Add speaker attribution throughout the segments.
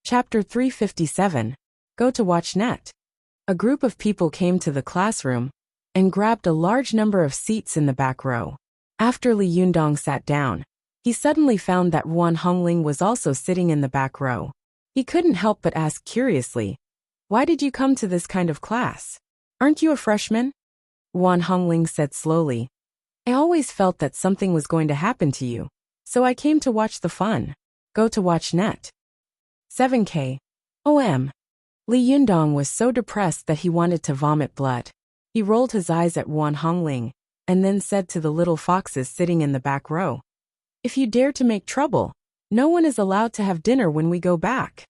Speaker 1: Chapter 357. Go to watch net. A group of people came to the classroom and grabbed a large number of seats in the back row. After Li Yundong sat down, he suddenly found that Wan Hongling was also sitting in the back row. He couldn't help but ask curiously, "Why did you come to this kind of class? Aren't you a freshman?" Wan Hongling said slowly, "I always felt that something was going to happen to you, so I came to watch the fun. Go to watch net." 7K. OM. Li Yundong was so depressed that he wanted to vomit blood. He rolled his eyes at Wan Hongling and then said to the little foxes sitting in the back row, "If you dare to make trouble, no one is allowed to have dinner when we go back."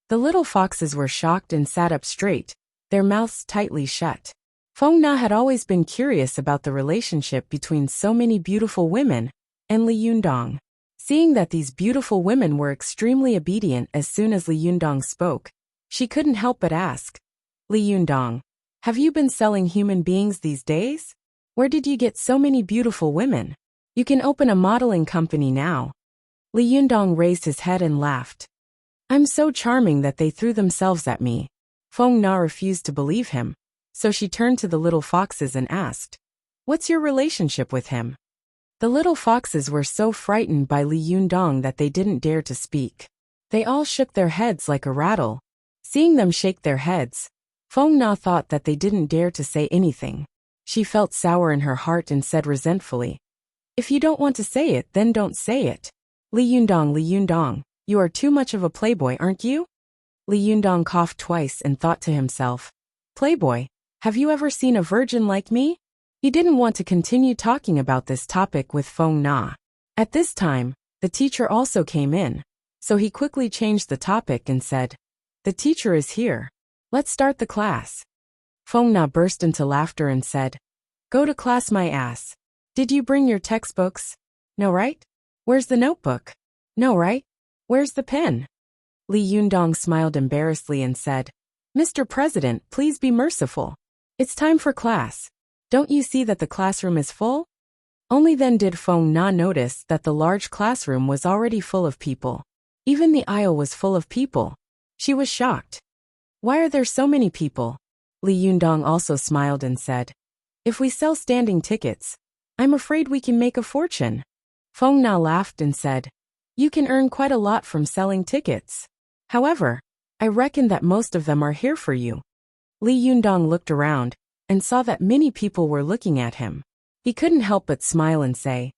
Speaker 1: The little foxes were shocked and sat up straight, their mouths tightly shut. Feng Na had always been curious about the relationship between so many beautiful women and Li Yundong. Seeing that these beautiful women were extremely obedient as soon as Li Yundong spoke, she couldn't help but ask, "Li Yundong, have you been selling human beings these days? Where did you get so many beautiful women? You can open a modeling company now." Li Yundong raised his head and laughed. "I'm so charming that they threw themselves at me." Feng Na refused to believe him, so she turned to the little foxes and asked, "What's your relationship with him?" The little foxes were so frightened by Li Yundong that they didn't dare to speak. They all shook their heads like a rattle. Seeing them shake their heads, Feng Na thought that they didn't dare to say anything. She felt sour in her heart and said resentfully, "If you don't want to say it, then don't say it. Li Yundong, you are too much of a playboy, aren't you?" Li Yundong coughed twice and thought to himself, "Playboy? Have you ever seen a virgin like me?" He didn't want to continue talking about this topic with Feng Na. At this time, the teacher also came in, so he quickly changed the topic and said, "The teacher is here. Let's start the class." Feng Na burst into laughter and said, "Go to class, my ass. Did you bring your textbooks? No, right? Where's the notebook? No, right? Where's the pen?" Li Yundong smiled embarrassedly and said, "Mr. President, please be merciful. It's time for class. Don't you see that the classroom is full?" Only then did Feng Na notice that the large classroom was already full of people. Even the aisle was full of people. She was shocked. "Why are there so many people?" Li Yundong also smiled and said, "If we sell standing tickets, I'm afraid we can make a fortune." Feng Na laughed and said, "You can earn quite a lot from selling tickets. However, I reckon that most of them are here for you." Li Yundong looked around and saw that many people were looking at him. He couldn't help but smile and say,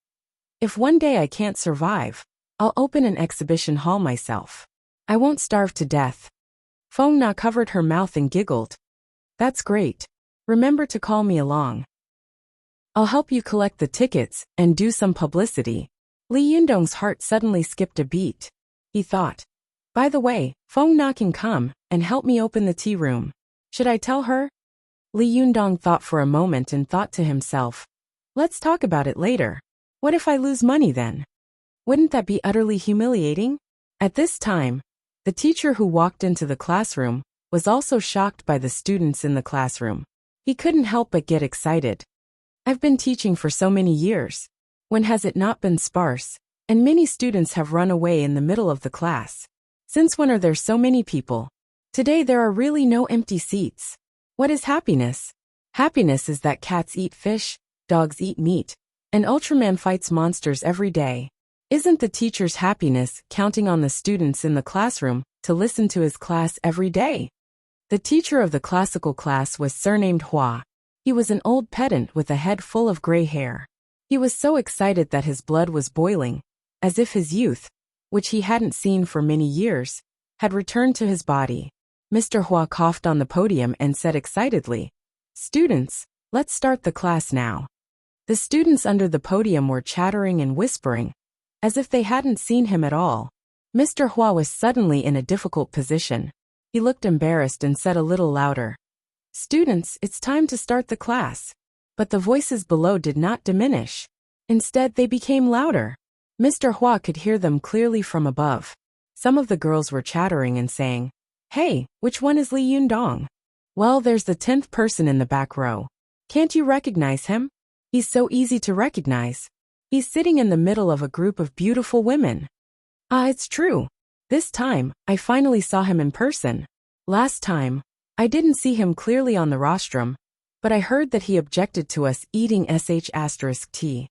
Speaker 1: "If one day I can't survive, I'll open an exhibition hall myself. I won't starve to death." Feng Na covered her mouth and giggled. "That's great. Remember to call me along. I'll help you collect the tickets and do some publicity." Li Yundong's heart suddenly skipped a beat. He thought, "By the way, Feng Na can come and help me open the tea room. Should I tell her?" Li Yundong thought for a moment and thought to himself, "Let's talk about it later. What if I lose money then? Wouldn't that be utterly humiliating?" At this time, the teacher who walked into the classroom was also shocked by the students in the classroom. He couldn't help but get excited. "I've been teaching for so many years. When has it not been sparse? And many students have run away in the middle of the class. Since when are there so many people? Today there are really no empty seats. What is happiness? Happiness is that cats eat fish, dogs eat meat, and Ultraman fights monsters every day. Isn't the teacher's happiness counting on the students in the classroom to listen to his class every day?" The teacher of the classical class was surnamed Hua. He was an old pedant with a head full of gray hair. He was so excited that his blood was boiling, as if his youth, which he hadn't seen for many years, had returned to his body. Mr. Hua coughed on the podium and said excitedly, "Students, let's start the class now." The students under the podium were chattering and whispering, as if they hadn't seen him at all. Mr. Hua was suddenly in a difficult position. He looked embarrassed and said a little louder, "Students, it's time to start the class." But the voices below did not diminish. Instead, they became louder. Mr. Hua could hear them clearly from above. Some of the girls were chattering and saying, "Hey, which one is Li Yundong? Well, there's the 10th person in the back row. Can't you recognize him? He's so easy to recognize. He's sitting in the middle of a group of beautiful women." "Ah, it's true. This time, I finally saw him in person. Last time, I didn't see him clearly on the rostrum, but I heard that he objected to us eating sh*t.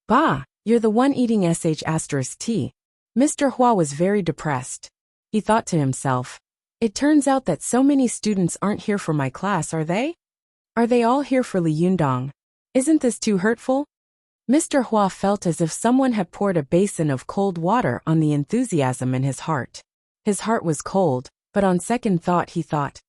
Speaker 1: Bah, you're the one eating sh*t. Mr. Hua was very depressed. He thought to himself, it turns out that so many students aren't here for my class, are they? Are they all here for Li Yundong? Isn't this too hurtful? Mr. Hua felt as if someone had poured a basin of cold water on the enthusiasm in his heart. His heart was cold, but on second thought he thought,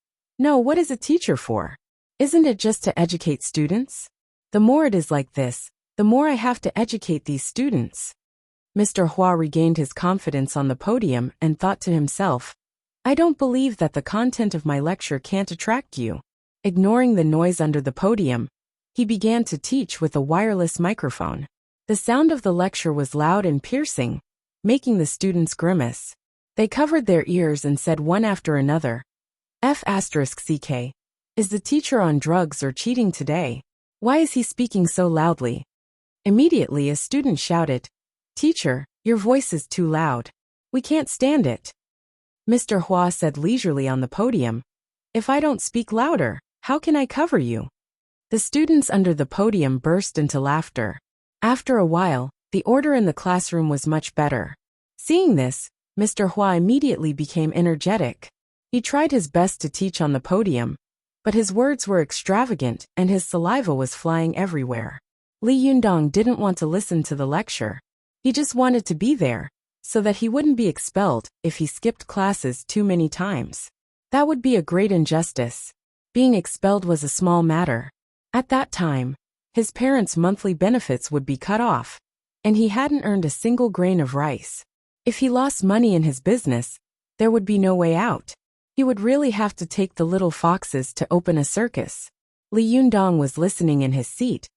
Speaker 1: no, what is a teacher for? Isn't it just to educate students? The more it is like this, the more I have to educate these students. Mr. Hua regained his confidence on the podium and thought to himself, I don't believe that the content of my lecture can't attract you. Ignoring the noise under the podium, he began to teach with a wireless microphone. The sound of the lecture was loud and piercing, making the students grimace. They covered their ears and said one after another, F***ck. Is the teacher on drugs or cheating today? Why is he speaking so loudly? Immediately a student shouted, Teacher, your voice is too loud. We can't stand it. Mr. Hua said leisurely on the podium, if I don't speak louder, how can I cover you? The students under the podium burst into laughter. After a while, the order in the classroom was much better. Seeing this, Mr. Hua immediately became energetic. He tried his best to teach on the podium, but his words were extravagant and his saliva was flying everywhere. Li Yundong didn't want to listen to the lecture. He just wanted to be there, so that he wouldn't be expelled if he skipped classes too many times. That would be a great injustice. Being expelled was a small matter. At that time, his parents' monthly benefits would be cut off, and he hadn't earned a single grain of rice. If he lost money in his business, there would be no way out. He would really have to take the little foxes to open a circus. Li Yundong was listening in his seat,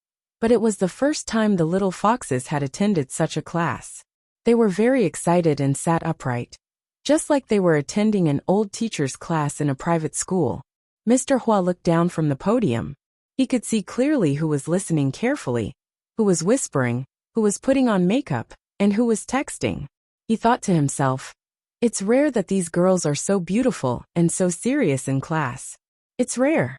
Speaker 1: but it was the first time the little foxes had attended such a class. They were very excited and sat upright, just like they were attending an old teacher's class in a private school. Mr. Hua looked down from the podium. He could see clearly who was listening carefully, who was whispering, who was putting on makeup, and who was texting. He thought to himself, it's rare that these girls are so beautiful and so serious in class. It's rare.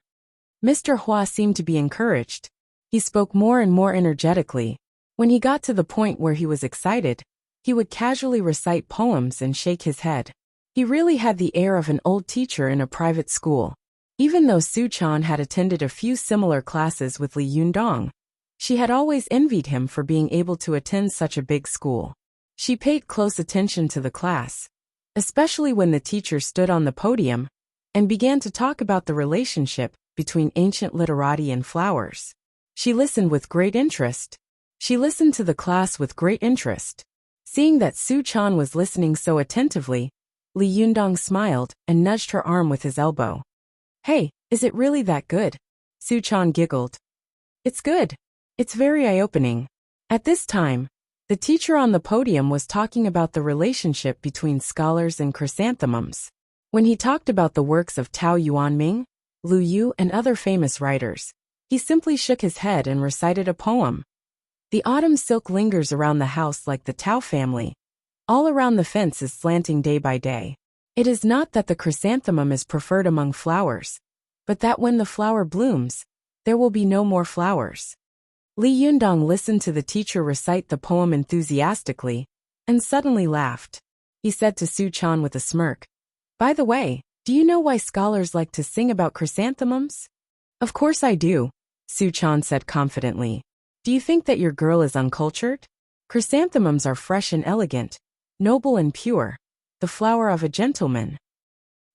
Speaker 1: Mr. Hua seemed to be encouraged. He spoke more and more energetically. When he got to the point where he was excited, he would casually recite poems and shake his head. He really had the air of an old teacher in a private school. Even though Su Chan had attended a few similar classes with Li Yundong, she had always envied him for being able to attend such a big school. She paid close attention to the class, especially when the teacher stood on the podium and began to talk about the relationship between ancient literati and flowers. She listened with great interest. She listened to the class with great interest. Seeing that Su Chan was listening so attentively, Li Yundong smiled and nudged her arm with his elbow. Hey, is it really that good? Su Chan giggled. It's good. It's very eye-opening. At this time, the teacher on the podium was talking about the relationship between scholars and chrysanthemums. When he talked about the works of Tao Yuanming, Lu Yu and other famous writers, he simply shook his head and recited a poem. The autumn silk lingers around the house like the Tao family. All around the fence is slanting day by day. It is not that the chrysanthemum is preferred among flowers, but that when the flower blooms, there will be no more flowers. Li Yundong listened to the teacher recite the poem enthusiastically, and suddenly laughed. He said to Su Chan with a smirk, By the way, do you know why scholars like to sing about chrysanthemums? Of course I do, Su Chan said confidently. Do you think that your girl is uncultured? Chrysanthemums are fresh and elegant, noble and pure, the flower of a gentleman.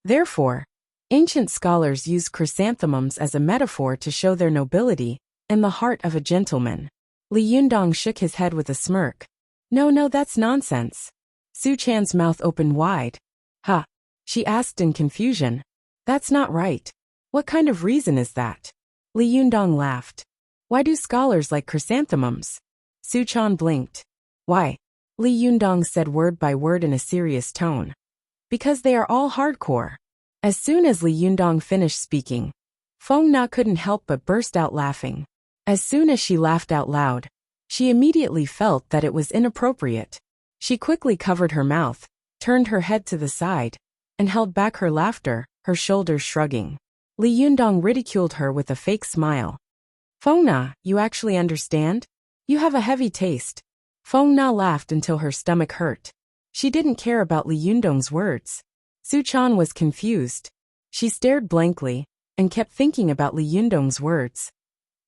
Speaker 1: Therefore, ancient scholars used chrysanthemums as a metaphor to show their nobility and the heart of a gentleman. Li Yundong shook his head with a smirk. No, that's nonsense. Su Chan's mouth opened wide. Huh? She asked in confusion. That's not right. What kind of reason is that? Li Yundong laughed. Why do scholars like chrysanthemums? Su Chan blinked. Why? Li Yundong said word by word in a serious tone. Because they are all hardcore. As soon as Li Yundong finished speaking, Feng Na couldn't help but burst out laughing. As soon as she laughed out loud, she immediately felt that it was inappropriate. She quickly covered her mouth, turned her head to the side, and held back her laughter, her shoulders shrugging. Li Yundong ridiculed her with a fake smile. Feng Na, you actually understand? You have a heavy taste. Feng Na laughed until her stomach hurt. She didn't care about Li Yundong's words. Su Chan was confused. She stared blankly, and kept thinking about Li Yundong's words.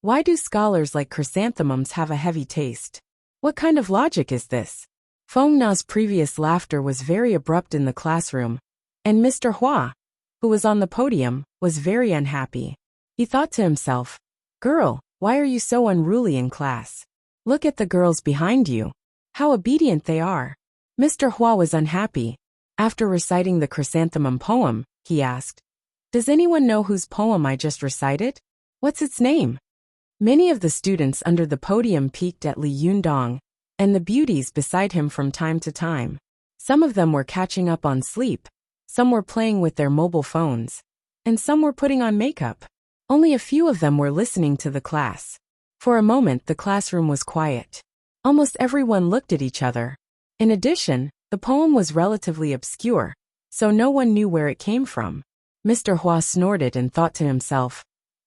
Speaker 1: Why do scholars like chrysanthemums have a heavy taste? What kind of logic is this? Feng Na's previous laughter was very abrupt in the classroom, and Mr. Hua, who was on the podium, was very unhappy. He thought to himself, "Girl, why are you so unruly in class? Look at the girls behind you. How obedient they are." Mr. Hua was unhappy. After reciting the chrysanthemum poem, he asked, "Does anyone know whose poem I just recited? What's its name?" Many of the students under the podium peeked at Li Yundong and the beauties beside him from time to time. Some of them were catching up on sleep, some were playing with their mobile phones, and some were putting on makeup. Only a few of them were listening to the class. For a moment the classroom was quiet. Almost everyone looked at each other. In addition, the poem was relatively obscure, so no one knew where it came from. Mr. Hua snorted and thought to himself,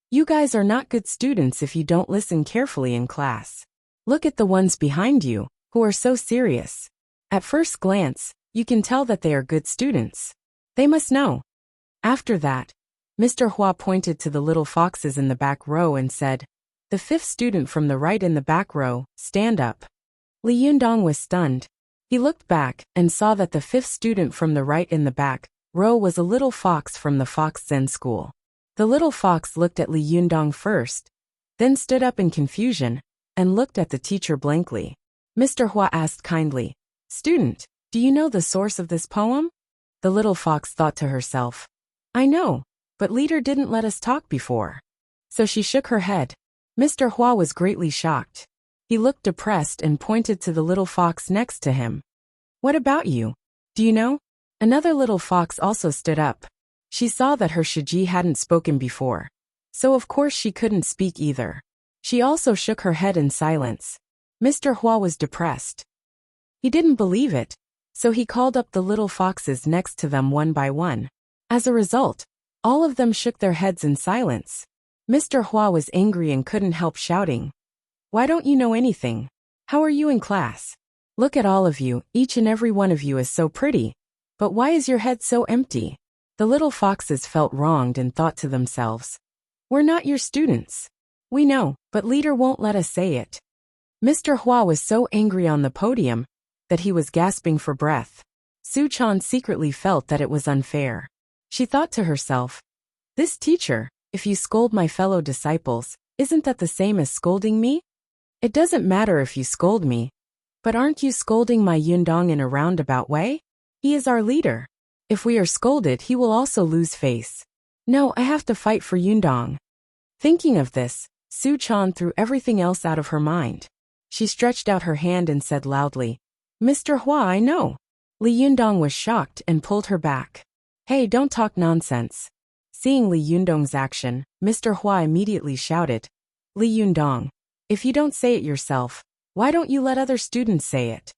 Speaker 1: "You guys are not good students if you don't listen carefully in class. Look at the ones behind you, who are so serious. At first glance, you can tell that they are good students. They must know." After that, Mr. Hua pointed to the little foxes in the back row and said, "The fifth student from the right in the back row, stand up." Li Yundong was stunned. He looked back and saw that the fifth student from the right in the back row was a little fox from the Fox Zen school. The little fox looked at Li Yundong first, then stood up in confusion, and looked at the teacher blankly. Mr. Hua asked kindly, "Student, do you know the source of this poem?" The little fox thought to herself, "I know, but leader didn't let us talk before." So she shook her head. Mr. Hua was greatly shocked. He looked depressed and pointed to the little fox next to him. "What about you? Do you know?" Another little fox also stood up. She saw that her Shiji hadn't spoken before, so of course she couldn't speak either. She also shook her head in silence. Mr. Hua was depressed. He didn't believe it, so he called up the little foxes next to them one by one. As a result, all of them shook their heads in silence. Mr. Hua was angry and couldn't help shouting, "Why don't you know anything? How are you in class? Look at all of you, each and every one of you is so pretty. But why is your head so empty?" The little foxes felt wronged and thought to themselves, "We're not your students. We know, but leader won't let us say it." Mr. Hua was so angry on the podium that he was gasping for breath. Su Chan secretly felt that it was unfair. She thought to herself, "This teacher, if you scold my fellow disciples, isn't that the same as scolding me? It doesn't matter if you scold me, but aren't you scolding my Yundong in a roundabout way? He is our leader. If we are scolded, he will also lose face. No, I have to fight for Yundong." Thinking of this, Su Chan threw everything else out of her mind. She stretched out her hand and said loudly, "Mr. Hua, I know." Li Yundong was shocked and pulled her back. "Hey, don't talk nonsense." Seeing Li Yundong's action, Mr. Hua immediately shouted, "Li Yundong, if you don't say it yourself, why don't you let other students say it?"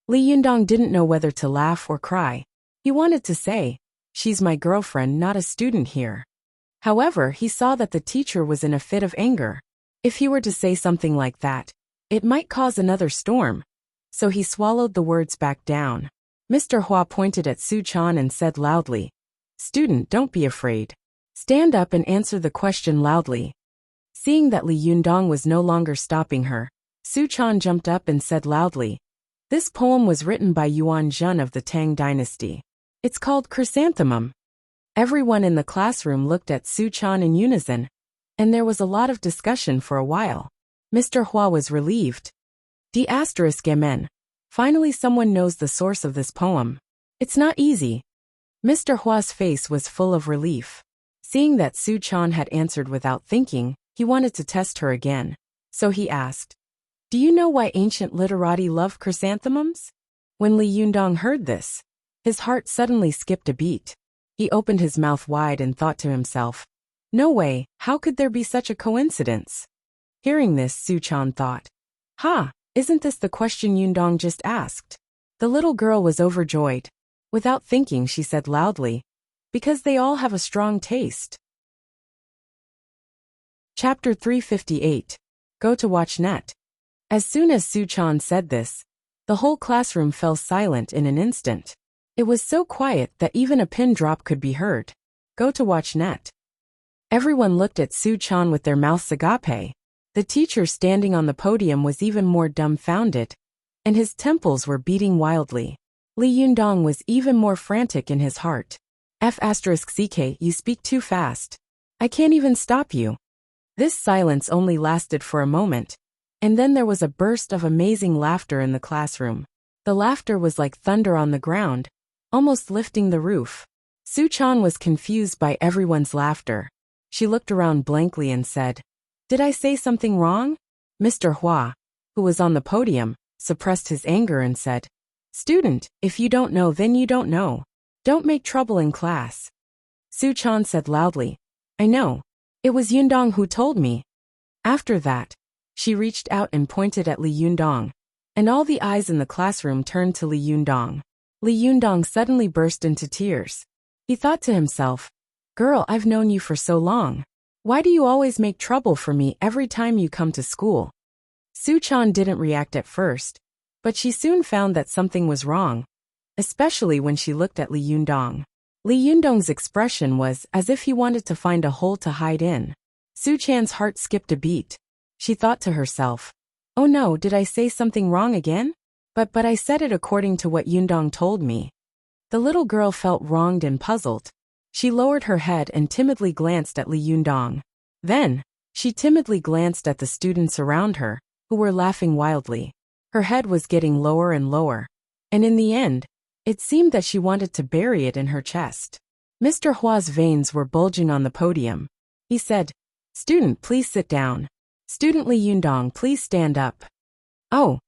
Speaker 1: Li Yundong didn't know whether to laugh or cry. He wanted to say, "She's my girlfriend, not a student here." However, he saw that the teacher was in a fit of anger. If he were to say something like that, it might cause another storm. So he swallowed the words back down. Mr. Hua pointed at Su Chan and said loudly, "Student, don't be afraid. Stand up and answer the question loudly." Seeing that Li Yundong was no longer stopping her, Su Chan jumped up and said loudly, "This poem was written by Yuan Zhen of the Tang dynasty. It's called Chrysanthemum." Everyone in the classroom looked at Su Chan in unison, and there was a lot of discussion for a while. Mr. Hua was relieved. D*MN. Finally someone knows the source of this poem. It's not easy. Mr. Hua's face was full of relief. Seeing that Su Chan had answered without thinking, he wanted to test her again. So he asked, "Do you know why ancient literati love chrysanthemums?" When Li Yundong heard this, his heart suddenly skipped a beat. He opened his mouth wide and thought to himself, "No way, how could there be such a coincidence?" Hearing this, Su Chan thought, "Ha, isn't this the question Yundong just asked?" The little girl was overjoyed. Without thinking, she said loudly, because they all have a strong taste. Chapter 358. Go to watch net. As soon as Su-chan said this, the whole classroom fell silent in an instant. It was so quiet that even a pin drop could be heard. Go to watch net. Everyone looked at Su-chan with their mouths agape. The teacher standing on the podium was even more dumbfounded, and his temples were beating wildly. Lee Yun-dong was even more frantic in his heart. F***ck, you speak too fast. I can't even stop you. This silence only lasted for a moment, and then there was a burst of amazing laughter in the classroom. The laughter was like thunder on the ground, almost lifting the roof. Su-chan was confused by everyone's laughter. She looked around blankly and said, "Did I say something wrong?" Mr. Hua, who was on the podium, suppressed his anger and said, "Student, if you don't know, then you don't know. Don't make trouble in class." Su-chan said loudly, "I know. It was Yun-dong who told me." After that, she reached out and pointed at Lee Yun-dong, and all the eyes in the classroom turned to Lee Yun-dong. Lee Yun-dong suddenly burst into tears. He thought to himself, "Girl, I've known you for so long. Why do you always make trouble for me every time you come to school?" Su-chan didn't react at first, but she soon found that something was wrong, especially when she looked at Lee Yun-dong. Lee Yun-dong's expression was as if he wanted to find a hole to hide in. Su-chan's heart skipped a beat. She thought to herself, "Oh no, did I say something wrong again? But I said it according to what Yun-dong told me." The little girl felt wronged and puzzled. She lowered her head and timidly glanced at Lee Yun-dong. Then, she timidly glanced at the students around her, who were laughing wildly. Her head was getting lower and lower, and in the end, it seemed that she wanted to bury it in her chest. Mr. Hua's veins were bulging on the podium. He said, "Student, please sit down. Student Lee Yun-dong, please stand up." "Oh,"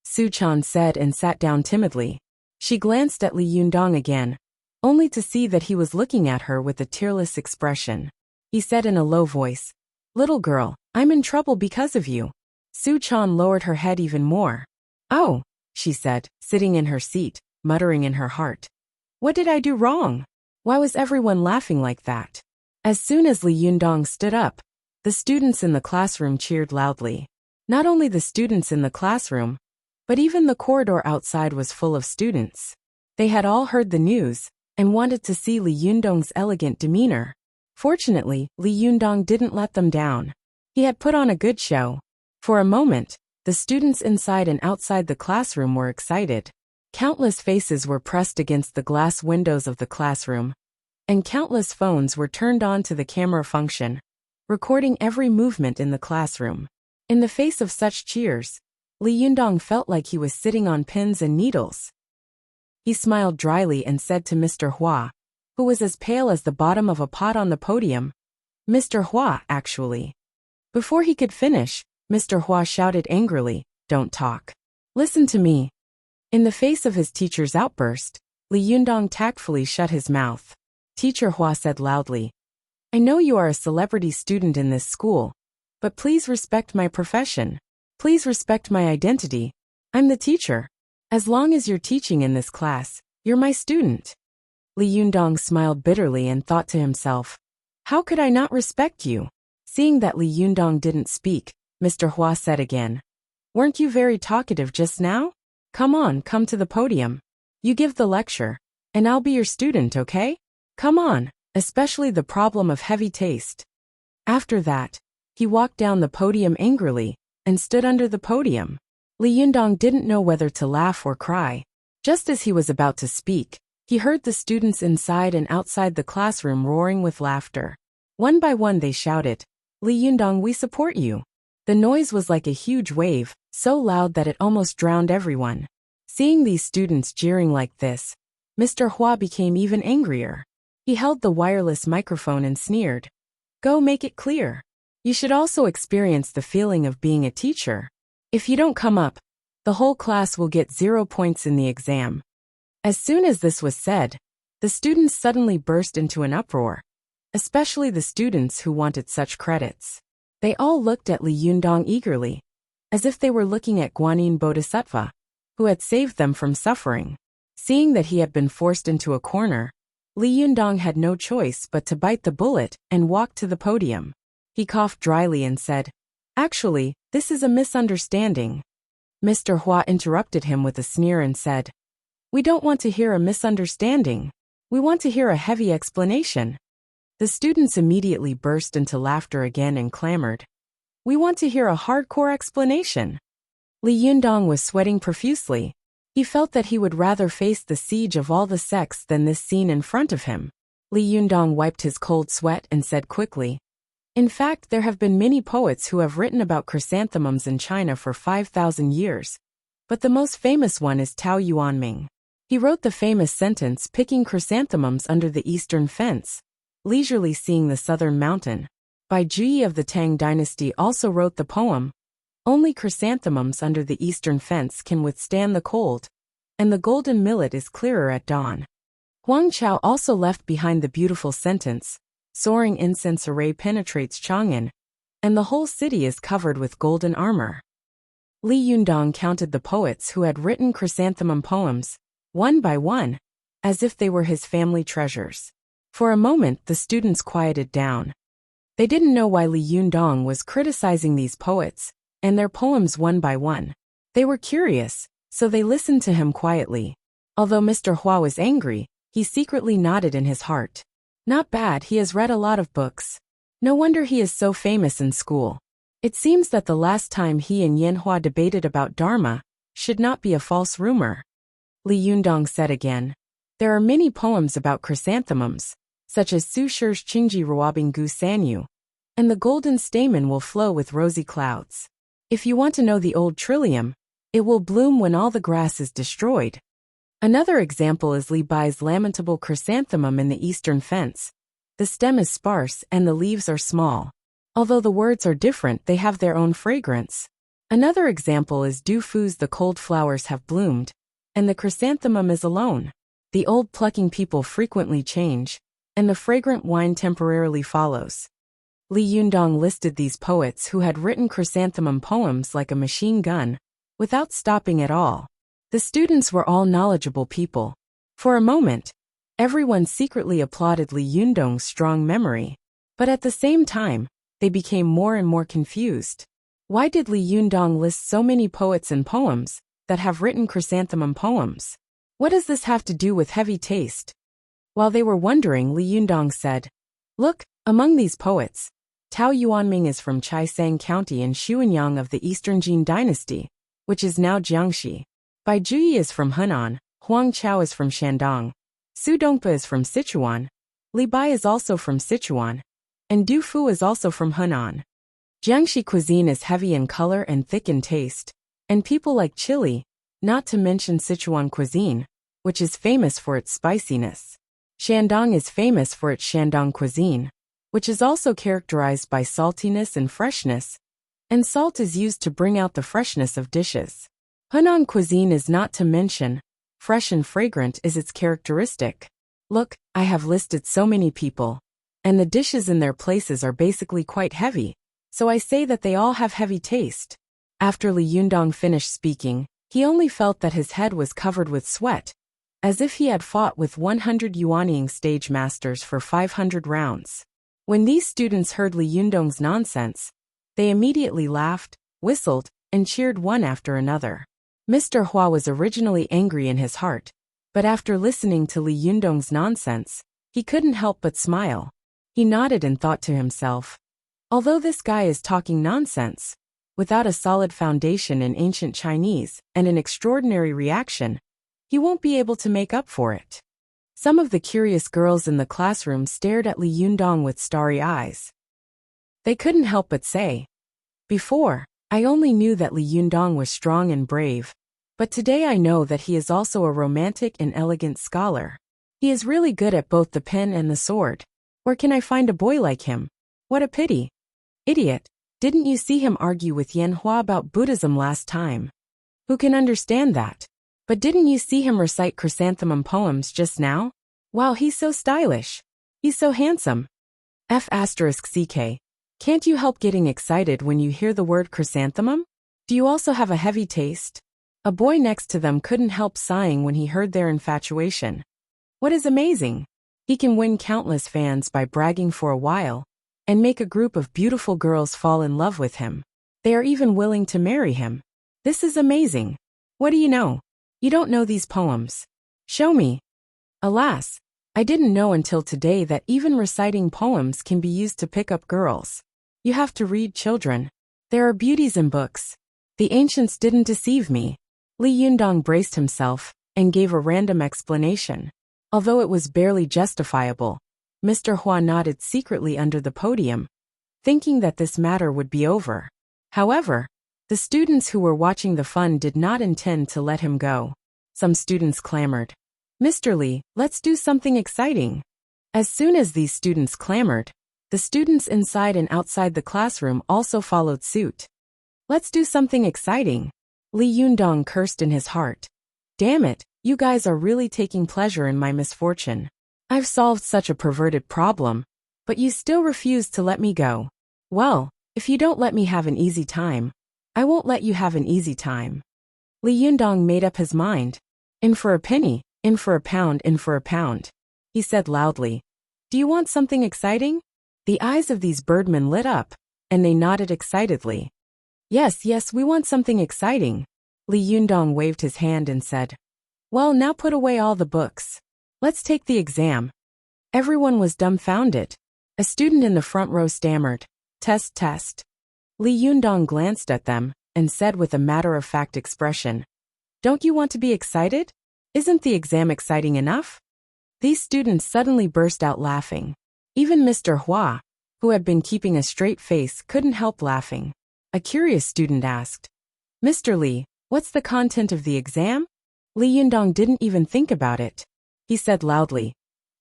Speaker 1: Su-chan said and sat down timidly. She glanced at Lee Yun-dong again, only to see that he was looking at her with a tearless expression. He said in a low voice, "Little girl, I'm in trouble because of you." Su-chan lowered her head even more. "Oh," she said, sitting in her seat, muttering in her heart. "What did I do wrong? Why was everyone laughing like that?" As soon as Lee Yun-dong stood up, the students in the classroom cheered loudly. Not only the students in the classroom, but even the corridor outside was full of students. They had all heard the news and wanted to see Lee Yun-dong's elegant demeanor. Fortunately, Lee Yun-dong didn't let them down. He had put on a good show. For a moment, the students inside and outside the classroom were excited. Countless faces were pressed against the glass windows of the classroom, and countless phones were turned on to the camera function, recording every movement in the classroom. In the face of such cheers, Lee Yun-dong felt like he was sitting on pins and needles. He smiled dryly and said to Mr. Hua, who was as pale as the bottom of a pot on the podium, "Mr. Hua, actually." Before he could finish, Mr. Hua shouted angrily, "Don't talk. Listen to me." In the face of his teacher's outburst, Lee Yun-dong tactfully shut his mouth. Teacher Hua said loudly, "I know you are a celebrity student in this school, but please respect my profession. Please respect my identity. I'm the teacher. As long as you're teaching in this class, you're my student." Lee Yun-dong smiled bitterly and thought to himself, "How could I not respect you?" Seeing that Lee Yun-dong didn't speak, Mr. Hua said again, "Weren't you very talkative just now? Come on, come to the podium. You give the lecture, and I'll be your student, okay? Come on, especially the problem of heavy taste." After that, he walked down the podium angrily and stood under the podium. Lee Yun-dong didn't know whether to laugh or cry. Just as he was about to speak, he heard the students inside and outside the classroom roaring with laughter. One by one they shouted, "Lee Yun-dong, we support you." The noise was like a huge wave, so loud that it almost drowned everyone. Seeing these students jeering like this, Mr. Hua became even angrier. He held the wireless microphone and sneered, "Go make it clear. You should also experience the feeling of being a teacher. If you don't come up, the whole class will get 0 points in the exam." As soon as this was said, the students suddenly burst into an uproar, especially the students who wanted such credits. They all looked at Lee Yun-dong eagerly, as if they were looking at Guanyin Bodhisattva, who had saved them from suffering. Seeing that he had been forced into a corner, Li Yundong had no choice but to bite the bullet and walk to the podium. He coughed dryly and said, "Actually, this is a misunderstanding." Mr. Hua interrupted him with a sneer and said, "We don't want to hear a misunderstanding. We want to hear a heavy explanation." The students immediately burst into laughter again and clamored, "We want to hear a hardcore explanation." Li Yundong was sweating profusely. He felt that he would rather face the siege of all the sects than this scene in front of him. Li Yundong wiped his cold sweat and said quickly, "In fact, there have been many poets who have written about chrysanthemums in China for 5,000 years, but the most famous one is Tao Yuanming. He wrote the famous sentence picking chrysanthemums under the eastern fence, leisurely seeing the southern mountain. Bai Juyi of the Tang dynasty also wrote the poem, "Only chrysanthemums under the eastern fence can withstand the cold, and the golden millet is clearer at dawn." Huang Chao also left behind the beautiful sentence, "Soaring incense array penetrates Chang'an, and the whole city is covered with golden armor." Li Yundong counted the poets who had written chrysanthemum poems, one by one, as if they were his family treasures. For a moment the students quieted down. They didn't know why Li Yundong was criticizing these poets and their poems one by one. They were curious, so they listened to him quietly. Although Mr. Hua was angry, he secretly nodded in his heart. Not bad, he has read a lot of books. No wonder he is so famous in school. It seems that the last time he and Yan Hua debated about Dharma should not be a false rumor. Li Yundong said again, "There are many poems about chrysanthemums, such as Su Shi's Qingji Ruobing Gu Sanyu, and the golden stamen will flow with rosy clouds. If you want to know the old trillium, it will bloom when all the grass is destroyed." Another example is Li Bai's lamentable chrysanthemum in the eastern fence. The stem is sparse and the leaves are small. Although the words are different, they have their own fragrance. Another example is Du Fu's "The cold flowers have bloomed, and the chrysanthemum is alone. The old plucking people frequently change, and the fragrant wine temporarily follows." Li Yundong listed these poets who had written chrysanthemum poems like a machine gun, without stopping at all. The students were all knowledgeable people. For a moment, everyone secretly applauded Li Yundong's strong memory. But at the same time, they became more and more confused. Why did Li Yundong list so many poets and poems that have written chrysanthemum poems? What does this have to do with heavy taste? While they were wondering, Li Yundong said, "Look, among these poets, Tao Yuanming is from Chaisang County in Xuanyang of the Eastern Jin Dynasty, which is now Jiangxi. Bai Juyi is from Henan, Huang Chao is from Shandong, Su Dongpa is from Sichuan, Li Bai is also from Sichuan, and Du Fu is also from Henan. Jiangxi cuisine is heavy in color and thick in taste, and people like chili, not to mention Sichuan cuisine, which is famous for its spiciness. Shandong is famous for its Shandong cuisine, which is also characterized by saltiness and freshness, and salt is used to bring out the freshness of dishes. Henan cuisine is not to mention, fresh and fragrant is its characteristic. Look, I have listed so many people, and the dishes in their places are basically quite heavy, so I say that they all have heavy taste." After Li Yundong finished speaking, he only felt that his head was covered with sweat, as if he had fought with 100 Yuanying stage masters for 500 rounds. When these students heard Li Yundong's nonsense, they immediately laughed, whistled, and cheered one after another. Mr. Hua was originally angry in his heart, but after listening to Li Yundong's nonsense, he couldn't help but smile. He nodded and thought to himself, although this guy is talking nonsense, without a solid foundation in ancient Chinese and an extraordinary reaction, he won't be able to make up for it. Some of the curious girls in the classroom stared at Li Yundong with starry eyes. They couldn't help but say, "Before, I only knew that Li Yundong was strong and brave, but today I know that he is also a romantic and elegant scholar. He is really good at both the pen and the sword. Where can I find a boy like him? What a pity. Idiot, didn't you see him argue with Yan Hua about Buddhism last time? Who can understand that? But didn't you see him recite chrysanthemum poems just now? Wow, he's so stylish. He's so handsome. F***ck. Can't you help getting excited when you hear the word chrysanthemum? Do you also have a heavy taste? A boy next to them couldn't help sighing when he heard their infatuation. What is amazing? He can win countless fans by bragging for a while and make a group of beautiful girls fall in love with him. They are even willing to marry him. This is amazing. What do you know? You don't know these poems. Show me. Alas, I didn't know until today that even reciting poems can be used to pick up girls. You have to read, children. There are beauties in books. The ancients didn't deceive me. Li Yundong braced himself and gave a random explanation. Although it was barely justifiable, Mr. Hua nodded secretly under the podium, thinking that this matter would be over. However, the students who were watching the fun did not intend to let him go. Some students clamored, "Mr. Li, let's do something exciting." As soon as these students clamored, the students inside and outside the classroom also followed suit. "Let's do something exciting." Li Yundong cursed in his heart. "Damn it, you guys are really taking pleasure in my misfortune. I've solved such a perverted problem, but you still refuse to let me go. Well, if you don't let me have an easy time, I won't let you have an easy time." Li Yundong made up his mind. "In for a penny, in for a pound, in for a pound," he said loudly. "Do you want something exciting?" The eyes of these birdmen lit up, and they nodded excitedly. "Yes, yes, we want something exciting." Li Yundong waved his hand and said, "Well, now put away all the books. Let's take the exam." Everyone was dumbfounded. A student in the front row stammered, "Test, test." Li Yundong glanced at them and said with a matter-of-fact expression, "Don't you want to be excited? Isn't the exam exciting enough?" These students suddenly burst out laughing. Even Mr. Hua, who had been keeping a straight face, couldn't help laughing. A curious student asked, "Mr. Li, what's the content of the exam?" Li Yundong didn't even think about it. He said loudly,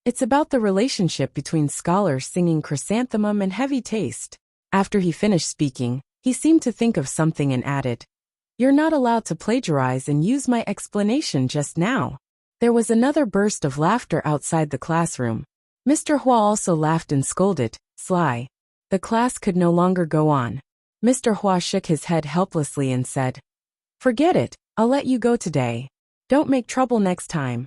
Speaker 1: "It's about the relationship between scholars singing Chrysanthemum and Heavy Taste." After he finished speaking, he seemed to think of something and added, "You're not allowed to plagiarize and use my explanation just now." There was another burst of laughter outside the classroom. Mr. Hua also laughed and scolded, "Sly." The class could no longer go on. Mr. Hua shook his head helplessly and said, "Forget it, I'll let you go today. Don't make trouble next time."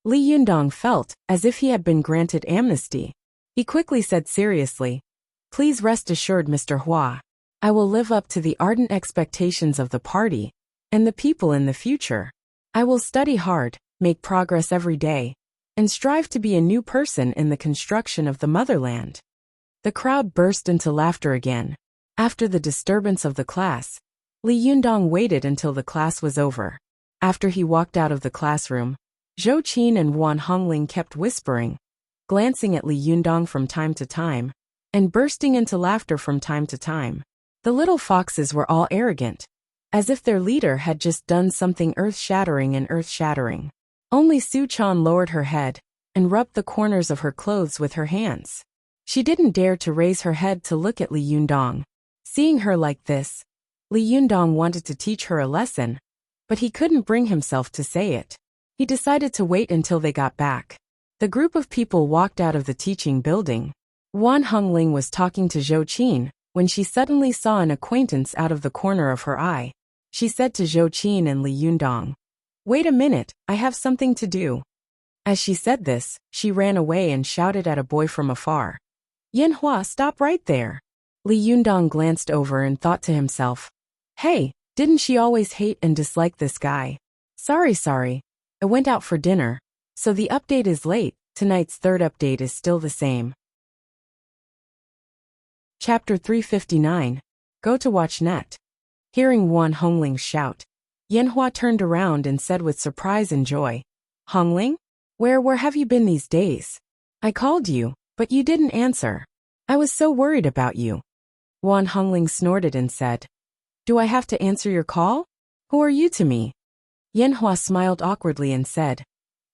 Speaker 1: Li Yundong felt as if he had been granted amnesty. He quickly said seriously, "Please rest assured, Mr. Hua. I will live up to the ardent expectations of the party and the people in the future. I will study hard, make progress every day, and strive to be a new person in the construction of the motherland." The crowd burst into laughter again. After the disturbance of the class, Li Yundong waited until the class was over. After he walked out of the classroom, Zhou Qin and Wan Hongling kept whispering, glancing at Li Yundong from time to time, and bursting into laughter from time to time. The little foxes were all arrogant, as if their leader had just done something earth-shattering and earth-shattering. Only Su Chan lowered her head and rubbed the corners of her clothes with her hands. She didn't dare to raise her head to look at Li Yundong. Seeing her like this, Li Yundong wanted to teach her a lesson, but he couldn't bring himself to say it. He decided to wait until they got back. The group of people walked out of the teaching building. Wan Hongling was talking to Zhou Qin when she suddenly saw an acquaintance out of the corner of her eye. She said to Zhou Qin and Li Yundong, "Wait a minute, I have something to do." As she said this, she ran away and shouted at a boy from afar, "Yin Hua, stop right there." Li Yundong glanced over and thought to himself, "Hey, didn't she always hate and dislike this guy? Sorry. I went out for dinner, so the update is late. Tonight's third update is still the same." Chapter 359. Go to watch net. Hearing Wan Hongling's shout, Yanhua turned around and said with surprise and joy, "Hongling? Where have you been these days? I called you, but you didn't answer. I was so worried about you." Wan Hongling snorted and said, "Do I have to answer your call? Who are you to me?" Yanhua smiled awkwardly and said,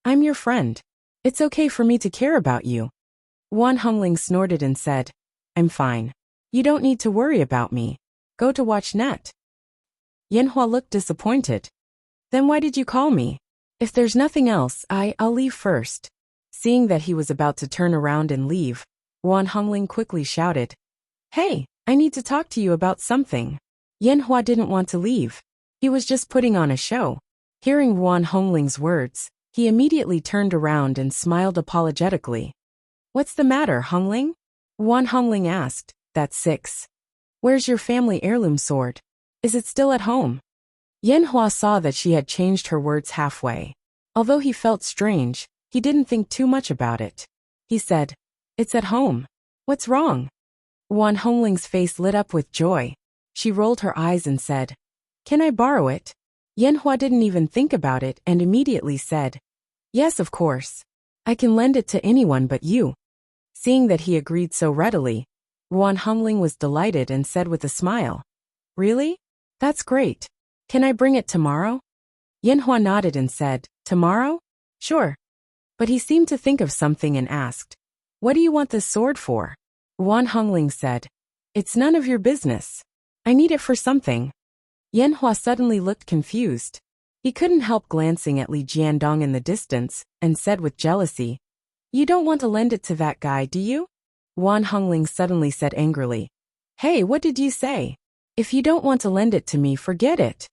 Speaker 1: "I'm your friend. It's okay for me to care about you." Wan Hongling snorted and said, "I'm fine. You don't need to worry about me. Go to watch net." Yanhua looked disappointed. "Then why did you call me? If there's nothing else, I'll leave first." Seeing that he was about to turn around and leave, Wan Hongling quickly shouted, "Hey, I need to talk to you about something." Yanhua didn't want to leave. He was just putting on a show. Hearing Wan Hongling's words, he immediately turned around and smiled apologetically. What's the matter, Hongling? Wan Hongling asked. That's 6. Where's your family heirloom sword? Is it still at home? Yen Hua saw that she had changed her words halfway. Although he felt strange, he didn't think too much about it. He said, It's at home. What's wrong? Wan Hongling's face lit up with joy. She rolled her eyes and said, Can I borrow it? Yen Hua didn't even think about it and immediately said, Yes, of course. I can lend it to anyone but you. Seeing that he agreed so readily, Wan Hongling was delighted and said with a smile, Really? That's great. Can I bring it tomorrow? Yen Hua nodded and said, Tomorrow? Sure. But he seemed to think of something and asked, What do you want this sword for? Wan Hongling said, It's none of your business. I need it for something. Yen Hua suddenly looked confused. He couldn't help glancing at Li Jiandong in the distance and said with jealousy, You don't want to lend it to that guy, do you? Wan Hongling suddenly said angrily, Hey, what did you say? If you don't want to lend it to me, forget it.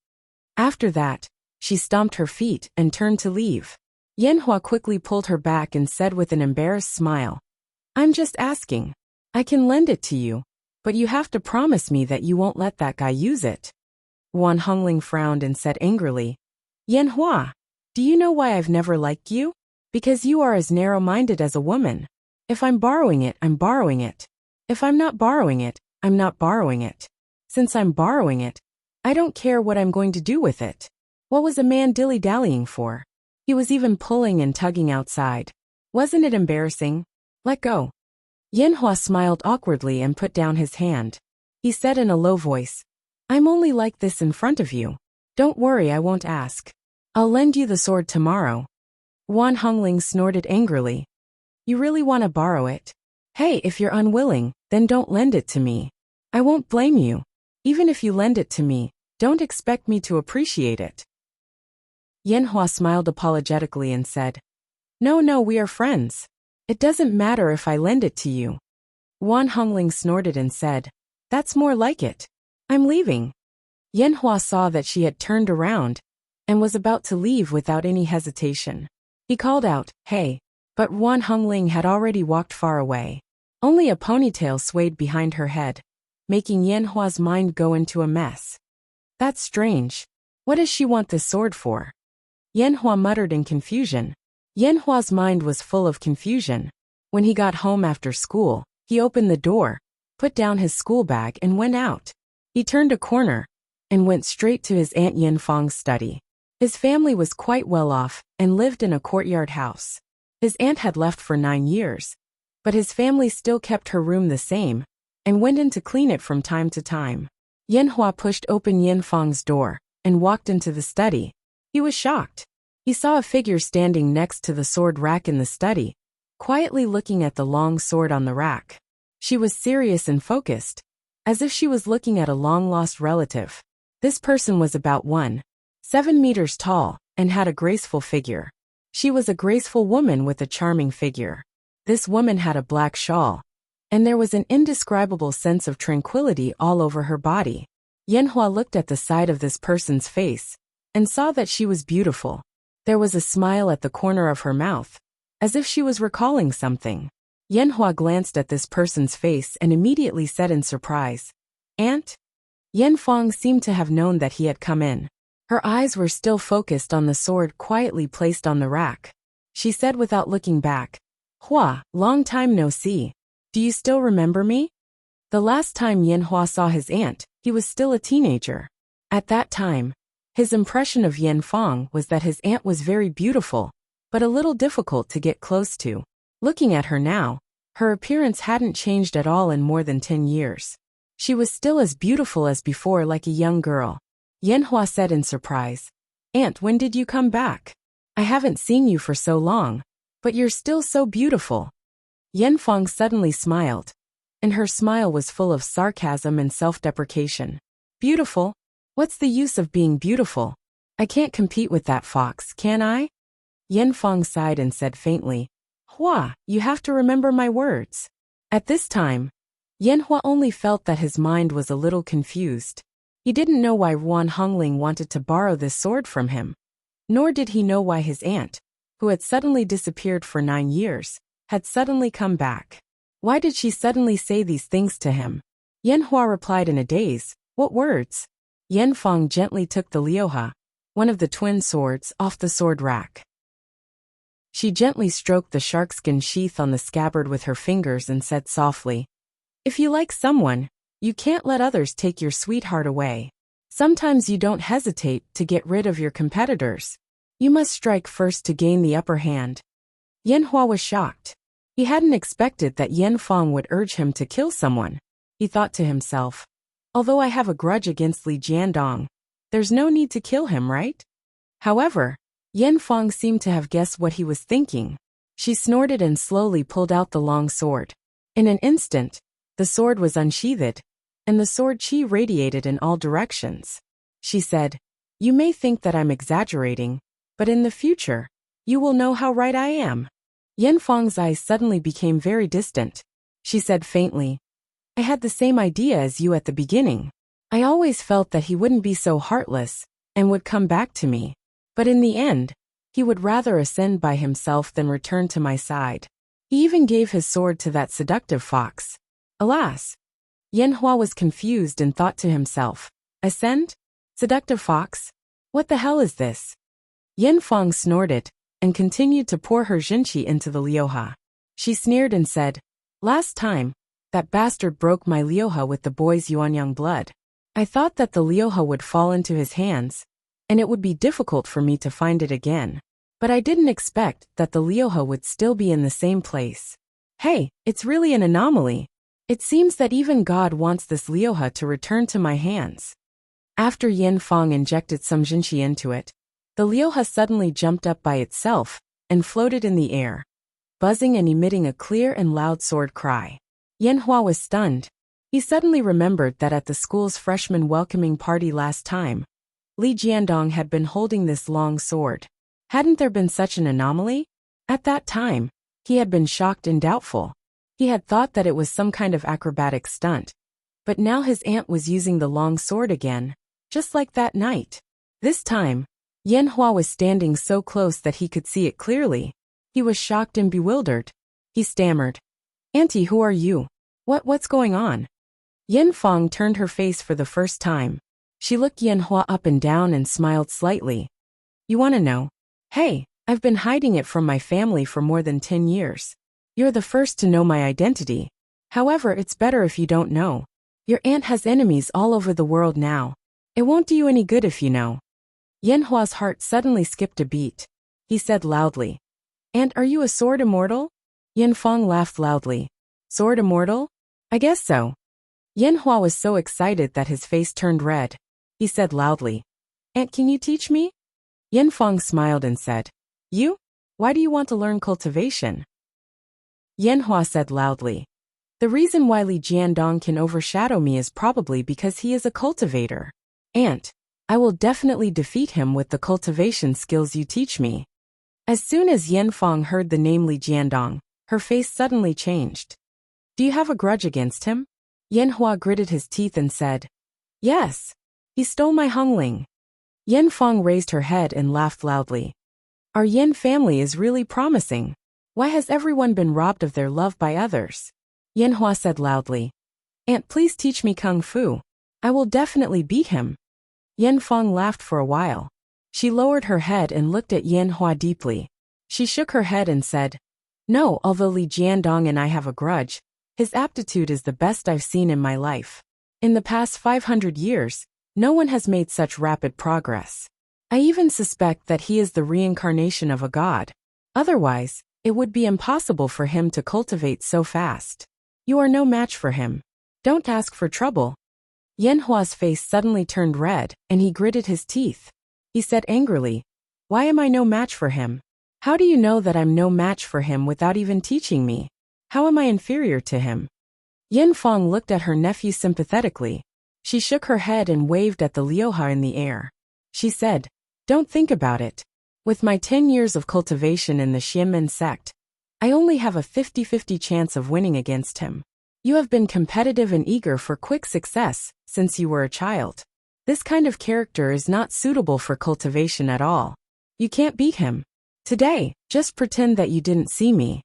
Speaker 1: After that, she stomped her feet and turned to leave. Yen Hua quickly pulled her back and said with an embarrassed smile, I'm just asking. I can lend it to you, but you have to promise me that you won't let that guy use it. Wan Hongling frowned and said angrily, Yen Hua, do you know why I've never liked you? Because you are as narrow-minded as a woman. If I'm borrowing it, I'm borrowing it. If I'm not borrowing it, I'm not borrowing it. Since I'm borrowing it, I don't care what I'm going to do with it. What was a man dilly-dallying for? He was even pulling and tugging outside. Wasn't it embarrassing? Let go. Yen Hua smiled awkwardly and put down his hand. He said in a low voice, I'm only like this in front of you. Don't worry, I won't ask. I'll lend you the sword tomorrow. Wan Hongling snorted angrily. You really want to borrow it? Hey, if you're unwilling, then don't lend it to me. I won't blame you. Even if you lend it to me, don't expect me to appreciate it. Yen Hua smiled apologetically and said, No, we are friends. It doesn't matter if I lend it to you. Wan Hongling snorted and said, That's more like it. I'm leaving. Yen Hua saw that she had turned around and was about to leave without any hesitation. He called out, Hey, but Wan Hongling had already walked far away. Only a ponytail swayed behind her head, making Yen Hua's mind go into a mess. That's strange. What does she want this sword for? Yen Hua muttered in confusion. Yen Hua's mind was full of confusion. When he got home after school, he opened the door, put down his school bag and went out. He turned a corner and went straight to his Aunt Yin Fong's study. His family was quite well off and lived in a courtyard house. His aunt had left for 9 years, but his family still kept her room the same and went in to clean it from time to time. Yen Hua pushed open Yin Fong's door and walked into the study. He was shocked. He saw a figure standing next to the sword rack in the study, quietly looking at the long sword on the rack. She was serious and focused, as if she was looking at a long-lost relative. This person was about 1.7 meters tall and had a graceful figure. She was a graceful woman with a charming figure. This woman had a black shawl, and there was an indescribable sense of tranquility all over her body. Yen Hua looked at the side of this person's face and saw that she was beautiful. There was a smile at the corner of her mouth, as if she was recalling something. Yen Hua glanced at this person's face and immediately said in surprise, Aunt? Yen Fong seemed to have known that he had come in. Her eyes were still focused on the sword quietly placed on the rack. She said without looking back, Hua, long time no see. Do you still remember me? The last time Yen Hua saw his aunt, he was still a teenager. At that time, his impression of Yen Fong was that his aunt was very beautiful, but a little difficult to get close to. Looking at her now, her appearance hadn't changed at all in more than 10 years. She was still as beautiful as before, like a young girl. Yen Hua said in surprise, Aunt, when did you come back? I haven't seen you for so long, but you're still so beautiful. Yen Fong suddenly smiled, and her smile was full of sarcasm and self-deprecation. Beautiful? What's the use of being beautiful? I can't compete with that fox, can I? Yen Fong sighed and said faintly, Hua, you have to remember my words. At this time, Yen Hua only felt that his mind was a little confused. He didn't know why Yuan Hongling wanted to borrow this sword from him. Nor did he know why his aunt, who had suddenly disappeared for 9 years, had suddenly come back. Why did she suddenly say these things to him? Yanhua replied in a daze, "What words?" Yanfang gently took the liuha, one of the twin swords, off the sword rack. She gently stroked the sharkskin sheath on the scabbard with her fingers and said softly, "If you like someone, you can't let others take your sweetheart away. Sometimes you don't hesitate to get rid of your competitors. You must strike first to gain the upper hand." Yanhua was shocked. He hadn't expected that Yanfang would urge him to kill someone. He thought to himself, although I have a grudge against Li Jiandong, there's no need to kill him, right? However, Yanfang seemed to have guessed what he was thinking. She snorted and slowly pulled out the long sword. In an instant, the sword was unsheathed, and the sword chi radiated in all directions. She said, "You may think that I'm exaggerating, but in the future, you will know how right I am." Yanfang's eyes suddenly became very distant. She said faintly, "I had the same idea as you at the beginning. I always felt that he wouldn't be so heartless and would come back to me. But in the end, he would rather ascend by himself than return to my side. He even gave his sword to that seductive fox." Alas! Yanhua was confused and thought to himself, "Ascend? Seductive fox? What the hell is this?" Yanfang snorted and continued to pour her jinqi into the liuha. She sneered and said, "Last time, that bastard broke my liuha with the boy's yuanyang blood. I thought that the liuha would fall into his hands, and it would be difficult for me to find it again. But I didn't expect that the liuha would still be in the same place. Hey, it's really an anomaly. It seems that even God wants this liuha to return to my hands." After Yanfang injected some jinqi into it, the liuha suddenly jumped up by itself and floated in the air, buzzing and emitting a clear and loud sword cry. Yanhua was stunned. He suddenly remembered that at the school's freshman welcoming party last time, Li Jiandong had been holding this long sword. Hadn't there been such an anomaly? At that time, he had been shocked and doubtful. He had thought that it was some kind of acrobatic stunt. But now his aunt was using the long sword again, just like that night. This time, Yanhua was standing so close that he could see it clearly. He was shocked and bewildered. He stammered, "Auntie, who are you? What's going on?" Yanfang turned her face for the first time. She looked Yanhua up and down and smiled slightly. "You want to know? Hey, I've been hiding it from my family for more than 10 years. You're the first to know my identity. However, it's better if you don't know. Your aunt has enemies all over the world now. It won't do you any good if you know." Yanhua's heart suddenly skipped a beat. He said loudly, "Aunt, are you a sword immortal?" Yanfang laughed loudly. "Sword immortal? I guess so." Yanhua was so excited that his face turned red. He said loudly, "Aunt, can you teach me?" Yanfang smiled and said, "You? Why do you want to learn cultivation?" Yanhua said loudly, "The reason why Li Jiandong can overshadow me is probably because he is a cultivator. Aunt, I will definitely defeat him with the cultivation skills you teach me." As soon as Yanfang heard the name Li Jiandong, her face suddenly changed. "Do you have a grudge against him?" Yanhua gritted his teeth and said, "Yes. He stole my Hongling." Yanfang raised her head and laughed loudly. "Our Yan family is really promising. Why has everyone been robbed of their love by others?" Yanhua said loudly, "Aunt, please teach me Kung Fu. I will definitely beat him." Yanfang laughed for a while. She lowered her head and looked at Yanhua deeply. She shook her head and said, "No, although Li Jiandong and I have a grudge, his aptitude is the best I've seen in my life. In the past 500 years, no one has made such rapid progress. I even suspect that he is the reincarnation of a god. Otherwise, it would be impossible for him to cultivate so fast. You are no match for him. Don't ask for trouble." Yanhua's face suddenly turned red, and he gritted his teeth. He said angrily, "Why am I no match for him? How do you know that I'm no match for him without even teaching me? How am I inferior to him?" Yanfang looked at her nephew sympathetically. She shook her head and waved at the liuha in the air. She said, "Don't think about it. With my 10 years of cultivation in the Xianmen sect, I only have a 50-50 chance of winning against him. You have been competitive and eager for quick success since you were a child. This kind of character is not suitable for cultivation at all. You can't beat him. Today, just pretend that you didn't see me."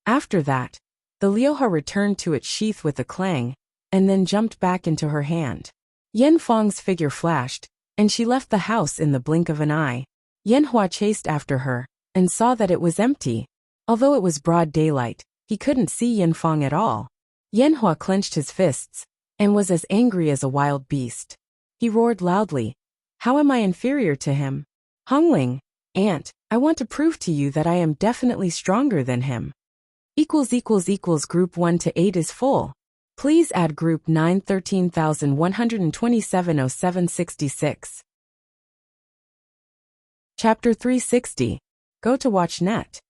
Speaker 1: After that, the liuha returned to its sheath with a clang, and then jumped back into her hand. Yen Fang's figure flashed, and she left the house in the blink of an eye. Yen Hua chased after her, and saw that it was empty. Although it was broad daylight, he couldn't see Yen Fang at all. Yen Hua clenched his fists, and was as angry as a wild beast. He roared loudly, "How am I inferior to him? Hongling, aunt, I want to prove to you that I am definitely stronger than him." Group 1 to 8 is full. Please add Group 9 13,127 0766. Chapter 360. Go to watch net.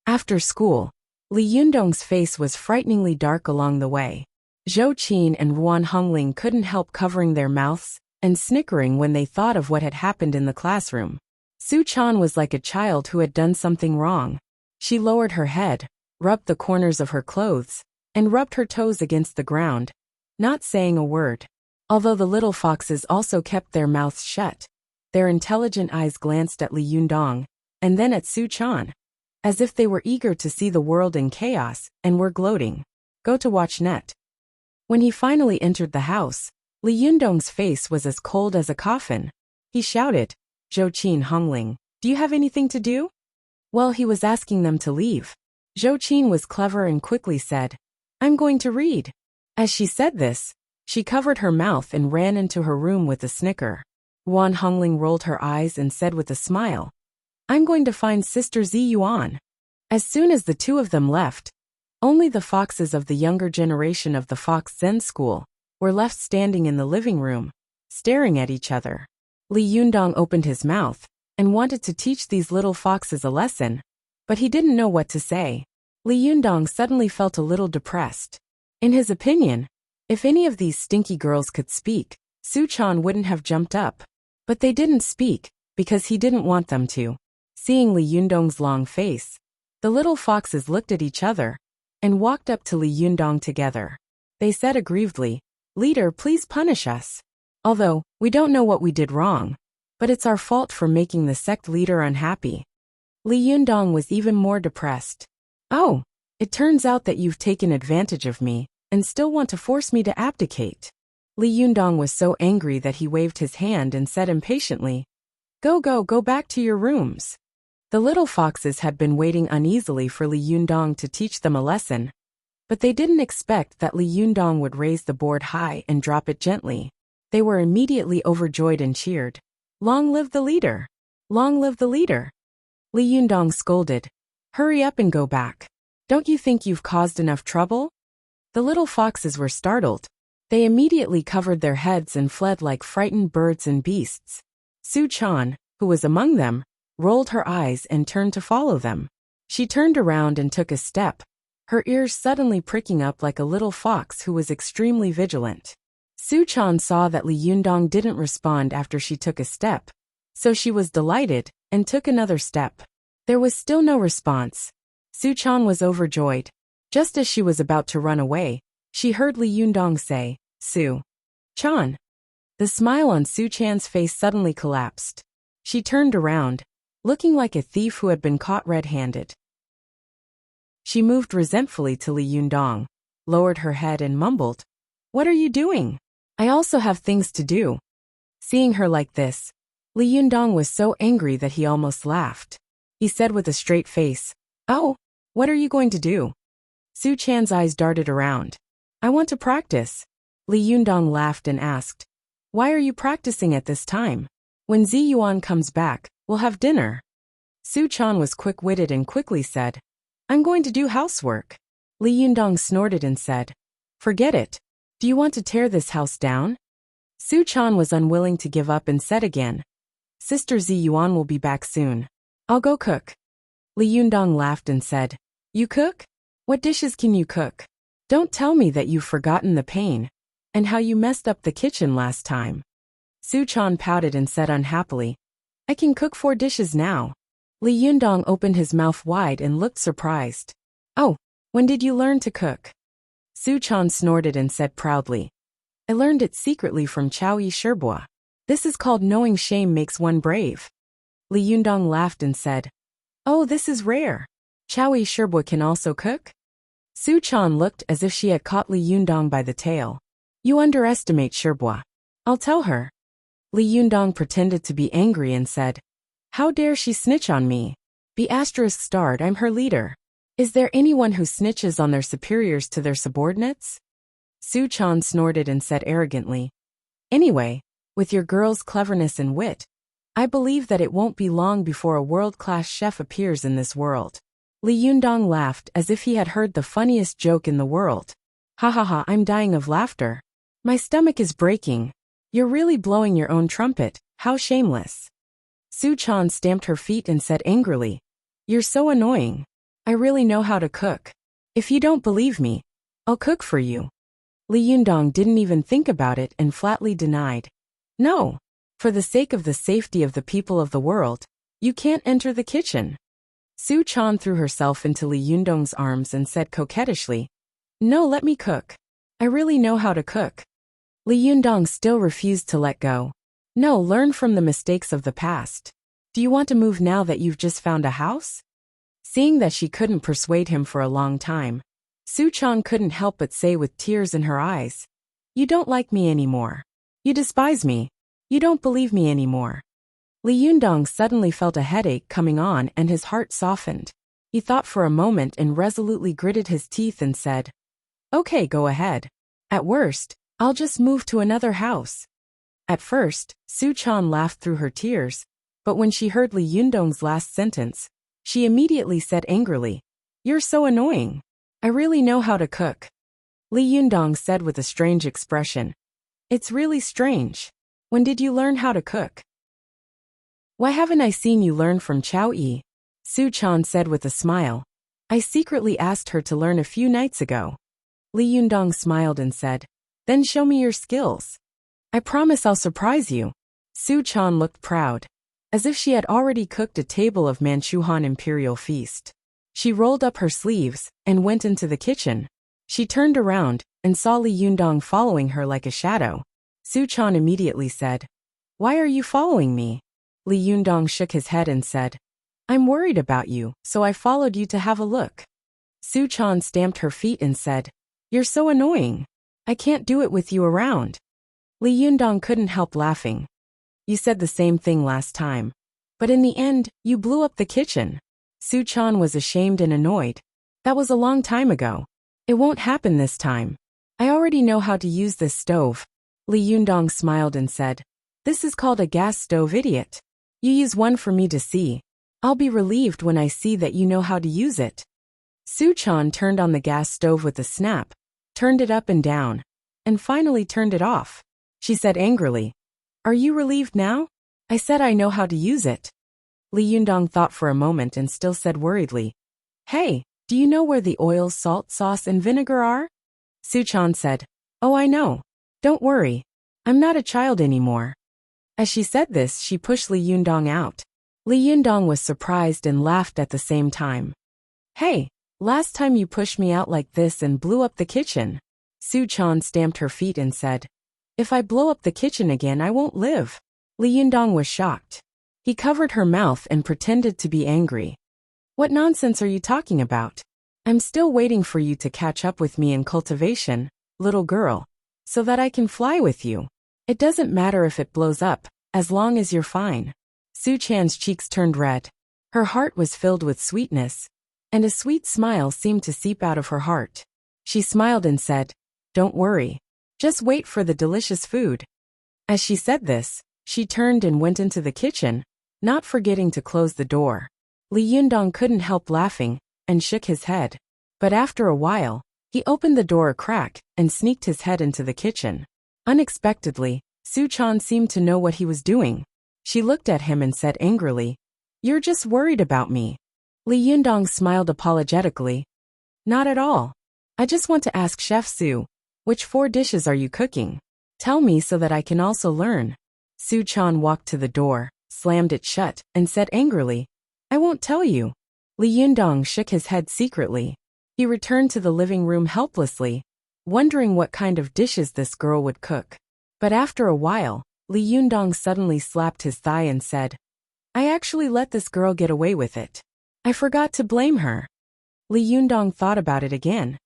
Speaker 1: After school, Li Yundong's face was frighteningly dark along the way. Zhou Qin and Ruan Hongling couldn't help covering their mouths and snickering when they thought of what had happened in the classroom. Su Chan was like a child who had done something wrong. She lowered her head, rubbed the corners of her clothes, and rubbed her toes against the ground, not saying a word. Although the little foxes also kept their mouths shut, their intelligent eyes glanced at Li Yundong, and then at Su Chan, as if they were eager to see the world in chaos and were gloating. Go to watch net. When he finally entered the house, Li Yundong's face was as cold as a coffin. He shouted, "Zhou Qin Hongling, do you have anything to do?" Well, he was asking them to leave. Zhou Qin was clever and quickly said, "I'm going to read." As she said this, she covered her mouth and ran into her room with a snicker. Ruan Hongling rolled her eyes and said with a smile, "I'm going to find Sister Zi Yuan." As soon as the two of them left, only the foxes of the younger generation of the Fox Zen school were left standing in the living room, staring at each other. Li Yundong opened his mouth and wanted to teach these little foxes a lesson, but he didn't know what to say. Li Yundong suddenly felt a little depressed. In his opinion, if any of these stinky girls could speak, Su Chan wouldn't have jumped up. But they didn't speak, because he didn't want them to. Seeing Li Yundong's long face, the little foxes looked at each other and walked up to Li Yundong together. They said aggrievedly, "Leader, please punish us. Although, we don't know what we did wrong, but it's our fault for making the sect leader unhappy." Li Yundong was even more depressed. "Oh, it turns out that you've taken advantage of me and still want to force me to abdicate." Li Yundong was so angry that he waved his hand and said impatiently, Go back to your rooms." The little foxes had been waiting uneasily for Li Yundong to teach them a lesson, but they didn't expect that Li Yundong would raise the board high and drop it gently. They were immediately overjoyed and cheered. "Long live the leader! Long live the leader!" Li Yundong scolded, "Hurry up and go back. Don't you think you've caused enough trouble?" The little foxes were startled. They immediately covered their heads and fled like frightened birds and beasts. Su Chan, who was among them, rolled her eyes and turned to follow them. She turned around and took a step, her ears suddenly pricking up like a little fox who was extremely vigilant. Su Chan saw that Li Yundong didn't respond after she took a step, so she was delighted and took another step. There was still no response. Su Chan was overjoyed. Just as she was about to run away, she heard Li Yundong say, "Su Chan." The smile on Su Chan's face suddenly collapsed. She turned around, looking like a thief who had been caught red-handed. She moved resentfully to Li Yundong, lowered her head and mumbled, "What are you doing? I also have things to do." Seeing her like this, Li Yundong was so angry that he almost laughed. He said with a straight face, "Oh, what are you going to do?" Su Chan's eyes darted around. "I want to practice." Li Yundong laughed and asked, "Why are you practicing at this time? When Zi Yuan comes back, we'll have dinner." Su Chan was quick-witted and quickly said, "I'm going to do housework." Li Yundong snorted and said, "Forget it. Do you want to tear this house down?" Su Chan was unwilling to give up and said again, "Sister Zi Yuan will be back soon. I'll go cook." Li Yundong laughed and said, "You cook? What dishes can you cook? Don't tell me that you've forgotten the pain and how you messed up the kitchen last time." Su Chan pouted and said unhappily, "I can cook 4 dishes now." Li Yundong opened his mouth wide and looked surprised. "Oh, when did you learn to cook?" Su Chan snorted and said proudly, "I learned it secretly from Chow Yi Sherbois." This is called knowing shame makes one brave. Li Yundong laughed and said, "Oh, this is rare. Chowie Sherbua can also cook?" Su Chan looked as if she had caught Li Yundong by the tail. "You underestimate Sherbua. I'll tell her." Li Yundong pretended to be angry and said, "How dare she snitch on me? Be ****, I'm her leader. Is there anyone who snitches on their superiors to their subordinates?" Su Chan snorted and said arrogantly, "Anyway, with your girl's cleverness and wit, I believe that it won't be long before a world-class chef appears in this world." Li Yundong laughed as if he had heard the funniest joke in the world. "Ha ha ha, I'm dying of laughter. My stomach is breaking. You're really blowing your own trumpet, how shameless." Su Chan stamped her feet and said angrily, "You're so annoying. I really know how to cook. If you don't believe me, I'll cook for you." Li Yundong didn't even think about it and flatly denied, "No. For the sake of the safety of the people of the world, you can't enter the kitchen." Su Chan threw herself into Li Yundong's arms and said coquettishly, "No, let me cook. I really know how to cook." Li Yundong still refused to let go. "No, learn from the mistakes of the past. Do you want to move now that you've just found a house?" Seeing that she couldn't persuade him for a long time, Su Chan couldn't help but say with tears in her eyes, "You don't like me anymore. You despise me. You don't believe me anymore." Li Yundong suddenly felt a headache coming on and his heart softened. He thought for a moment and resolutely gritted his teeth and said, "Okay, go ahead. At worst, I'll just move to another house." At first, Su Chan laughed through her tears, but when she heard Li Yundong's last sentence, she immediately said angrily, "You're so annoying. I really know how to cook." Li Yundong said with a strange expression, "It's really strange. When did you learn how to cook?" "Why haven't I seen you learn from Chow Yi?" Su Chan said with a smile. "I secretly asked her to learn a few nights ago." Li Yundong smiled and said, "Then show me your skills. I promise I'll surprise you." Su Chan looked proud, as if she had already cooked a table of Manchuhan imperial feast. She rolled up her sleeves and went into the kitchen. She turned around and saw Li Yundong following her like a shadow. Su Chan immediately said, "Why are you following me?" Li Yundong shook his head and said, "I'm worried about you, so I followed you to have a look." Su Chan stamped her feet and said, "You're so annoying. I can't do it with you around." Li Yundong couldn't help laughing. "You said the same thing last time. But in the end, you blew up the kitchen." Su Chan was ashamed and annoyed. "That was a long time ago. It won't happen this time. I already know how to use this stove." Li Yundong smiled and said, "This is called a gas stove, idiot. You use one for me to see. I'll be relieved when I see that you know how to use it." Su Chan turned on the gas stove with a snap, turned it up and down, and finally turned it off. She said angrily, "Are you relieved now? I said I know how to use it." Li Yundong thought for a moment and still said worriedly, "Hey, do you know where the oil, salt, sauce, and vinegar are?" Su Chan said, "Oh, I know. Don't worry. I'm not a child anymore." As she said this, she pushed Li Yundong out. Li Yundong was surprised and laughed at the same time. "Hey, last time you pushed me out like this and blew up the kitchen." Su Chan stamped her feet and said, "If I blow up the kitchen again, I won't live." Li Yundong was shocked. He covered her mouth and pretended to be angry. "What nonsense are you talking about? I'm still waiting for you to catch up with me in cultivation, little girl, so that I can fly with you. It doesn't matter if it blows up, as long as you're fine." Su Chan's cheeks turned red. Her heart was filled with sweetness, and a sweet smile seemed to seep out of her heart. She smiled and said, "Don't worry. Just wait for the delicious food." As she said this, she turned and went into the kitchen, not forgetting to close the door. Li Yundong couldn't help laughing and shook his head. But after a while, he opened the door a crack and sneaked his head into the kitchen. Unexpectedly, Su Chan seemed to know what he was doing. She looked at him and said angrily, "You're just worried about me." Li Yundong smiled apologetically. "Not at all. I just want to ask Chef Su, which 4 dishes are you cooking? Tell me so that I can also learn." Su Chan walked to the door, slammed it shut, and said angrily, "I won't tell you." Li Yundong shook his head secretly. He returned to the living room helplessly, wondering what kind of dishes this girl would cook. But after a while, Li Yundong suddenly slapped his thigh and said, I actually let this girl get away with it. I forgot to blame her. Li Yundong thought about it again.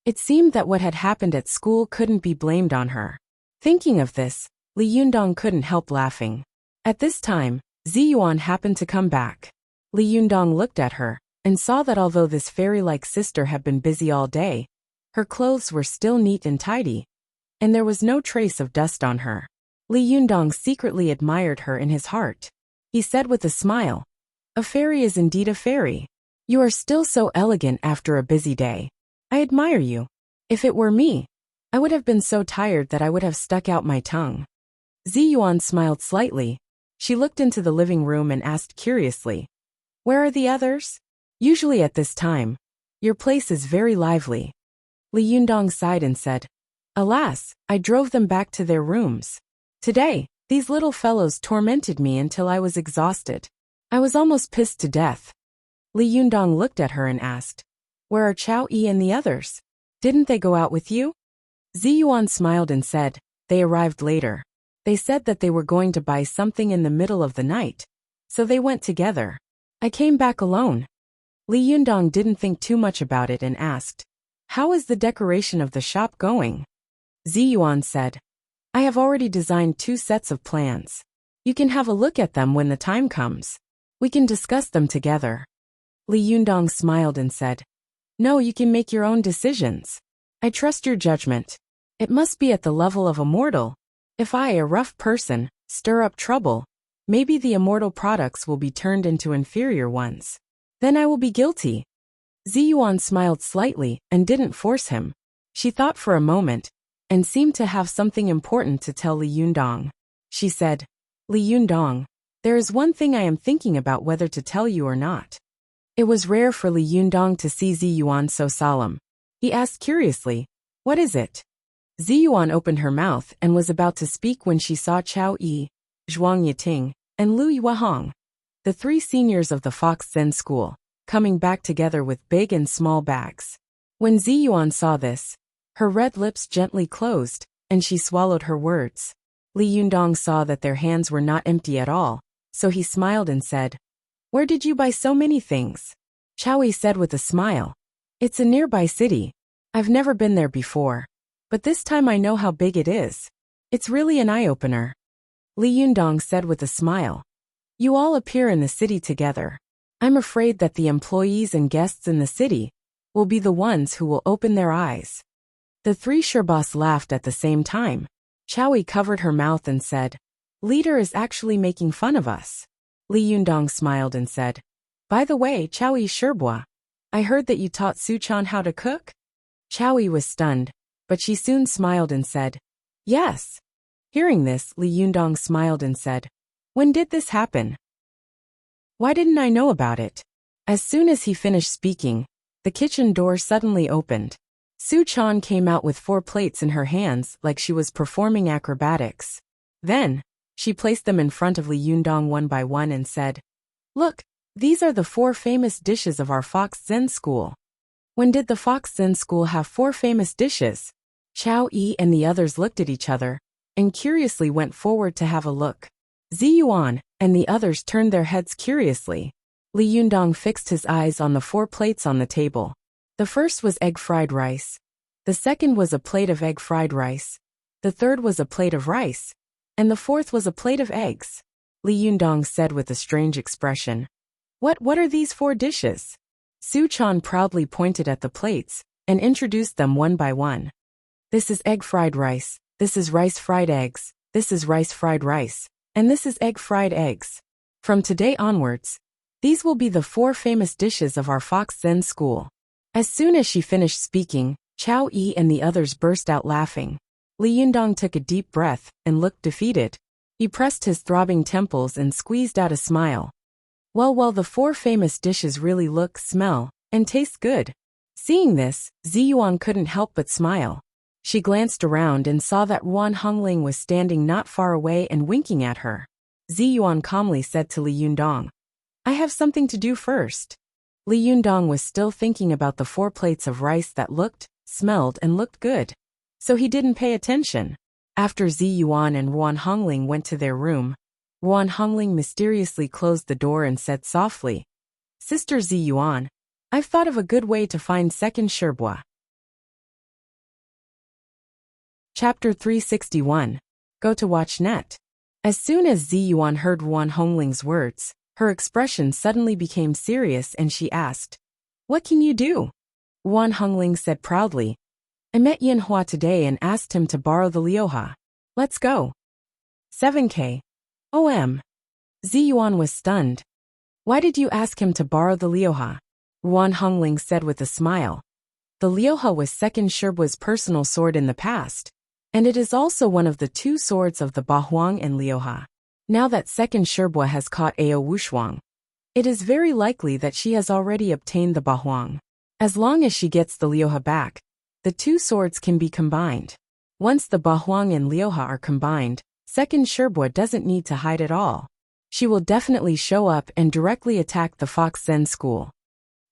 Speaker 1: It seemed that what had happened at school couldn't be blamed on her. Thinking of this, Li Yundong couldn't help laughing. At this time, Ziyuan happened to come back. Li Yundong looked at her and saw that although this fairy-like sister had been busy all day, her clothes were still neat and tidy, and there was no trace of dust on her. Li Yundong secretly admired her in his heart. He said with a smile, A fairy is indeed a fairy. You are still so elegant after a busy day. I admire you. If it were me, I would have been so tired that I would have stuck out my tongue. Ziyuan smiled slightly. She looked into the living room and asked curiously, Where are the others? Usually at this time, your place is very lively. Li Yundong sighed and said, Alas, I drove them back to their rooms. Today, these little fellows tormented me until I was exhausted. I was almost pissed to death. Li Yundong looked at her and asked, Where are Chao Yi and the others? Didn't they go out with you? Ziyuan smiled and said, They arrived later. They said that they were going to buy something in the middle of the night, so they went together. I came back alone. Li Yundong didn't think too much about it and asked, How is the decoration of the shop going? Ziyuan said, I have already designed 2 sets of plans. You can have a look at them when the time comes. We can discuss them together. Li Yundong smiled and said, No, you can make your own decisions. I trust your judgment. It must be at the level of a mortal. If I, a rough person, stir up trouble, maybe the immortal products will be turned into inferior ones. Then I will be guilty. Ziyuan smiled slightly and didn't force him. She thought for a moment and seemed to have something important to tell Li Yundong. She said, Li Yundong, there is one thing I am thinking about whether to tell you or not. It was rare for Li Yundong to see Ziyuan so solemn. He asked curiously, What is it? Ziyuan opened her mouth and was about to speak when she saw Chao Yi, Zhuang Yiting, and Lu Yuehong, the 3 seniors of the Fox Zen School, coming back together with big and small bags. When Ziyuan saw this, her red lips gently closed, and she swallowed her words. Li Yundong saw that their hands were not empty at all, so he smiled and said, Where did you buy so many things? Chao Yi said with a smile, It's a nearby city. I've never been there before. But this time I know how big it is. It's really an eye-opener. Li Yundong said with a smile, You all appear in the city together. I'm afraid that the employees and guests in the city will be the ones who will open their eyes. The 3 Sherbas laughed at the same time. Chao Yi covered her mouth and said, Leader is actually making fun of us. Li Yundong smiled and said, By the way, Chao Yi Sherbua, I heard that you taught Suchan how to cook? Chao Yi was stunned, but she soon smiled and said, Yes. Hearing this, Li Yundong smiled and said, When did this happen? Why didn't I know about it? As soon as he finished speaking, the kitchen door suddenly opened. Suchan came out with 4 plates in her hands like she was performing acrobatics. Then, she placed them in front of Li Yundong one by one and said, Look, these are the 4 famous dishes of our Fox Zen School. When did the Fox Zen School have 4 famous dishes? Chao Yi and the others looked at each other and curiously went forward to have a look. Ziyuan and the others turned their heads curiously. Li Yundong fixed his eyes on the 4 plates on the table. The first was egg fried rice. The second was a plate of egg fried rice. The third was a plate of rice. And the fourth was a plate of eggs. Li Yundong said with a strange expression, What are these 4 dishes? Suchan proudly pointed at the plates and introduced them one by one. This is egg fried rice, this is rice fried eggs, this is rice fried rice, and this is egg fried eggs. From today onwards, these will be the 4 famous dishes of our Fox Zen School. As soon as she finished speaking, Chao Yi and the others burst out laughing. Li Yundong took a deep breath and looked defeated. He pressed his throbbing temples and squeezed out a smile. Well, the 4 famous dishes really look, smell, and taste good. Seeing this, Ziyuan couldn't help but smile. She glanced around and saw that Wan Hongling was standing not far away and winking at her. Ziyuan calmly said to Li Yundong, I have something to do first. Li Yundong was still thinking about the 4 plates of rice that looked, smelled, and looked good. So he didn't pay attention. After Zi Yuan and Ruan Hongling went to their room, Ruan Hongling mysteriously closed the door and said softly, "Sister Zi Yuan, I've thought of a good way to find second Sherbua." Chapter 361. Go to watch net. As soon as Zi Yuan heard Ruan Hongling's words, her expression suddenly became serious and she asked, "What can you do?" Ruan Hongling said proudly, "I met Yin Hua today and asked him to borrow the Liuha. Let's go." 7K. OM. Zi Yuan was stunned. "Why did you ask him to borrow the Liuha?" Ruan Hongling said with a smile. The Liuha was second Sherbua's personal sword in the past, and it is also one of the two swords of the Bahuang and Liuha. Now that second Sherbua has caught Ao Wushuang, it is very likely that she has already obtained the Bahuang. As long as she gets the Liuha back, the two swords can be combined. Once the Bahuang and Liuha are combined, second Sherbua doesn't need to hide at all. She will definitely show up and directly attack the Fox Zen school.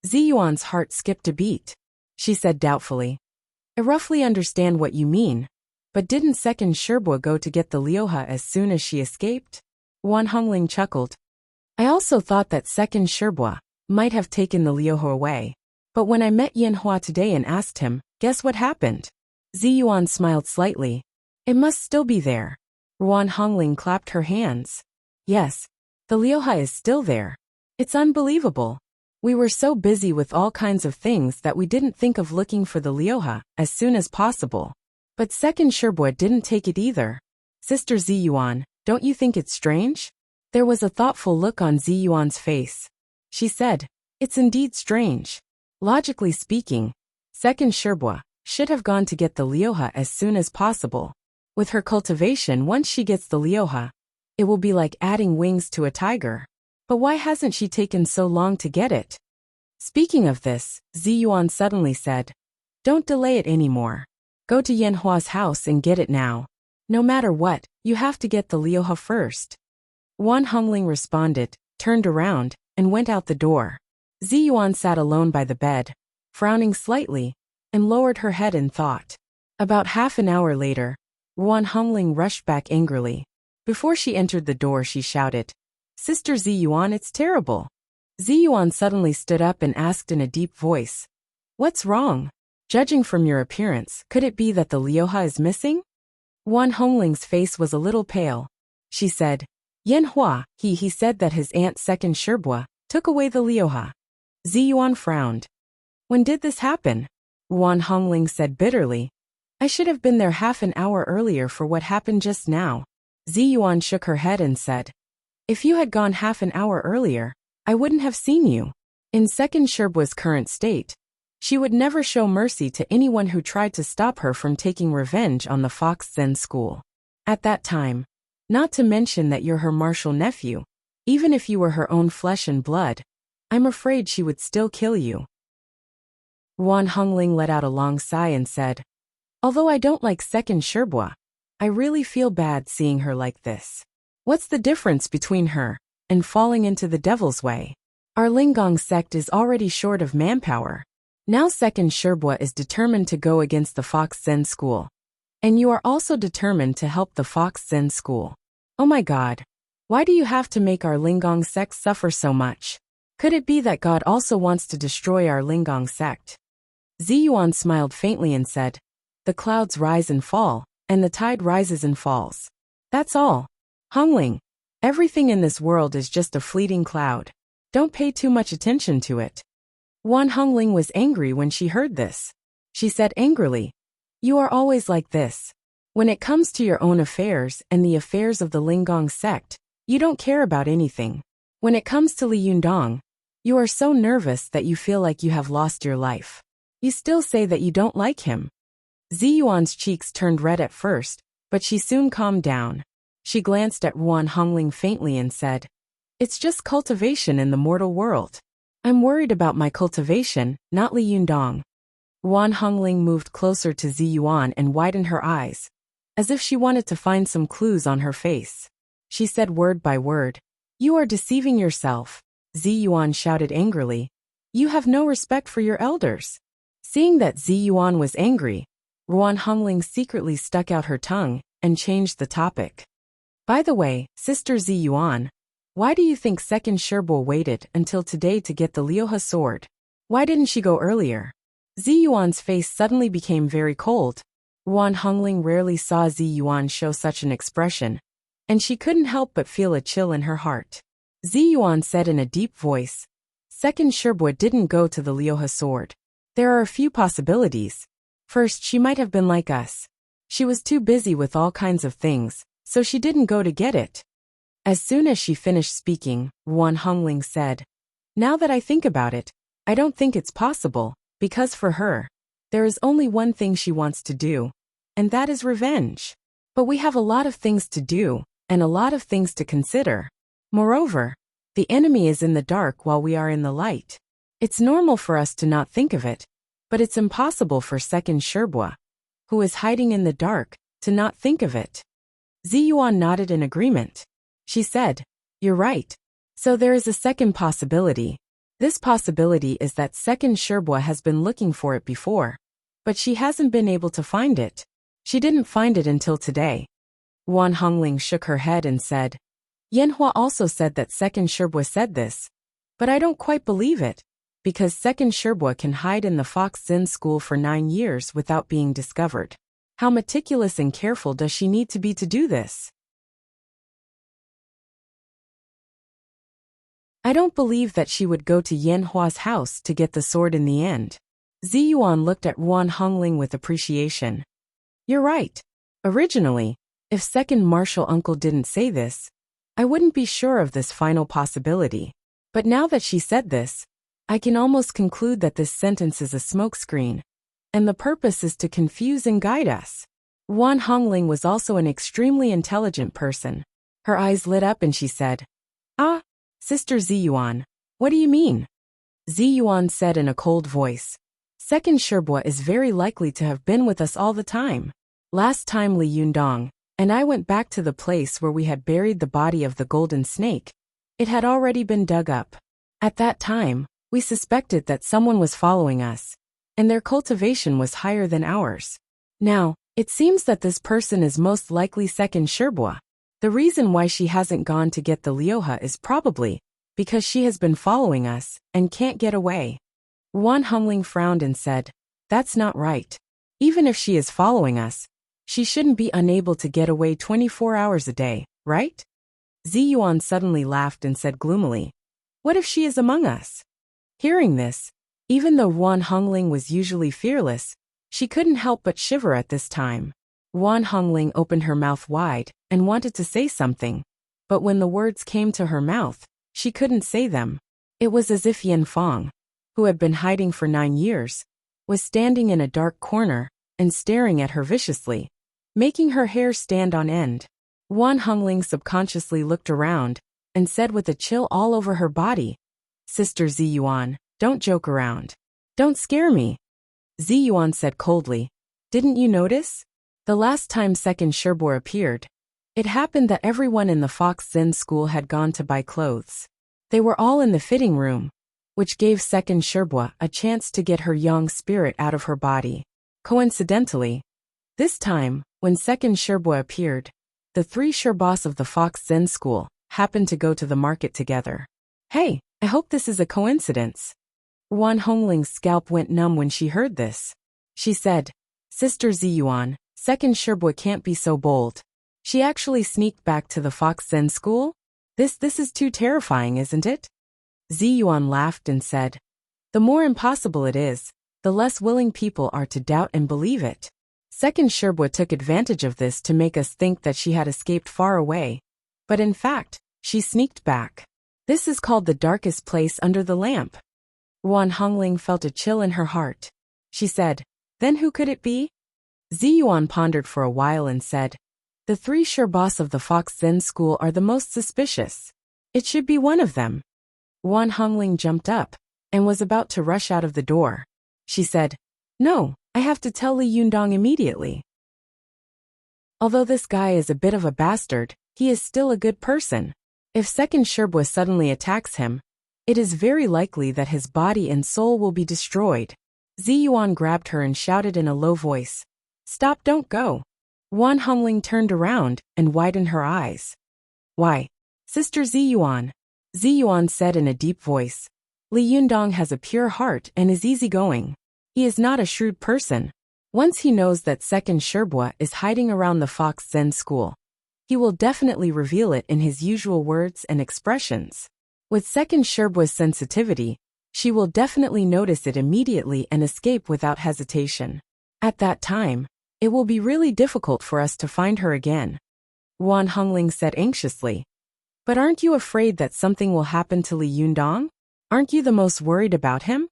Speaker 1: Zi Yuan's heart skipped a beat. She said doubtfully, "I roughly understand what you mean, but didn't second Sherbua go to get the Liuha as soon as she escaped?" Ruan Hongling chuckled. "I also thought that second Sherbua might have taken the Liuha away. But when I met Yin Hua today and asked him, guess what happened?" Zi Yuan smiled slightly. "It must still be there." Ruan Hongling clapped her hands. "Yes, the Liuha is still there. It's unbelievable. We were so busy with all kinds of things that we didn't think of looking for the Liuha as soon as possible. But second Sherbua didn't take it either. Sister Zi Yuan, don't you think it's strange?" There was a thoughtful look on Zi Yuan's face. She said, "It's indeed strange. Logically speaking, second Sherbua should have gone to get the Liuha as soon as possible. With her cultivation, once she gets the Liuha, it will be like adding wings to a tiger. But why hasn't she taken so long to get it?" Speaking of this, Zi Yuan suddenly said, "Don't delay it anymore. Go to Yin Hua's house and get it now. No matter what, you have to get the Liuha first." Ruan Hongling responded, turned around, and went out the door. Zi Yuan sat alone by the bed, frowning slightly, and lowered her head in thought. About half an hour later, Ruan Hongling rushed back angrily. Before she entered the door, she shouted, "Sister Zi Yuan, it's terrible." Zi Yuan suddenly stood up and asked in a deep voice, "What's wrong? Judging from your appearance, could it be that the Liuha is missing?" Ruan Hongling's face was a little pale. She said, "Yin Hua, he said that his aunt second Sherbua took away the Liuha." Zi Yuan frowned. "When did this happen?" Ruan Hongling said bitterly, "I should have been there half an hour earlier for what happened just now." Zi Yuan shook her head and said, "If you had gone half an hour earlier, I wouldn't have seen you." In second Sherbua's current state, she would never show mercy to anyone who tried to stop her from taking revenge on the Fox Zen school. At that time, not to mention that you're her martial nephew, even if you were her own flesh and blood, I'm afraid she would still kill you. Ruan Hongling let out a long sigh and said, "Although I don't like second Sherbua, I really feel bad seeing her like this. What's the difference between her and falling into the devil's way? Our Lingong sect is already short of manpower. Now second Sherbua is determined to go against the Fox Zen school. And you are also determined to help the Fox Zen school. Oh my God. Why do you have to make our Lingong sect suffer so much? Could it be that God also wants to destroy our Lingong sect?" Zi Yuan smiled faintly and said, "The clouds rise and fall, and the tide rises and falls. That's all. Hongling, everything in this world is just a fleeting cloud. Don't pay too much attention to it." Ruan Hongling was angry when she heard this. She said angrily, "You are always like this. When it comes to your own affairs and the affairs of the Lingong sect, you don't care about anything. When it comes to Li Yundong, you are so nervous that you feel like you have lost your life. You still say that you don't like him." Zi Yuan's cheeks turned red at first, but she soon calmed down. She glanced at Ruan Hongling faintly and said, "It's just cultivation in the mortal world. I'm worried about my cultivation, not Li Yundong." Ruan Hongling moved closer to Zi Yuan and widened her eyes, as if she wanted to find some clues on her face. She said word by word, "You are deceiving yourself." Zi Yuan shouted angrily, "You have no respect for your elders." Seeing that Zi Yuan was angry, Ruan Hongling secretly stuck out her tongue and changed the topic. By the way, Sister Zi Yuan, why do you think second Sherbo waited until today to get the Liuha sword? Why didn't she go earlier? Zi Yuan's face suddenly became very cold. Wan Hongling rarely saw Zi Yuan show such an expression, and she couldn't help but feel a chill in her heart. Zi Yuan said in a deep voice, second Sherbo didn't go to the Liuha sword. There are a few possibilities. First, she might have been like us. She was too busy with all kinds of things, so she didn't go to get it. As soon as she finished speaking, Wan Hongling said, now that I think about it, I don't think it's possible, because for her, there is only one thing she wants to do, and that is revenge. But we have a lot of things to do, and a lot of things to consider. Moreover, the enemy is in the dark while we are in the light. It's normal for us to not think of it, but it's impossible for second Sherbo, who is hiding in the dark, to not think of it. Zi Yuan nodded in agreement. She said, you're right. So there is a second possibility. This possibility is that second Sherbo has been looking for it before, but she hasn't been able to find it. She didn't find it until today. Wan Hongling shook her head and said, Yanhua also said that second Sherbo said this, but I don't quite believe it, because second Sherbo can hide in the Fox Zen school for 9 years without being discovered. How meticulous and careful does she need to be to do this? I don't believe that she would go to Yanhua's house to get the sword in the end. Zi Yuan looked at Wan Hongling with appreciation. You're right. Originally, if second Marshal Uncle didn't say this, I wouldn't be sure of this final possibility. But now that she said this, I can almost conclude that this sentence is a smokescreen, and the purpose is to confuse and guide us. Wan Hongling was also an extremely intelligent person. Her eyes lit up and she said, Ah, Sister Zi Yuan, what do you mean? Zi Yuan said in a cold voice, second Sherbo is very likely to have been with us all the time. Last time Li Yundong and I went back to the place where we had buried the body of the golden snake. It had already been dug up. At that time, we suspected that someone was following us, and their cultivation was higher than ours. Now, it seems that this person is most likely second Sherbo. The reason why she hasn't gone to get the Liuha is probably because she has been following us and can't get away. Wan Hongling frowned and said, that's not right. Even if she is following us, she shouldn't be unable to get away 24 hours a day, right? Zi Yuan suddenly laughed and said gloomily, what if she is among us? Hearing this, even though Wan Hongling was usually fearless, she couldn't help but shiver at this time. Wan Hongling opened her mouth wide and wanted to say something, but when the words came to her mouth, she couldn't say them. It was as if Yan Fong, who had been hiding for 9 years, was standing in a dark corner and staring at her viciously, making her hair stand on end. Wan Hongling subconsciously looked around and said with a chill all over her body, Sister Zi Yuan, don't joke around. Don't scare me. Zi Yuan said coldly, didn't you notice? The last time second Sherbo appeared, it happened that everyone in the Fox Zen school had gone to buy clothes. They were all in the fitting room, which gave second Sherbo a chance to get her young spirit out of her body. Coincidentally, this time, when second Sherbo appeared, the 3 Sherbos of the Fox Zen school happened to go to the market together. Hey, I hope this is a coincidence. Wan Hongling's scalp went numb when she heard this. She said, Sister Zi Yuan, second Sherbo can't be so bold. She actually sneaked back to the Fox Zen school? This is too terrifying, isn't it? Zi Yuan laughed and said, the more impossible it is, the less willing people are to doubt and believe it. Second Sherbo took advantage of this to make us think that she had escaped far away, but in fact, she sneaked back. This is called the darkest place under the lamp. Wan Hongling felt a chill in her heart. She said, then who could it be? Zi Yuan pondered for a while and said, the 3 Sherbos of the Fox Zen school are the most suspicious. It should be one of them. Wan Hongling jumped up and was about to rush out of the door. She said, no, I have to tell Li Yundong immediately. Although this guy is a bit of a bastard, he is still a good person. If second Sherbo suddenly attacks him, it is very likely that his body and soul will be destroyed. Zi Yuan grabbed her and shouted in a low voice, stop, don't go. Wan Hongling turned around and widened her eyes. Why, Sister Ziyuan, Ziyuan said in a deep voice. Li Yundong has a pure heart and is easygoing. He is not a shrewd person. Once he knows that Second Sherbua is hiding around the Fox Zen school, he will definitely reveal it in his usual words and expressions. With Second Sherbua's sensitivity, she will definitely notice it immediately and escape without hesitation. At that time, it will be really difficult for us to find her again. Wan Hongling said anxiously. But aren't you afraid that something will happen to Li Yundong? Aren't you the most worried about him?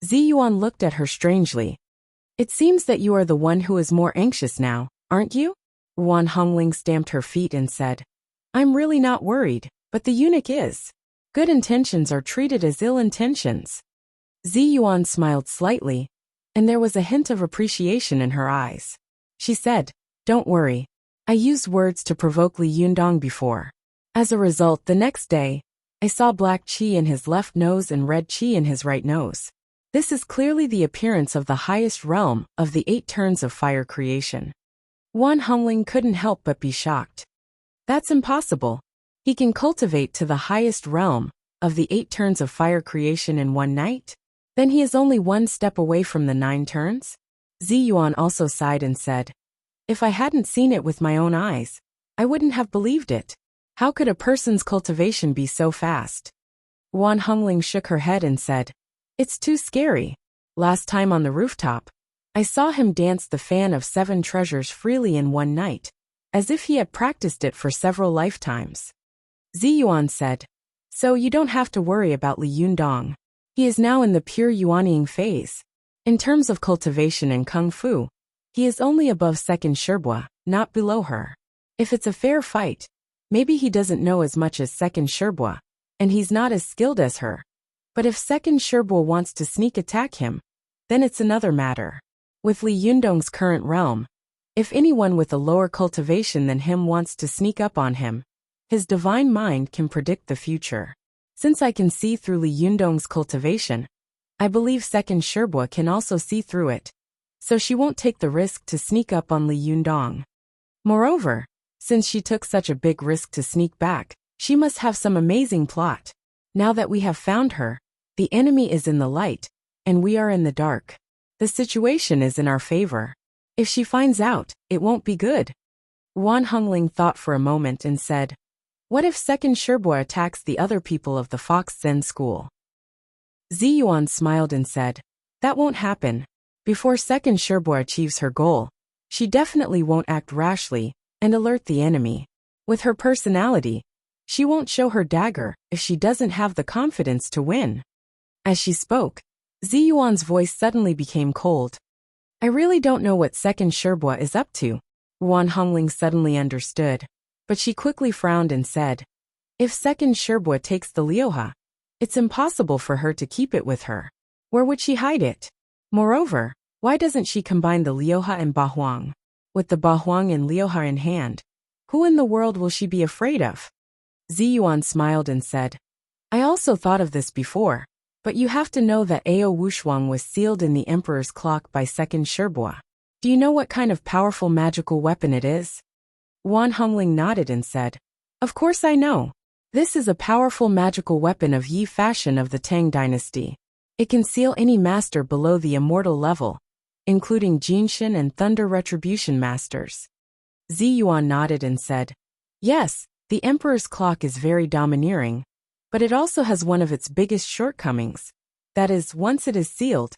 Speaker 1: Ziyuan looked at her strangely. It seems that you are the one who is more anxious now, aren't you? Wan Hongling stamped her feet and said, I'm really not worried, but the eunuch is. Good intentions are treated as ill intentions. Ziyuan smiled slightly, and there was a hint of appreciation in her eyes. She said, Don't worry. I used words to provoke Li Yundong before. As a result, the next day, I saw black qi in his left nose and red qi in his right nose. This is clearly the appearance of the highest realm of the 8 turns of fire creation. Wan Hongling couldn't help but be shocked. That's impossible. He can cultivate to the highest realm of the 8 turns of fire creation in one night? Then he is only 1 step away from the 9 turns? Ziyuan also sighed and said, If I hadn't seen it with my own eyes, I wouldn't have believed it. How could a person's cultivation be so fast? Wan Hongling shook her head and said, It's too scary. Last time on the rooftop, I saw him dance the fan of 7 treasures freely in one night, as if he had practiced it for several lifetimes. Ziyuan said, So you don't have to worry about Li Yundong. He is now in the pure Yuanying phase. In terms of cultivation and kung fu, he is only above Second Sherbua, not below her. If it's a fair fight, maybe he doesn't know as much as Second Sherbua, and he's not as skilled as her. But if Second Sherbua wants to sneak attack him, then it's another matter. With Li Yundong's current realm, if anyone with a lower cultivation than him wants to sneak up on him, his divine mind can predict the future. Since I can see through Li Yundong's cultivation, I believe Second Sherbua can also see through it. So she won't take the risk to sneak up on Li Yundong. Moreover, since she took such a big risk to sneak back, she must have some amazing plot. Now that we have found her, the enemy is in the light, and we are in the dark. The situation is in our favor. If she finds out, it won't be good. Wan Hongling thought for a moment and said, What if Second Sherbua attacks the other people of the Fox Zen school? Ziyuan smiled and said, That won't happen. Before Second Sherbua achieves her goal, she definitely won't act rashly and alert the enemy. With her personality, she won't show her dagger if she doesn't have the confidence to win. As she spoke, Ziyuan's voice suddenly became cold. I really don't know what Second Sherbua is up to. Wan Hongling suddenly understood, but she quickly frowned and said, If Second Sherbua takes the Liuha, it's impossible for her to keep it with her. Where would she hide it? Moreover, why doesn't she combine the Liuha and Bahuang? With the Bahuang and Liuha in hand, who in the world will she be afraid of? Ziyuan smiled and said, I also thought of this before, but you have to know that Ao Wushuang was sealed in the Emperor's clock by Second Sherbua. Do you know what kind of powerful magical weapon it is? Wan Hongling nodded and said, Of course I know. This is a powerful magical weapon of Yi fashion of the Tang dynasty. It can seal any master below the immortal level, including Jinshin and Thunder Retribution masters. Ziyuan nodded and said, Yes, the Emperor's clock is very domineering, but it also has one of its biggest shortcomings. That is, once it is sealed,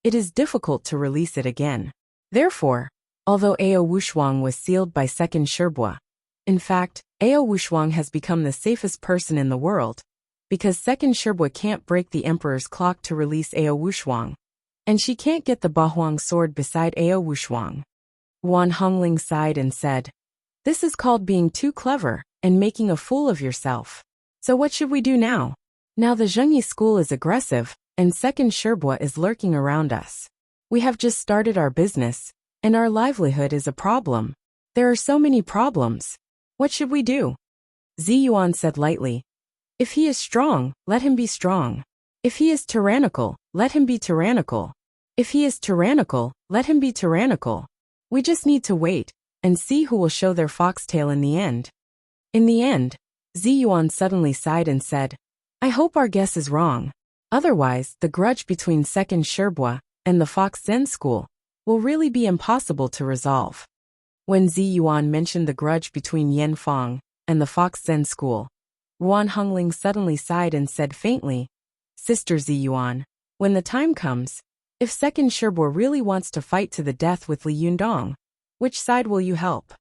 Speaker 1: it is difficult to release it again. Therefore, although Ao Wushuang was sealed by Second Sherbua, in fact, Ao Wushuang has become the safest person in the world, because Second Sherbua can't break the Emperor's clock to release Ao Wushuang, and she can't get the Bahuang sword beside Ao Wushuang. Wan Hongling sighed and said, This is called being too clever and making a fool of yourself. So what should we do now? Now the Zhengyi school is aggressive, and Second Sherbua is lurking around us. We have just started our business, and our livelihood is a problem. There are so many problems. What should we do? Ziyuan said lightly, If he is strong, let him be strong. If he is tyrannical, let him be tyrannical. If he is tyrannical, let him be tyrannical. We just need to wait, and see who will show their foxtail in the end. In the end, Ziyuan suddenly sighed and said, I hope our guess is wrong. Otherwise, the grudge between Second Sherbois and the Fox Zen School will really be impossible to resolve. When Ziyuan mentioned the grudge between Yan Fang and the Fox Zen School, Wan Hongling suddenly sighed and said faintly, Sister Ziyuan, when the time comes, if Second Sherbois really wants to fight to the death with Li Yundong, which side will you help?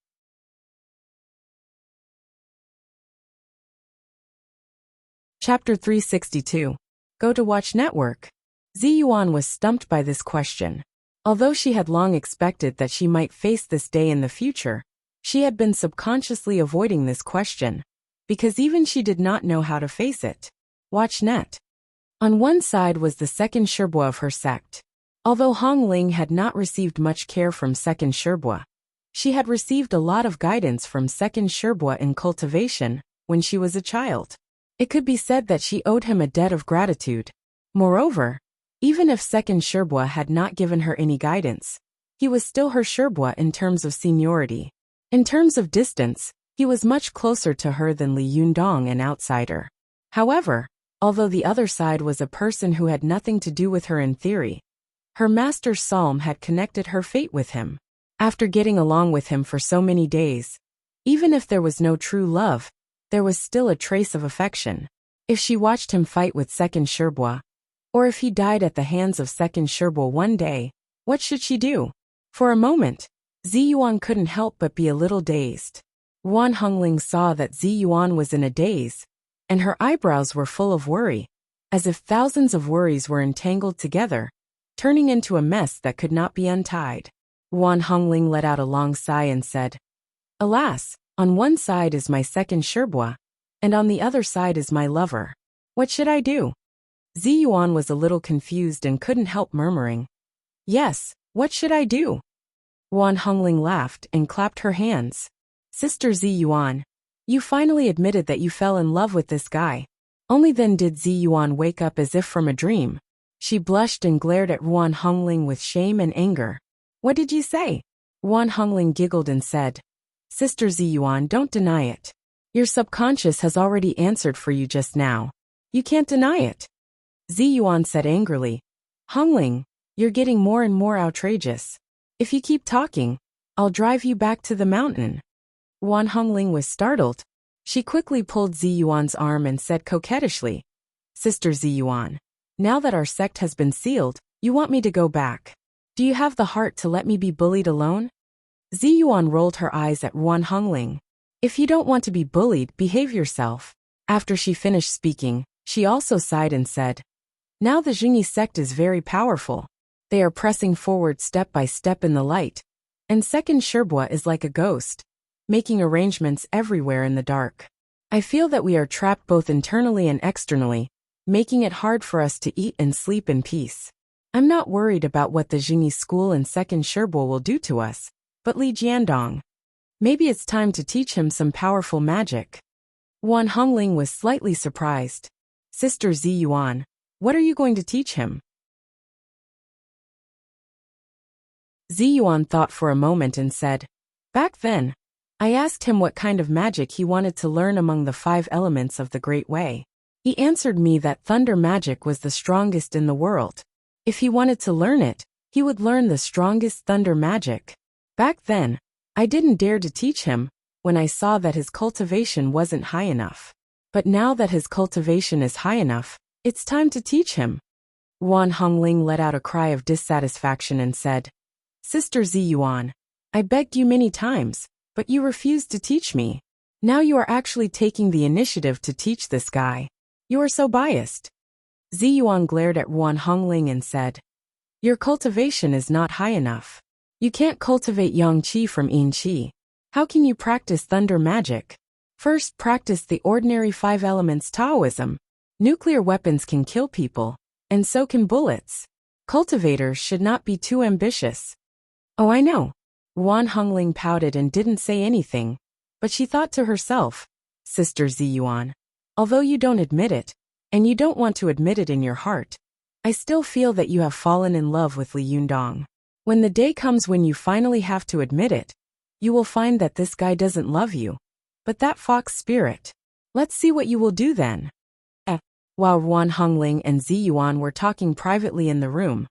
Speaker 1: Chapter 362. Go to Watch Network. Ziyuan was stumped by this question. Although she had long expected that she might face this day in the future, she had been subconsciously avoiding this question, because even she did not know how to face it. Watch Net. On one side was the Second Sherbois of her sect. Although Hong Ling had not received much care from Second Sherbois, she had received a lot of guidance from Second Sherbois in cultivation when she was a child. It could be said that she owed him a debt of gratitude. Moreover, even if Second Sherbois had not given her any guidance, he was still her Sherbois in terms of seniority. In terms of distance, he was much closer to her than Li Yundong, an outsider. However, although the other side was a person who had nothing to do with her in theory, her master's psalm had connected her fate with him. After getting along with him for so many days, even if there was no true love, there was still a trace of affection. If she watched him fight with Second Sherbois, or if he died at the hands of Second Sherbois one day, what should she do? For a moment, Ziyuan couldn't help but be a little dazed. Wan Hongling saw that Ziyuan was in a daze, and her eyebrows were full of worry, as if thousands of worries were entangled together, turning into a mess that could not be untied. Wan Hongling let out a long sigh and said, Alas, on one side is my Second Sherbois, and on the other side is my lover. What should I do? Ziyuan was a little confused and couldn't help murmuring, Yes, what should I do? Wan Hongling laughed and clapped her hands. Sister Ziyuan, you finally admitted that you fell in love with this guy. Only then did Ziyuan wake up as if from a dream. She blushed and glared at Wan Hongling with shame and anger. What did you say? Wan Hongling giggled and said, Sister Ziyuan, don't deny it. Your subconscious has already answered for you just now. You can't deny it. Ziyuan said angrily, Hongling, you're getting more and more outrageous. If you keep talking, I'll drive you back to the mountain. Wan Hongling was startled. She quickly pulled Ziyuan's arm and said coquettishly, Sister Ziyuan, now that our sect has been sealed, you want me to go back. Do you have the heart to let me be bullied alone? Ziyuan rolled her eyes at Wan Hongling. If you don't want to be bullied, behave yourself. After she finished speaking, she also sighed and said, Now the Jingyi sect is very powerful. They are pressing forward step by step in the light, and Second Sherbois is like a ghost, making arrangements everywhere in the dark. I feel that we are trapped both internally and externally, making it hard for us to eat and sleep in peace. I'm not worried about what the Jingyi school and Second Sherbois will do to us, but Li Jiandong. Maybe it's time to teach him some powerful magic. Wan Hongling was slightly surprised. Sister Ziyuan, what are you going to teach him? Ziyuan thought for a moment and said, Back then, I asked him what kind of magic he wanted to learn among the 5 elements of the Great Way. He answered me that thunder magic was the strongest in the world. If he wanted to learn it, he would learn the strongest thunder magic. Back then, I didn't dare to teach him, when I saw that his cultivation wasn't high enough. But now that his cultivation is high enough, it's time to teach him. Wan Hongling let out a cry of dissatisfaction and said, Sister Ziyuan, I begged you many times, but you refused to teach me. Now you are actually taking the initiative to teach this guy. You are so biased. Ziyuan glared at Wan Hongling and said, Your cultivation is not high enough. You can't cultivate yang qi from yin qi. How can you practice thunder magic? First, practice the ordinary 5 elements Taoism. Nuclear weapons can kill people, and so can bullets. Cultivators should not be too ambitious. Oh, I know. Wan Hongling pouted and didn't say anything, but she thought to herself, Sister Ziyuan, although you don't admit it, and you don't want to admit it in your heart, I still feel that you have fallen in love with Li Yundong. When the day comes when you finally have to admit it, you will find that this guy doesn't love you, but that fox spirit. Let's see what you will do then. While Ruan Hongling and Zi Yuan were talking privately in the room,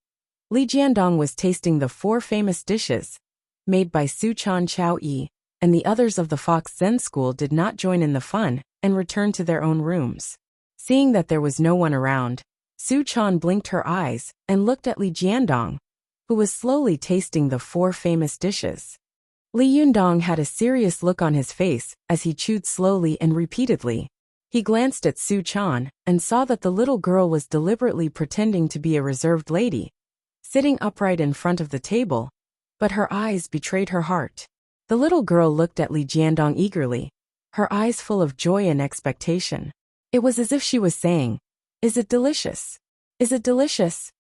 Speaker 1: Li Jiandong was tasting the 4 famous dishes made by Su Chan Chao Yi, and the others of the Fox Zen school did not join in the fun and returned to their own rooms. Seeing that there was no one around, Su Chan blinked her eyes and looked at Li Jiandong, who was slowly tasting the 4 famous dishes. Li Yundong had a serious look on his face as he chewed slowly and repeatedly. He glanced at Su Chan and saw that the little girl was deliberately pretending to be a reserved lady, sitting upright in front of the table, but her eyes betrayed her heart. The little girl looked at Li Jiandong eagerly, her eyes full of joy and expectation. It was as if she was saying, "Is it delicious? Is it delicious?"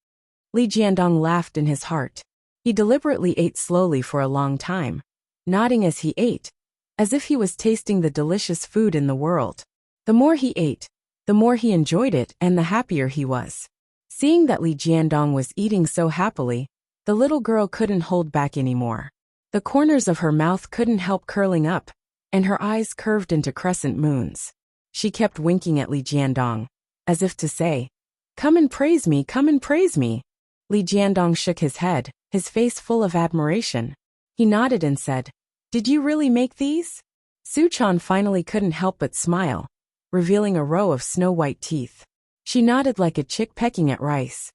Speaker 1: Li Jiandong laughed in his heart. He deliberately ate slowly for a long time, nodding as he ate, as if he was tasting the delicious food in the world. The more he ate, the more he enjoyed it and the happier he was. Seeing that Li Jiandong was eating so happily, the little girl couldn't hold back anymore. The corners of her mouth couldn't help curling up, and her eyes curved into crescent moons. She kept winking at Li Jiandong, as if to say, "Come and praise me, come and praise me." Li Jiandong shook his head, his face full of admiration. He nodded and said, "Did you really make these?" Su Chan finally couldn't help but smile, revealing a row of snow-white teeth. She nodded like a chick pecking at rice.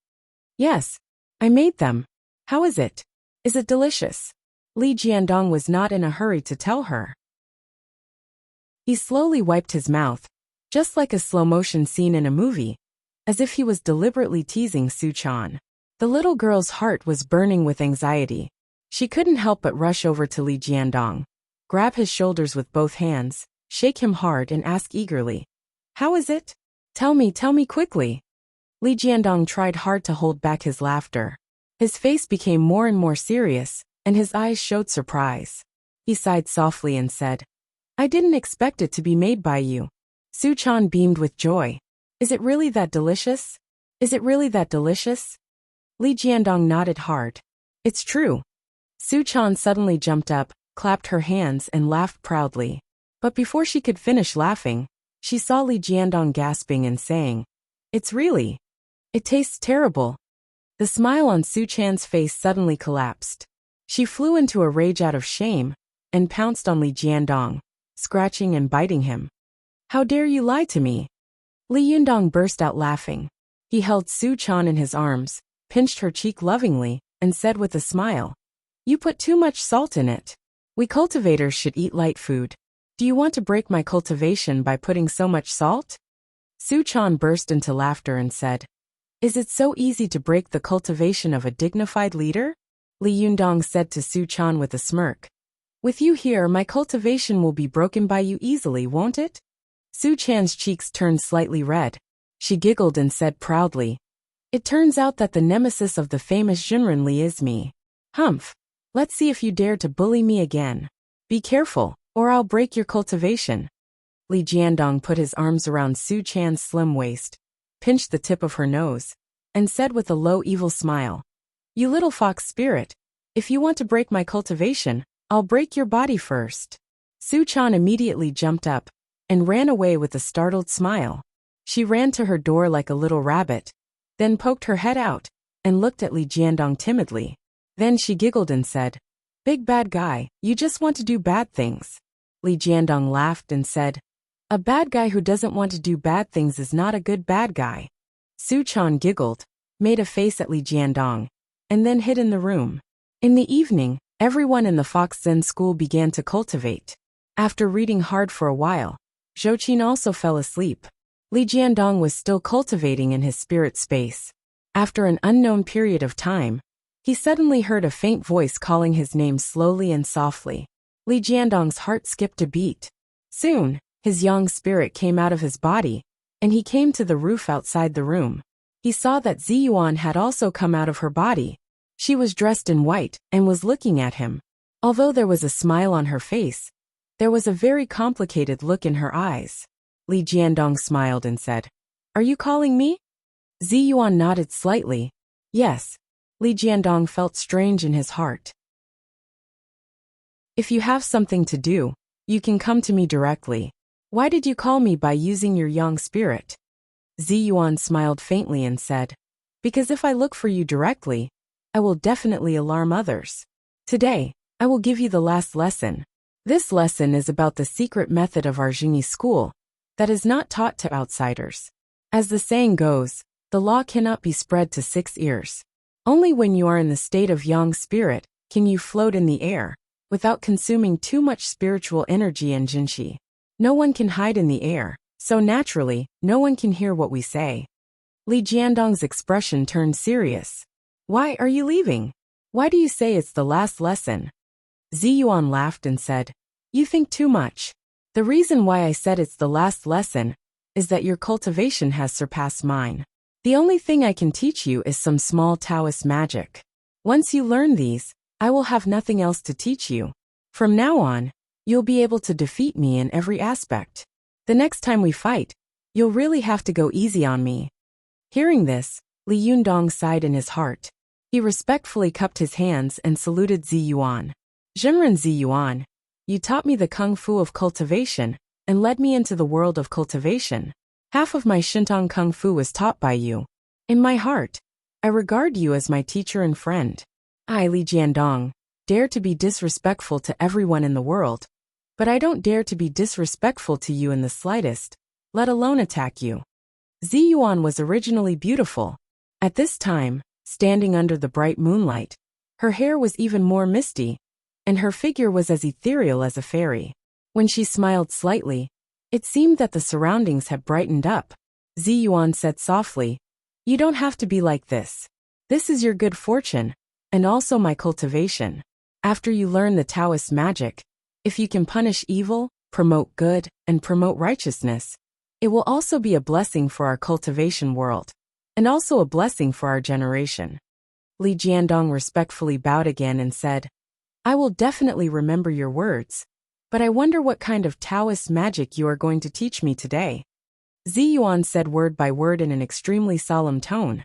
Speaker 1: "Yes, I made them. How is it? Is it delicious?" Li Jiandong was not in a hurry to tell her. He slowly wiped his mouth, just like a slow-motion scene in a movie, as if he was deliberately teasing Su Chan. The little girl's heart was burning with anxiety. She couldn't help but rush over to Li Jiandong, grab his shoulders with both hands, shake him hard and ask eagerly, "How is it? Tell me quickly." Li Jiandong tried hard to hold back his laughter. His face became more and more serious, and his eyes showed surprise. He sighed softly and said, "I didn't expect it to be made by you." Su Chan beamed with joy. "Is it really that delicious? Is it really that delicious?" Li Jiandong nodded hard. "It's true." Su Chan suddenly jumped up, clapped her hands and laughed proudly. But before she could finish laughing, she saw Li Jiandong gasping and saying, "It's really. It tastes terrible." The smile on Su Chan's face suddenly collapsed. She flew into a rage out of shame and pounced on Li Jiandong, scratching and biting him. "How dare you lie to me?" Li Yundong burst out laughing. He held Su Chan in his arms, pinched her cheek lovingly, and said with a smile, "You put too much salt in it. We cultivators should eat light food. Do you want to break my cultivation by putting so much salt?" Su Chan burst into laughter and said, "Is it so easy to break the cultivation of a dignified leader?" Li Yundong said to Su Chan with a smirk, "With you here, my cultivation will be broken by you easily, won't it?" Su Chan's cheeks turned slightly red. She giggled and said proudly, "It turns out that the nemesis of the famous Junren Li is me. Humph. Let's see if you dare to bully me again. Be careful, or I'll break your cultivation." Li Jiandong put his arms around Su Chan's slim waist, pinched the tip of her nose, and said with a low evil smile, "You little fox spirit, if you want to break my cultivation, I'll break your body first." Su Chan immediately jumped up and ran away with a startled smile. She ran to her door like a little rabbit, then poked her head out and looked at Li Jiandong timidly. Then she giggled and said, "Big bad guy, you just want to do bad things." Li Jiandong laughed and said, "A bad guy who doesn't want to do bad things is not a good bad guy." Su Chan giggled, made a face at Li Jiandong, and then hid in the room. In the evening, everyone in the Fox Zen school began to cultivate. After reading hard for a while, Zhou Qin also fell asleep. Li Jiandong was still cultivating in his spirit space. After an unknown period of time, he suddenly heard a faint voice calling his name slowly and softly. Li Jiandong's heart skipped a beat. Soon, his young spirit came out of his body, and he came to the roof outside the room. He saw that Zi Yuan had also come out of her body. She was dressed in white and was looking at him. Although there was a smile on her face, there was a very complicated look in her eyes. Li Jiandong smiled and said, "Are you calling me?" Zi Yuan nodded slightly. Yes. Li Jiandong felt strange in his heart. If you have something to do, you can come to me directly. Why did you call me by using your yang spirit? Ziyuan smiled faintly and said, because if I look for you directly, I will definitely alarm others. Today, I will give you the last lesson. This lesson is about the secret method of our Jingyi school that is not taught to outsiders. As the saying goes, the law cannot be spread to 6 ears. Only when you are in the state of yang spirit can you float in the air without consuming too much spiritual energy and jinshi. No one can hide in the air, so naturally, no one can hear what we say. Li Jiandong's expression turned serious. Why are you leaving? Why do you say it's the last lesson? Ziyuan laughed and said, you think too much. The reason why I said it's the last lesson is that your cultivation has surpassed mine. The only thing I can teach you is some small Taoist magic. Once you learn these, I will have nothing else to teach you. From now on, you'll be able to defeat me in every aspect. The next time we fight, you'll really have to go easy on me. Hearing this, Li Yundong sighed in his heart. He respectfully cupped his hands and saluted Ziyuan. Zhenren Ziyuan, you taught me the kung fu of cultivation and led me into the world of cultivation. Half of my Shintong kung fu was taught by you. In my heart, I regard you as my teacher and friend. I, Li Jiandong, dare to be disrespectful to everyone in the world, but I don't dare to be disrespectful to you in the slightest, let alone attack you. Ziyuan was originally beautiful. At this time, standing under the bright moonlight, her hair was even more misty, and her figure was as ethereal as a fairy. When she smiled slightly, it seemed that the surroundings had brightened up. Ziyuan said softly, you don't have to be like this. This is your good fortune, and also my cultivation. After you learn the Taoist magic, if you can punish evil, promote good, and promote righteousness, it will also be a blessing for our cultivation world, and also a blessing for our generation. Li Jiandong respectfully bowed again and said, I will definitely remember your words, but I wonder what kind of Taoist magic you are going to teach me today. Ziyuan said word by word in an extremely solemn tone.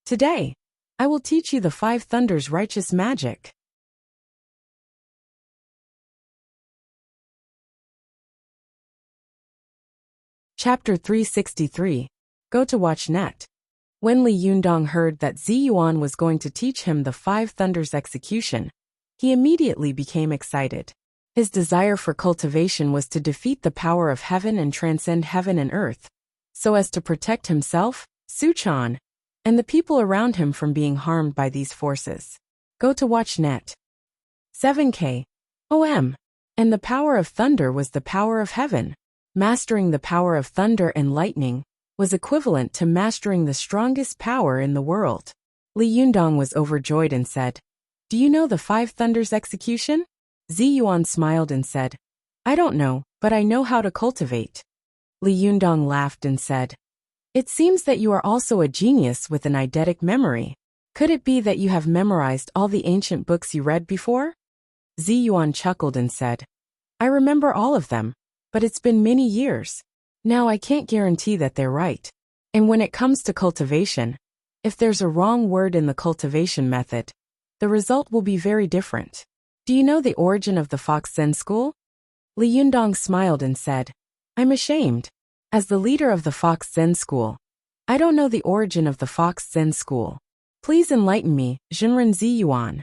Speaker 1: Today, I will teach you the 5 thunders righteous magic. Chapter 363. Go to watch net. When Li Yundong heard that Ziyuan was going to teach him the 5 thunders execution, he immediately became excited. His desire for cultivation was to defeat the power of heaven and transcend heaven and earth, so as to protect himself, Suchan, and the people around him from being harmed by these forces. Go to watch net. 7K. OM. And the power of thunder was the power of heaven. Mastering the power of thunder and lightning was equivalent to mastering the strongest power in the world. Li Yundong was overjoyed and said, do you know the 5 thunders execution? Ziyuan smiled and said, I don't know, but I know how to cultivate. Li Yundong laughed and said, it seems that you are also a genius with an eidetic memory. Could it be that you have memorized all the ancient books you read before? Ziyuan chuckled and said, I remember all of them, but it's been many years. Now I can't guarantee that they're right. And when it comes to cultivation, if there's a wrong word in the cultivation method, the result will be very different. Do you know the origin of the Fox Zen school? Li Yundong smiled and said, I'm ashamed. As the leader of the Fox Zen school, I don't know the origin of the Fox Zen school. Please enlighten me, Zhenren Ziyuan.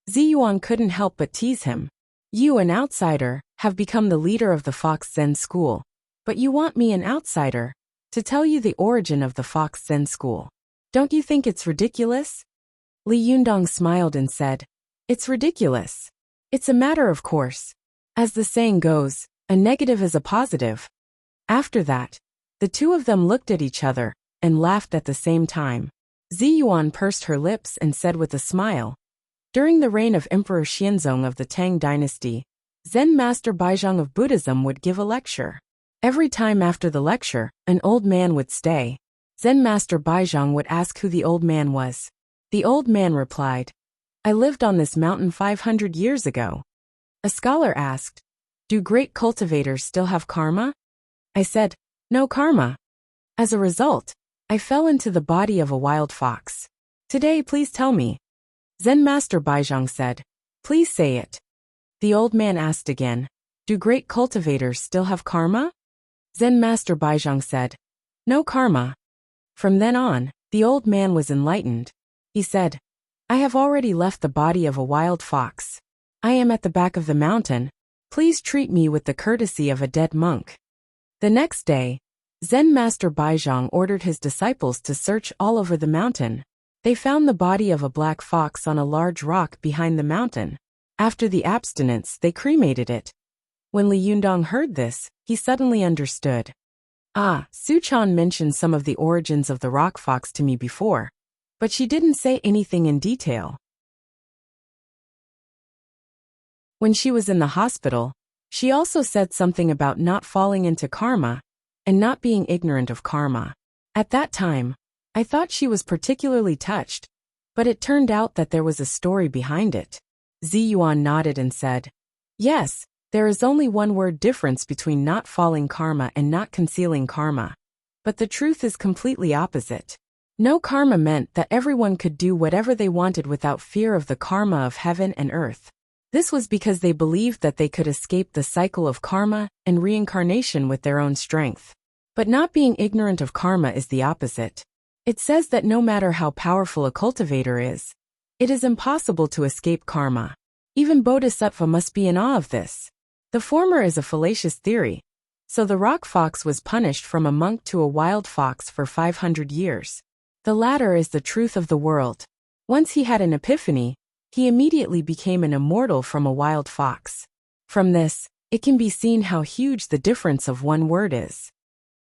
Speaker 1: Ziyuan couldn't help but tease him. You, an outsider, have become the leader of the Fox Zen school, but you want me, an outsider, to tell you the origin of the Fox Zen school. Don't you think it's ridiculous? Li Yundong smiled and said, it's ridiculous. It's a matter of course. As the saying goes, a negative is a positive. After that, the two of them looked at each other and laughed at the same time. Ziyuan pursed her lips and said with a smile, during the reign of Emperor Xianzong of the Tang dynasty, Zen Master Baizhang of Buddhism would give a lecture. Every time after the lecture, an old man would stay. Zen Master Baizhang would ask who the old man was. The old man replied, I lived on this mountain 500 years ago. A scholar asked, do great cultivators still have karma? I said, no karma. As a result, I fell into the body of a wild fox. Today, please tell me. Zen Master Baizhang said, please say it. The old man asked again, "Do great cultivators still have karma?" Zen Master Baizhang said, "No karma." From then on, the old man was enlightened. He said, "I have already left the body of a wild fox. I am at the back of the mountain. Please treat me with the courtesy of a dead monk." The next day, Zen Master Baizhang ordered his disciples to search all over the mountain. They found the body of a black fox on a large rock behind the mountain. After the abstinence, they cremated it. When Li Yundong heard this, he suddenly understood. Suchan mentioned some of the origins of the rock fox to me before, but she didn't say anything in detail. When she was in the hospital, she also said something about not falling into karma and not being ignorant of karma. At that time, I thought she was particularly touched, but it turned out that there was a story behind it. Ziyuan nodded and said, "Yes, there is only one word difference between not falling karma and not concealing karma. But the truth is completely opposite. No karma meant that everyone could do whatever they wanted without fear of the karma of heaven and earth. This was because they believed that they could escape the cycle of karma and reincarnation with their own strength. But not being ignorant of karma is the opposite. It says that no matter how powerful a cultivator is, it is impossible to escape karma. Even Bodhisattva must be in awe of this. The former is a fallacious theory. So the rock fox was punished from a monk to a wild fox for 500 years. The latter is the truth of the world. Once he had an epiphany, he immediately became an immortal from a wild fox. From this, it can be seen how huge the difference of one word is.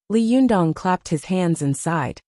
Speaker 1: Li Yundong clapped his hands and sighed.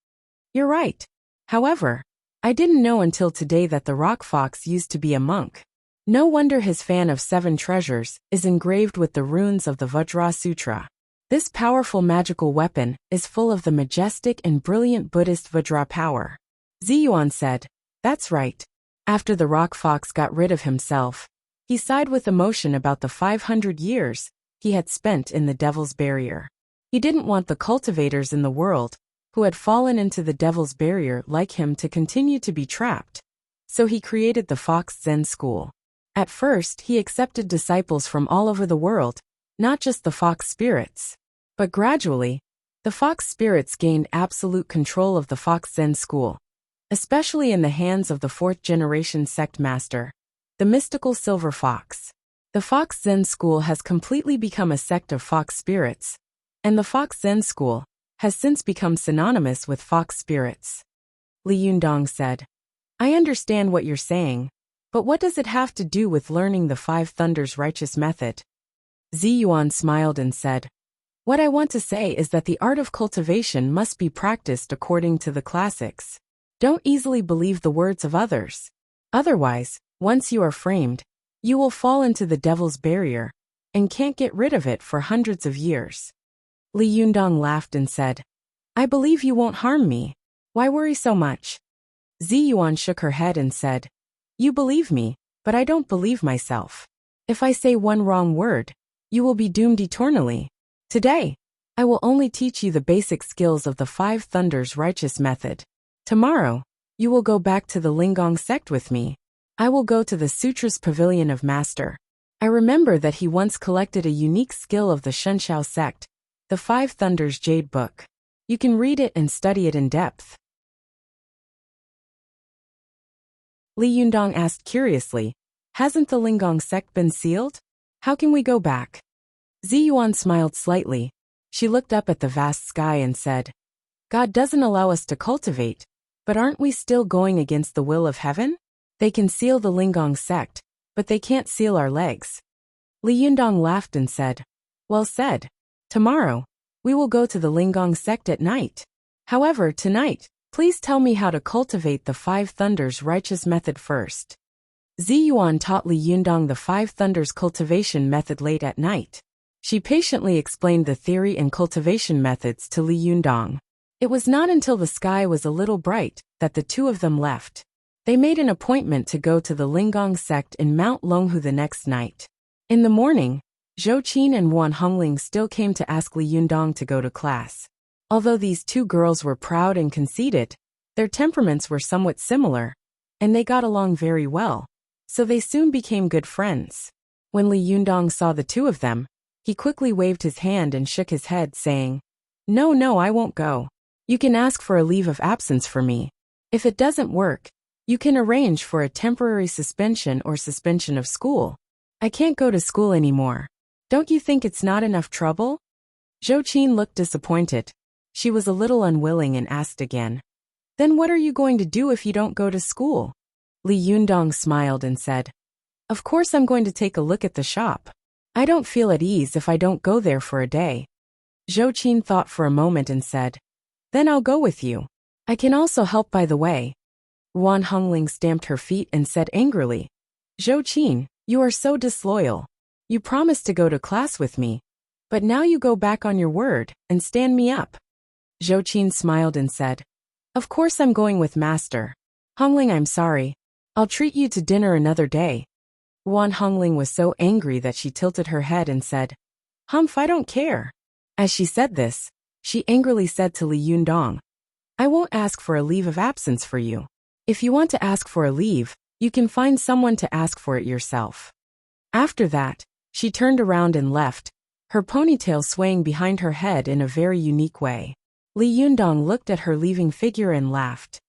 Speaker 1: "You're right. However, I didn't know until today that the rock fox used to be a monk. No wonder his fan of 7 treasures is engraved with the runes of the Vajra Sutra. This powerful magical weapon is full of the majestic and brilliant Buddhist Vajra power." Ziyuan said, "That's right." After the rock fox got rid of himself, he sighed with emotion about the 500 years he had spent in the devil's barrier. He didn't want the cultivators in the world who had fallen into the devil's barrier like him to continue to be trapped. So he created the Fox Zen School. At first, he accepted disciples from all over the world, not just the fox spirits. But gradually, the fox spirits gained absolute control of the Fox Zen School, especially in the hands of the 4th-generation sect master, the mystical silver fox. The Fox Zen School has completely become a sect of fox spirits, and the Fox Zen School has since become synonymous with fox spirits. Li Yundong said, "I understand what you're saying, but what does it have to do with learning the 5 Thunders righteous method?" Ziyuan smiled and said, "What I want to say is that the art of cultivation must be practiced according to the classics. Don't easily believe the words of others. Otherwise, once you are framed, you will fall into the devil's barrier and can't get rid of it for hundreds of years." Li Yundong laughed and said, "I believe you won't harm me. Why worry so much?" Ziyuan shook her head and said, "You believe me, but I don't believe myself. If I say one wrong word, you will be doomed eternally. Today, I will only teach you the basic skills of the 5 Thunders righteous method. Tomorrow, you will go back to the Lingong sect with me. I will go to the Sutras Pavilion of Master. I remember that he once collected a unique skill of the Shunshao sect, the 5 Thunders Jade Book. You can read it and study it in depth." Li Yundong asked curiously, "Hasn't the Lingong sect been sealed? How can we go back?" Ziyuan smiled slightly. She looked up at the vast sky and said, "God doesn't allow us to cultivate, but aren't we still going against the will of heaven? They can seal the Lingong sect, but they can't seal our legs." Li Yundong laughed and said, "Well said. Tomorrow, we will go to the Lingong sect at night. However, tonight, please tell me how to cultivate the 5 Thunders righteous method first." Ziyuan taught Li Yundong the 5 Thunders cultivation method late at night. She patiently explained the theory and cultivation methods to Li Yundong. It was not until the sky was a little bright that the two of them left. They made an appointment to go to the Lingong sect in Mount Longhu the next night. In the morning, Zhou Qin and Wan Hongling still came to ask Li Yundong to go to class. Although these 2 girls were proud and conceited, their temperaments were somewhat similar, and they got along very well, so they soon became good friends. When Li Yundong saw the two of them, he quickly waved his hand and shook his head, saying, No, I won't go. You can ask for a leave of absence for me. If it doesn't work, you can arrange for a temporary suspension or suspension of school. I can't go to school anymore. Don't you think it's not enough trouble? Zhou Qin looked disappointed. She was a little unwilling and asked again, Then what are you going to do if you don't go to school? Li Yundong smiled and said, Of course I'm going to take a look at the shop. I don't feel at ease if I don't go there for a day. Zhou Qin thought for a moment and said, Then I'll go with you. I can also help by the way. Wan Hongling stamped her feet and said angrily, Zhou Qin, you are so disloyal. You promised to go to class with me, but now you go back on your word and stand me up. Zhou Qin smiled and said, Of course I'm going with master. Hongling, I'm sorry. I'll treat you to dinner another day. Wan Hongling was so angry that she tilted her head and said, Humph, I don't care. As she said this, she angrily said to Li Yundong, I won't ask for a leave of absence for you. If you want to ask for a leave, you can find someone to ask for it yourself. After that, she turned around and left, her ponytail swaying behind her head in a very unique way. Li Yundong looked at her leaving figure and laughed.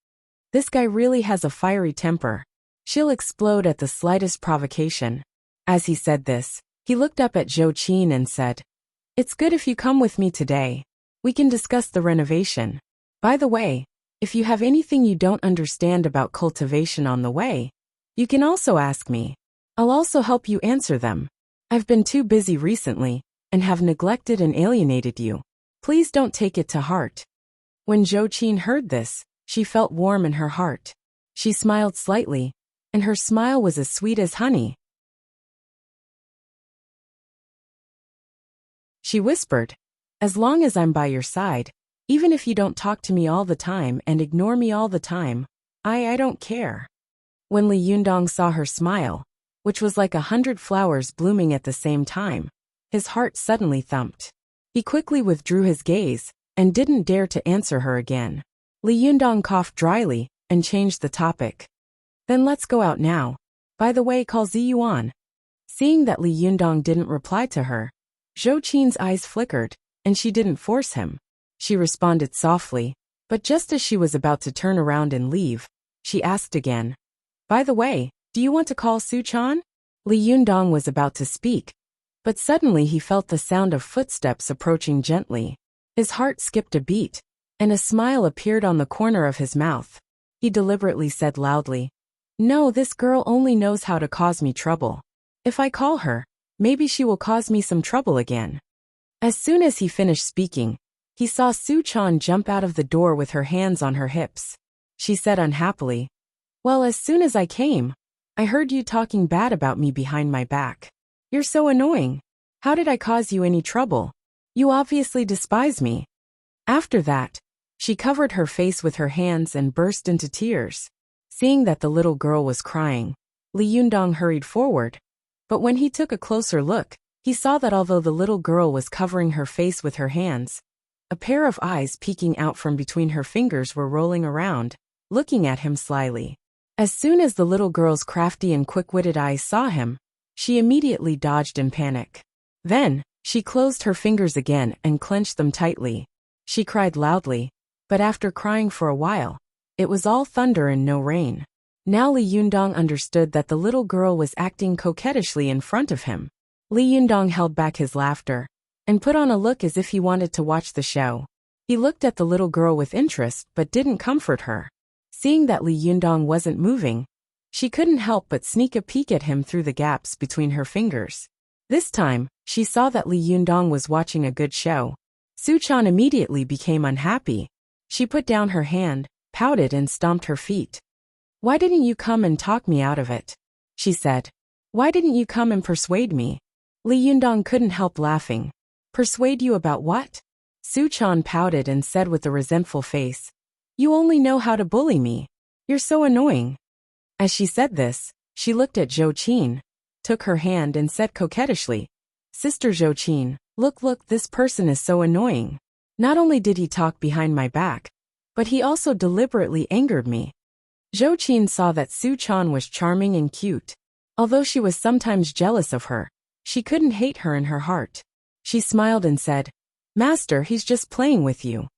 Speaker 1: This guy really has a fiery temper. She'll explode at the slightest provocation. As he said this, he looked up at Zhou Qin and said, It's good if you come with me today. We can discuss the renovation. By the way, if you have anything you don't understand about cultivation on the way, you can also ask me. I'll also help you answer them. I've been too busy recently, and have neglected and alienated you. Please don't take it to heart. When Zhou Qin heard this, she felt warm in her heart. She smiled slightly, and her smile was as sweet as honey. She whispered, As long as I'm by your side, even if you don't talk to me all the time and ignore me all the time, I don't care. When Li Yundong saw her smile, which was like 100 flowers blooming at the same time, his heart suddenly thumped. He quickly withdrew his gaze, and didn't dare to answer her again. Li Yundong coughed dryly, and changed the topic. Then let's go out now. By the way, call Ziyuan. Seeing that Li Yundong didn't reply to her, Zhou Qin's eyes flickered, and she didn't force him. She responded softly, but just as she was about to turn around and leave, she asked again, By the way, do you want to call Su-chan? Li Yundong was about to speak, but suddenly he felt the sound of footsteps approaching gently. His heart skipped a beat, and a smile appeared on the corner of his mouth. He deliberately said loudly, No, this girl only knows how to cause me trouble. If I call her, maybe she will cause me some trouble again. As soon as he finished speaking, he saw Su-chan jump out of the door with her hands on her hips. She said unhappily, Well, as soon as I came, I heard you talking bad about me behind my back. You're so annoying. How did I cause you any trouble? You obviously despise me. After that, she covered her face with her hands and burst into tears. Seeing that the little girl was crying, Li Yundong hurried forward. But when he took a closer look, he saw that although the little girl was covering her face with her hands, a pair of eyes peeking out from between her fingers were rolling around, looking at him slyly. As soon as the little girl's crafty and quick-witted eyes saw him, she immediately dodged in panic. Then, she closed her fingers again and clenched them tightly. She cried loudly, but after crying for a while, it was all thunder and no rain. Now Li Yundong understood that the little girl was acting coquettishly in front of him. Li Yundong held back his laughter, and put on a look as if he wanted to watch the show. He looked at the little girl with interest but didn't comfort her. Seeing that Li Yundong wasn't moving, she couldn't help but sneak a peek at him through the gaps between her fingers. This time, she saw that Li Yundong was watching a good show. Su-chan immediately became unhappy. She put down her hand, pouted and stomped her feet. Why didn't you come and talk me out of it? She said. Why didn't you come and persuade me? Li Yundong couldn't help laughing. Persuade you about what? Su-chan pouted and said with a resentful face. You only know how to bully me. You're so annoying. As she said this, she looked at Zhou Qin, took her hand and said coquettishly, Sister Zhou Qin, look, this person is so annoying. Not only did he talk behind my back, but he also deliberately angered me. Zhou Qin saw that Su-chan was charming and cute. Although she was sometimes jealous of her, she couldn't hate her in her heart. She smiled and said, "Master, he's just playing with you."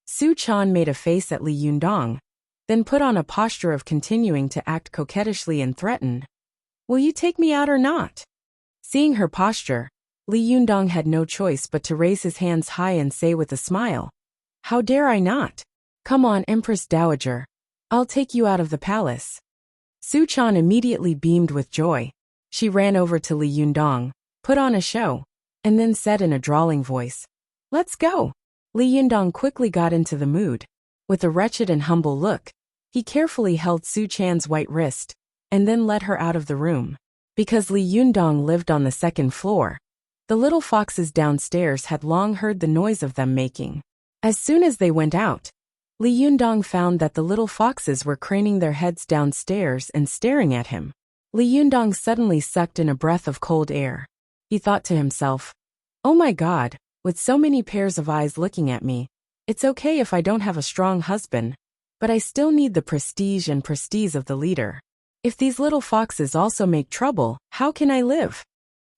Speaker 1: Su Chan made a face at Li Yundong, then put on a posture of continuing to act coquettishly and threatened. "Will you take me out or not?" Seeing her posture, Li Yundong had no choice but to raise his hands high and say with a smile, "How dare I not? Come on, Empress Dowager. I'll take you out of the palace." Su Chan immediately beamed with joy. She ran over to Li Yundong, put on a show, and then said in a drawling voice, "Let's go." Li Yundong quickly got into the mood. With a wretched and humble look, he carefully held Su Chan's white wrist, and then led her out of the room. Because Li Yundong lived on the second floor, the little foxes downstairs had long heard the noise of them making. As soon as they went out, Li Yundong found that the little foxes were craning their heads downstairs and staring at him. Li Yundong suddenly sucked in a breath of cold air. He thought to himself, "Oh my God, with so many pairs of eyes looking at me, it's okay if I don't have a strong husband, but I still need the prestige of the leader. If these little foxes also make trouble, how can I live?"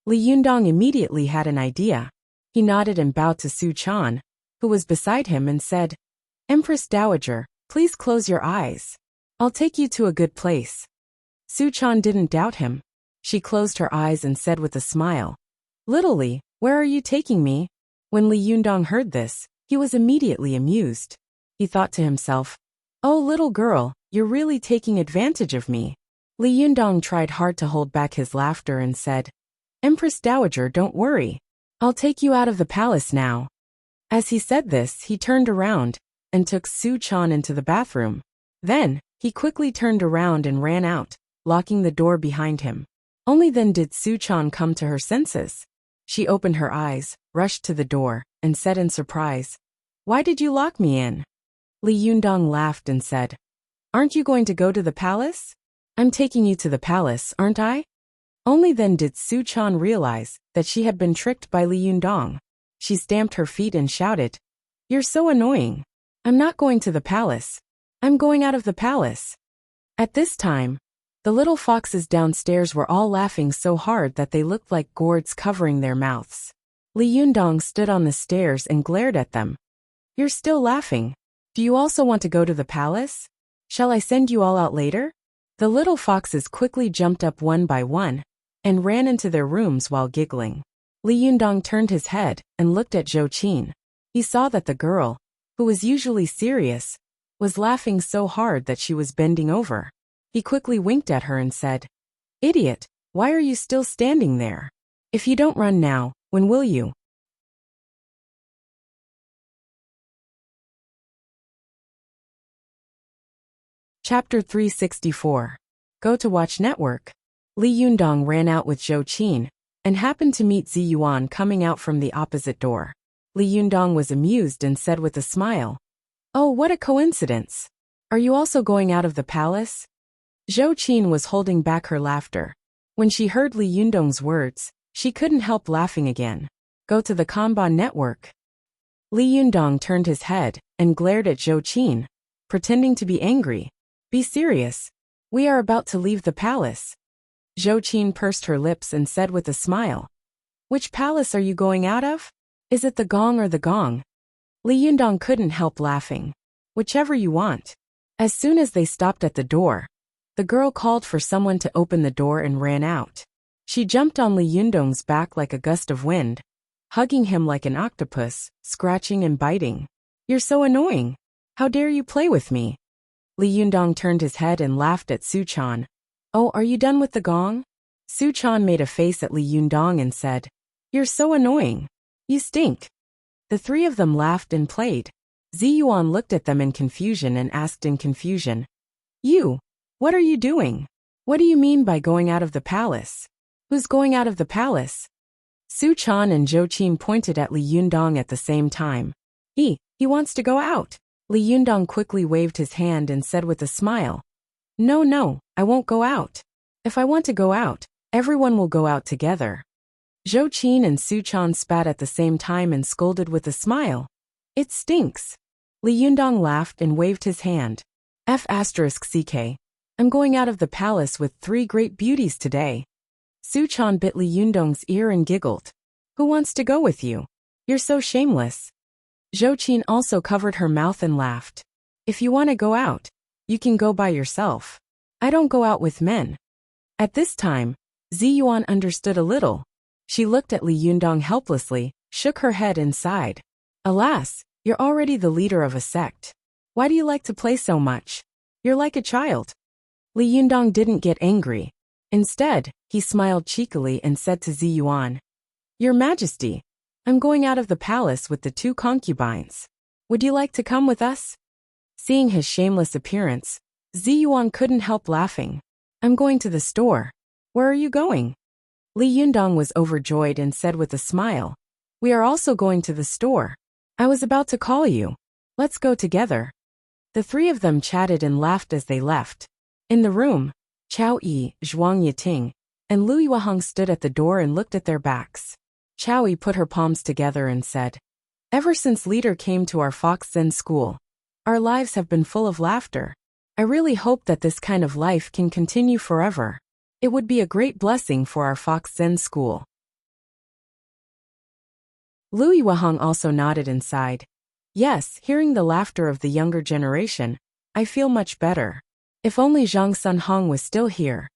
Speaker 1: Li Yundong immediately had an idea. He nodded and bowed to Su Chan, who was beside him, and said, "Empress Dowager, please close your eyes. I'll take you to a good place." Su Chan didn't doubt him. She closed her eyes and said with a smile, "Little Li, where are you taking me?" When Li Yundong heard this, he was immediately amused. He thought to himself, "Oh little girl, you're really taking advantage of me." Li Yundong tried hard to hold back his laughter and said, "Empress Dowager, don't worry. I'll take you out of the palace now." As he said this, he turned around and took Su Chan into the bathroom. Then, he quickly turned around and ran out, locking the door behind him. Only then did Su Chan come to her senses. She opened her eyes, rushed to the door, and said in surprise, "Why did you lock me in?" Li Yundong laughed and said, "Aren't you going to go to the palace? I'm taking you to the palace, aren't I?" Only then did Su Chan realize that she had been tricked by Li Yundong. She stamped her feet and shouted, "You're so annoying. I'm not going to the palace. I'm going out of the palace." At this time, the little foxes downstairs were all laughing so hard that they looked like gourds covering their mouths. Li Yundong stood on the stairs and glared at them. "You're still laughing. Do you also want to go to the palace? Shall I send you all out later?" The little foxes quickly jumped up one by one and ran into their rooms while giggling. Li Yundong turned his head and looked at Zhou Qin. He saw that the girl, who was usually serious, was laughing so hard that she was bending over. He quickly winked at her and said, "Idiot, why are you still standing there? If you don't run now, when will you?" Chapter 364. Go to Watch Network. Li Yundong ran out with Zhou Qin and happened to meet Zi Yuan coming out from the opposite door. Li Yundong was amused and said with a smile, "Oh, what a coincidence. Are you also going out of the palace?" Zhou Qin was holding back her laughter. When she heard Li Yundong's words, she couldn't help laughing again. Go to the Kanban network. Li Yundong turned his head and glared at Zhou Qin, pretending to be angry. "Be serious. We are about to leave the palace." Zhou Qin pursed her lips and said with a smile, "Which palace are you going out of? Is it the gong or the gong?" Li Yundong couldn't help laughing. "Whichever you want." As soon as they stopped at the door, the girl called for someone to open the door and ran out. She jumped on Li Yundong's back like a gust of wind, hugging him like an octopus, scratching and biting. "You're so annoying. How dare you play with me?" Li Yundong turned his head and laughed at Su Chan. "Oh, are you done with the gong?" Su Chan made a face at Li Yundong and said, "You're so annoying. You stink." The three of them laughed and played. Zi Yuan looked at them in confusion and asked in confusion, "You, what are you doing? What do you mean by going out of the palace? Who's going out of the palace?" Su Chan and Zhou Qin pointed at Li Yundong at the same time. He wants to go out." Li Yundong quickly waved his hand and said with a smile, No, I won't go out. If I want to go out, everyone will go out together." Zhou Qin and Su Chan spat at the same time and scolded with a smile, "It stinks." Li Yundong laughed and waved his hand. F***ck. I'm going out of the palace with 3 great beauties today. Su-chan bit Li Yundong's ear and giggled. Who wants to go with you? You're so shameless. Zhou-chin also covered her mouth and laughed. If you want to go out, you can go by yourself. I don't go out with men. At this time, Ziyuan understood a little. She looked at Li Yundong helplessly, shook her head and sighed. Alas, you're already the leader of a sect. Why do you like to play so much? You're like a child. Li Yundong didn't get angry. Instead, he smiled cheekily and said to Ziyuan, Your Majesty, I'm going out of the palace with the 2 concubines. Would you like to come with us? Seeing his shameless appearance, Ziyuan couldn't help laughing. I'm going to the store. Where are you going? Li Yundong was overjoyed and said with a smile, We are also going to the store. I was about to call you. Let's go together. The 3 of them chatted and laughed as they left. In the room, Chao Yi, Zhuang Yiting, and Lu Yueheng stood at the door and looked at their backs. Chao Yi put her palms together and said, Ever since Leader came to our Fox Zen school, our lives have been full of laughter. I really hope that this kind of life can continue forever. It would be a great blessing for our Fox Zen school. Lu Yueheng also nodded and sighed. Yes, hearing the laughter of the younger generation, I feel much better. If only Zhang Sunhong was still here.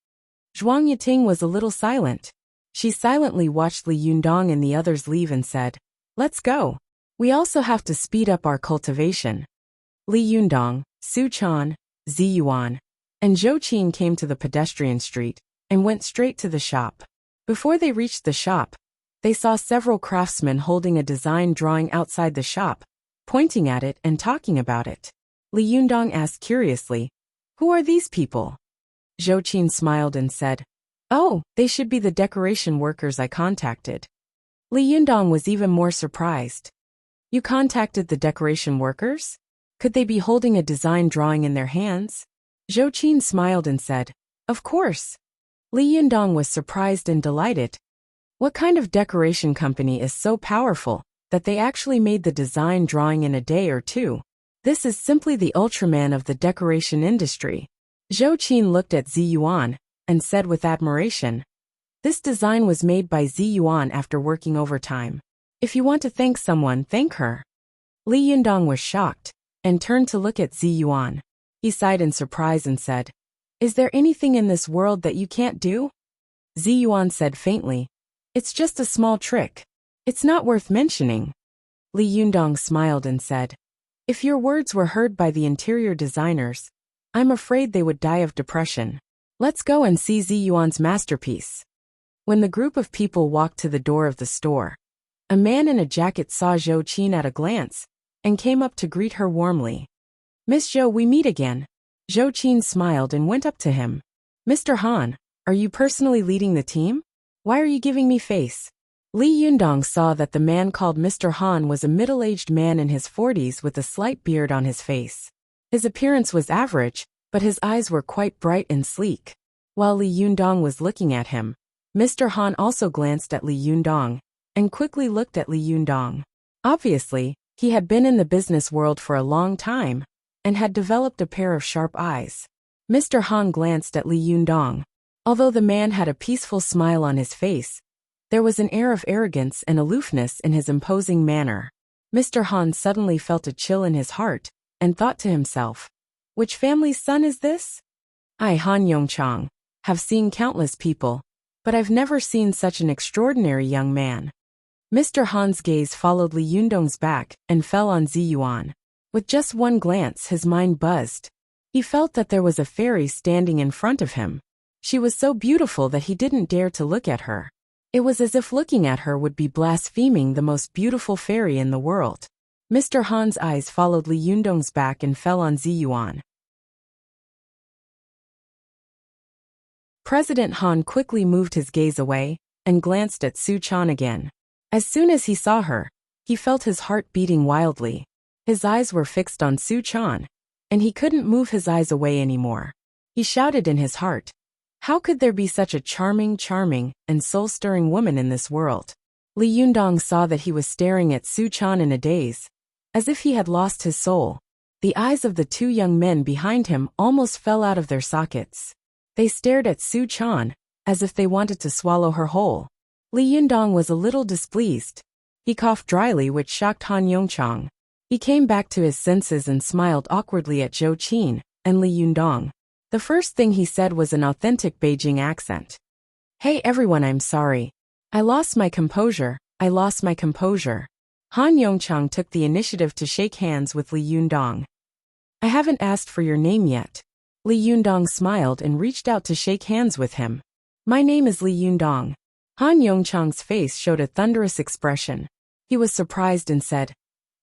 Speaker 1: Zhuang Yiting was a little silent. She silently watched Li Yundong and the others leave and said, Let's go. We also have to speed up our cultivation. Li Yundong, Su-chan, Ziyuan, and Zhou-chin came to the pedestrian street and went straight to the shop. Before they reached the shop, they saw several craftsmen holding a design drawing outside the shop, pointing at it and talking about it. Li Yundong asked curiously, Who are these people? Zhou-chin smiled and said, Oh, they should be the decoration workers I contacted. Li Yundong was even more surprised. You contacted the decoration workers? Could they be holding a design drawing in their hands? Zhou-chin smiled and said, Of course. Li Yundong was surprised and delighted. What kind of decoration company is so powerful that they actually made the design drawing in a day or 2? This is simply the Ultraman of the decoration industry. Zhou-chin looked at Ziyuan and said with admiration, This design was made by Ziyuan after working overtime. If you want to thank someone, thank her. Li Yundong was shocked and turned to look at Ziyuan. He sighed in surprise and said, Is there anything in this world that you can't do? Ziyuan said faintly, It's just a small trick. It's not worth mentioning. Li Yundong smiled and said, If your words were heard by the interior designers, I'm afraid they would die of depression. Let's go and see Ziyuan's masterpiece. When the group of people walked to the door of the store, a man in a jacket saw Zhou-chin at a glance and came up to greet her warmly. Miss Zhou, we meet again. Zhou-chin smiled and went up to him. Mr. Han, are you personally leading the team? Why are you giving me face? Li Yundong saw that the man called Mr. Han was a middle-aged man in his 40s with a slight beard on his face. His appearance was average, but his eyes were quite bright and sleek. While Li Yundong was looking at him, Mr. Han also glanced at Li Yundong and quickly looked at Li Yundong. Obviously, he had been in the business world for a long time and had developed a pair of sharp eyes. Mr. Han glanced at Li Yundong. Although the man had a peaceful smile on his face, there was an air of arrogance and aloofness in his imposing manner. Mr. Han suddenly felt a chill in his heart and thought to himself, Which family's son is this? I, Han Yongchang, have seen countless people, but I've never seen such an extraordinary young man. Mr. Han's gaze followed Li Yundong's back and fell on Ziyuan. With just one glance, his mind buzzed. He felt that there was a fairy standing in front of him. She was so beautiful that he didn't dare to look at her. It was as if looking at her would be blaspheming the most beautiful fairy in the world. Mr. Han's eyes followed Li Yundong's back and fell on Ziyuan. President Han quickly moved his gaze away and glanced at Su-chan again. As soon as he saw her, he felt his heart beating wildly. His eyes were fixed on Su-chan, and he couldn't move his eyes away anymore. He shouted in his heart, How could there be such a charming, and soul-stirring woman in this world? Li Yundong saw that he was staring at Su-chan in a daze, as if he had lost his soul. The eyes of the two young men behind him almost fell out of their sockets. They stared at Su Chan, as if they wanted to swallow her whole. Li Yundong was a little displeased. He coughed dryly, which shocked Han Yongchang. He came back to his senses and smiled awkwardly at Zhou Qin and Li Yundong. The first thing he said was an authentic Beijing accent. "Hey everyone, I'm sorry. I lost my composure. Han Yongchang took the initiative to shake hands with Li Yundong. "I haven't asked for your name yet." Li Yundong smiled and reached out to shake hands with him. "My name is Li Yundong." Han Yongchang's face showed a thunderous expression. He was surprised and said,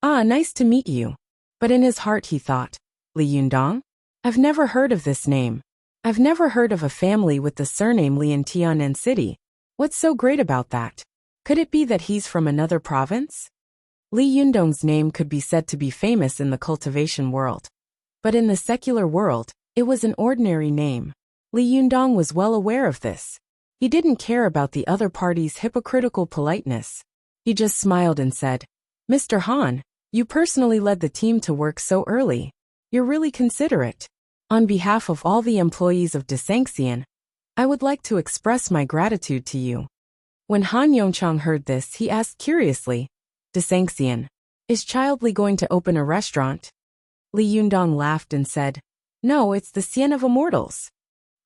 Speaker 1: "Ah, nice to meet you." But in his heart he thought, "Li Yundong? I've never heard of this name. I've never heard of a family with the surname Li in Tianan City. What's so great about that? Could it be that he's from another province?" Li Yundong's name could be said to be famous in the cultivation world. But in the secular world, it was an ordinary name. Li Yundong was well aware of this. He didn't care about the other party's hypocritical politeness. He just smiled and said, "Mr. Han, you personally led the team to work so early. You're really considerate. On behalf of all the employees of Desanxian, I would like to express my gratitude to you." When Han Yongchang heard this, he asked curiously, "Desanxian, is Child Li going to open a restaurant?" Li Yundong laughed and said, "No, it's the Xian of Immortals."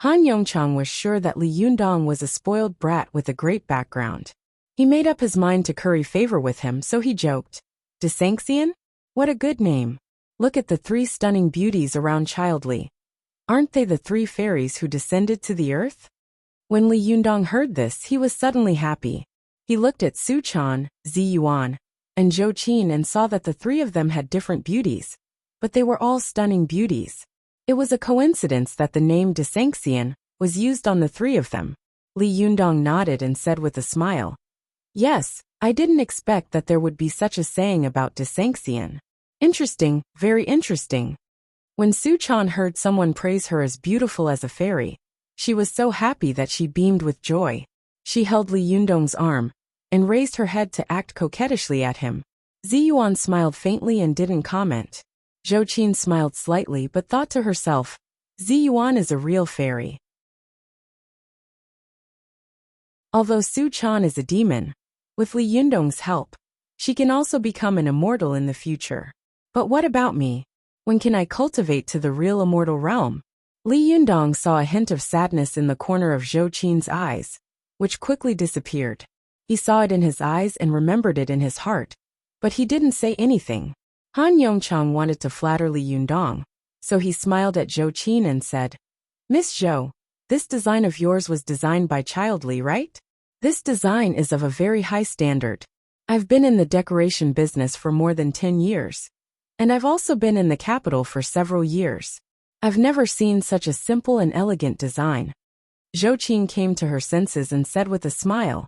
Speaker 1: Han Yongchang was sure that Li Yundong was a spoiled brat with a great background. He made up his mind to curry favor with him, so he joked, "Desanxian? What a good name. Look at the three stunning beauties around Child Li. Aren't they the three fairies who descended to the earth?" When Li Yundong heard this, he was suddenly happy. He looked at Su Chan, Zi Yuan, and Zhou Qin and saw that the three of them had different beauties, but they were all stunning beauties. It was a coincidence that the name Desanxian was used on the three of them. Li Yundong nodded and said with a smile, "Yes, I didn't expect that there would be such a saying about Desanxian. Interesting, very interesting." When Su Chan heard someone praise her as beautiful as a fairy, she was so happy that she beamed with joy. She held Li Yundong's arm and raised her head to act coquettishly at him. Zi Yuan smiled faintly and didn't comment. Zhou Qin smiled slightly but thought to herself, "Zi Yuan is a real fairy." Although Su Chan is a demon, with Li Yundong's help, she can also become an immortal in the future. But what about me? When can I cultivate to the real immortal realm? Li Yundong saw a hint of sadness in the corner of Zhou Qin's eyes, which quickly disappeared. He saw it in his eyes and remembered it in his heart, but he didn't say anything. Han Yongchang wanted to flatter Li Yundong, so he smiled at Zhou Qin and said, "Miss Zhou, this design of yours was designed by Child Li, right? This design is of a very high standard. I've been in the decoration business for more than 10 years. And I've also been in the capital for several years. I've never seen such a simple and elegant design." Zhou Qin came to her senses and said with a smile,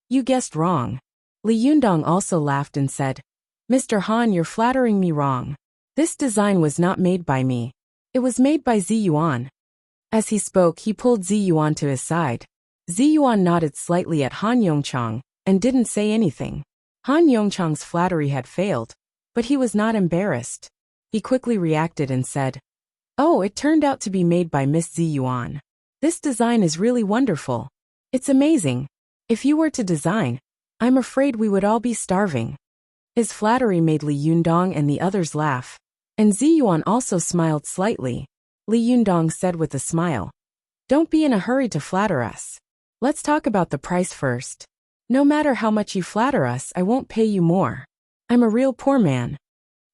Speaker 1: "You guessed wrong." Li Yundong also laughed and said, "Mr. Han, you're flattering me wrong. This design was not made by me. It was made by Zi Yuan." As he spoke, he pulled Zi Yuan to his side. Zi Yuan nodded slightly at Han Yongchang and didn't say anything. Han Yongchang's flattery had failed, but he was not embarrassed. He quickly reacted and said, "Oh, it turned out to be made by Miss Zi Yuan. This design is really wonderful. It's amazing. If you were to design, I'm afraid we would all be starving." His flattery made Li Yundong and the others laugh, and Zi Yuan also smiled slightly. Li Yundong said with a smile, "Don't be in a hurry to flatter us. Let's talk about the price first. No matter how much you flatter us, I won't pay you more. I'm a real poor man."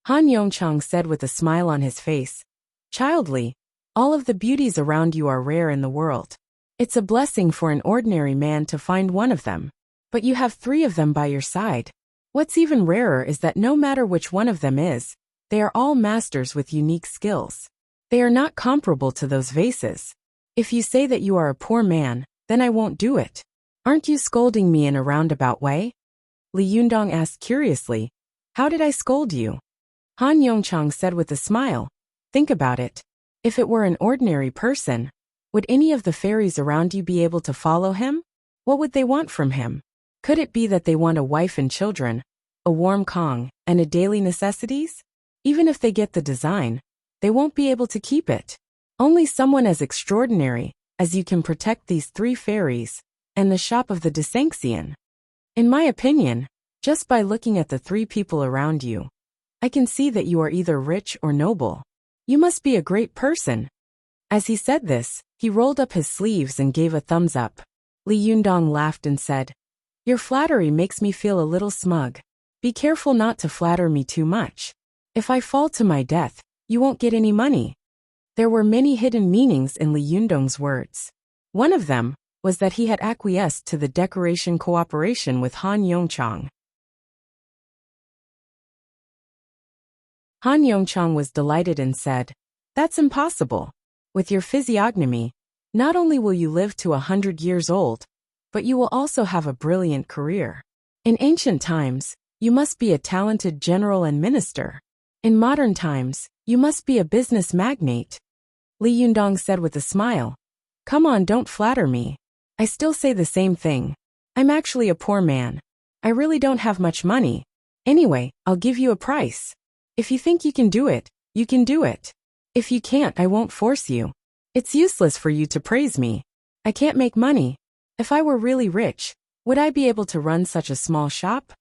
Speaker 1: Han Yongchang said with a smile on his face, "Child Li, all of the beauties around you are rare in the world. It's a blessing for an ordinary man to find one of them. But you have 3 of them by your side. What's even rarer is that no matter which one of them is, they are all masters with unique skills. They are not comparable to those vases. If you say that you are a poor man, then I won't do it. Aren't you scolding me in a roundabout way?" Li Yundong asked curiously, "How did I scold you?" Han Yongchang said with a smile, "Think about it. If it were an ordinary person, would any of the fairies around you be able to follow him? What would they want from him? Could it be that they want a wife and children, a warm Kong, and a daily necessities? Even if they get the design, they won't be able to keep it. Only someone as extraordinary as you can protect these 3 fairies and the shop of the Desanxian. In my opinion, just by looking at the 3 people around you, I can see that you are either rich or noble. You must be a great person. As he said this, he rolled up his sleeves and gave a thumbs up. Li Yundong laughed and said, "Your flattery makes me feel a little smug. Be careful not to flatter me too much. If I fall to my death, you won't get any money." There were many hidden meanings in Li Yundong's words. One of them was that he had acquiesced to the decoration cooperation with Han Yongchang. Han Yongchang was delighted and said, "That's impossible. With your physiognomy, not only will you live to 100 years old, but you will also have a brilliant career. In ancient times, you must be a talented general and minister. In modern times, you must be a business magnate." Li Yundong said with a smile, "Come on, don't flatter me. I still say the same thing. I'm actually a poor man. I really don't have much money. Anyway, I'll give you a price. If you think you can do it, you can do it. If you can't, I won't force you. It's useless for you to praise me. I can't make money. If I were really rich, would I be able to run such a small shop?"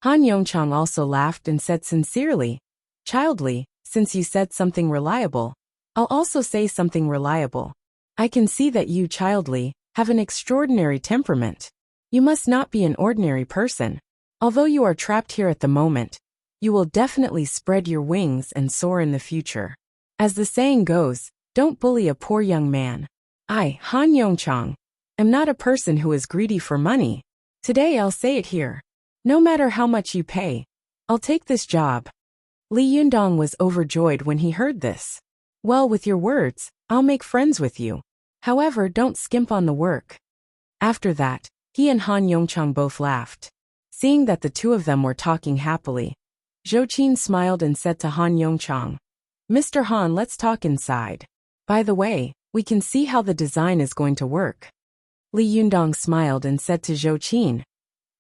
Speaker 1: Han Yongchang also laughed and said sincerely, "Childly, since you said something reliable, I'll also say something reliable. I can see that you, Childly, have an extraordinary temperament. You must not be an ordinary person. Although you are trapped here at the moment, you will definitely spread your wings and soar in the future. As the saying goes, don't bully a poor young man. I, Han Yongchang, am not a person who is greedy for money. Today I'll say it here. No matter how much you pay, I'll take this job." Li Yundong was overjoyed when he heard this. "Well, with your words, I'll make friends with you. However, don't skimp on the work." After that, he and Han Yongchang both laughed. Seeing that the 2 of them were talking happily, Zhou Qin smiled and said to Han Yongchang, "Mr. Han, let's talk inside. By the way, we can see how the design is going to work." Li Yundong smiled and said to Zhou Qin,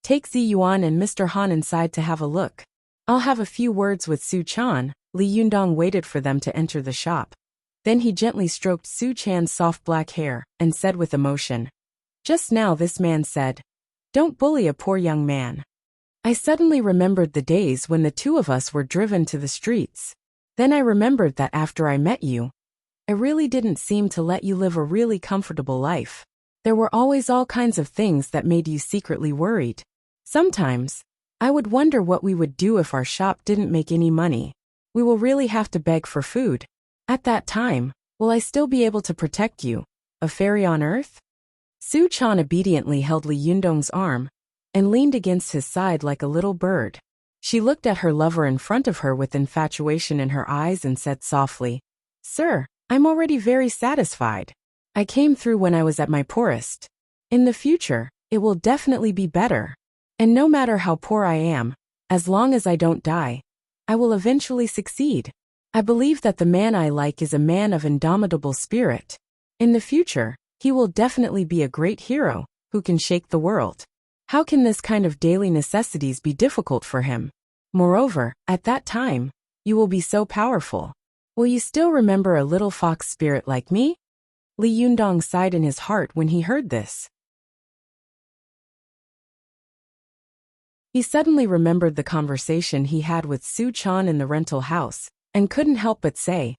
Speaker 1: "Take Zi Yuan and Mr. Han inside to have a look. I'll have a few words with Su Chan." Li Yundong waited for them to enter the shop. Then he gently stroked Su Chan's soft black hair and said with emotion, "Just now this man said, 'Don't bully a poor young man.' I suddenly remembered the days when the 2 of us were driven to the streets. Then I remembered that after I met you, I really didn't seem to let you live a really comfortable life. There were always all kinds of things that made you secretly worried. Sometimes, I would wonder what we would do if our shop didn't make any money. We will really have to beg for food. At that time, will I still be able to protect you, a fairy on earth?" Su Chan obediently held Li Yundong's arm and leaned against his side like a little bird. She looked at her lover in front of her with infatuation in her eyes and said softly, "Sir, I'm already very satisfied. I came through when I was at my poorest. In the future, it will definitely be better. And no matter how poor I am, as long as I don't die, I will eventually succeed. I believe that the man I like is a man of indomitable spirit. In the future, he will definitely be a great hero who can shake the world. How can this kind of daily necessities be difficult for him? Moreover, at that time, you will be so powerful. Will you still remember a little fox spirit like me?" Li Yundong sighed in his heart when he heard this. He suddenly remembered the conversation he had with Su Chan in the rental house, and couldn't help but say,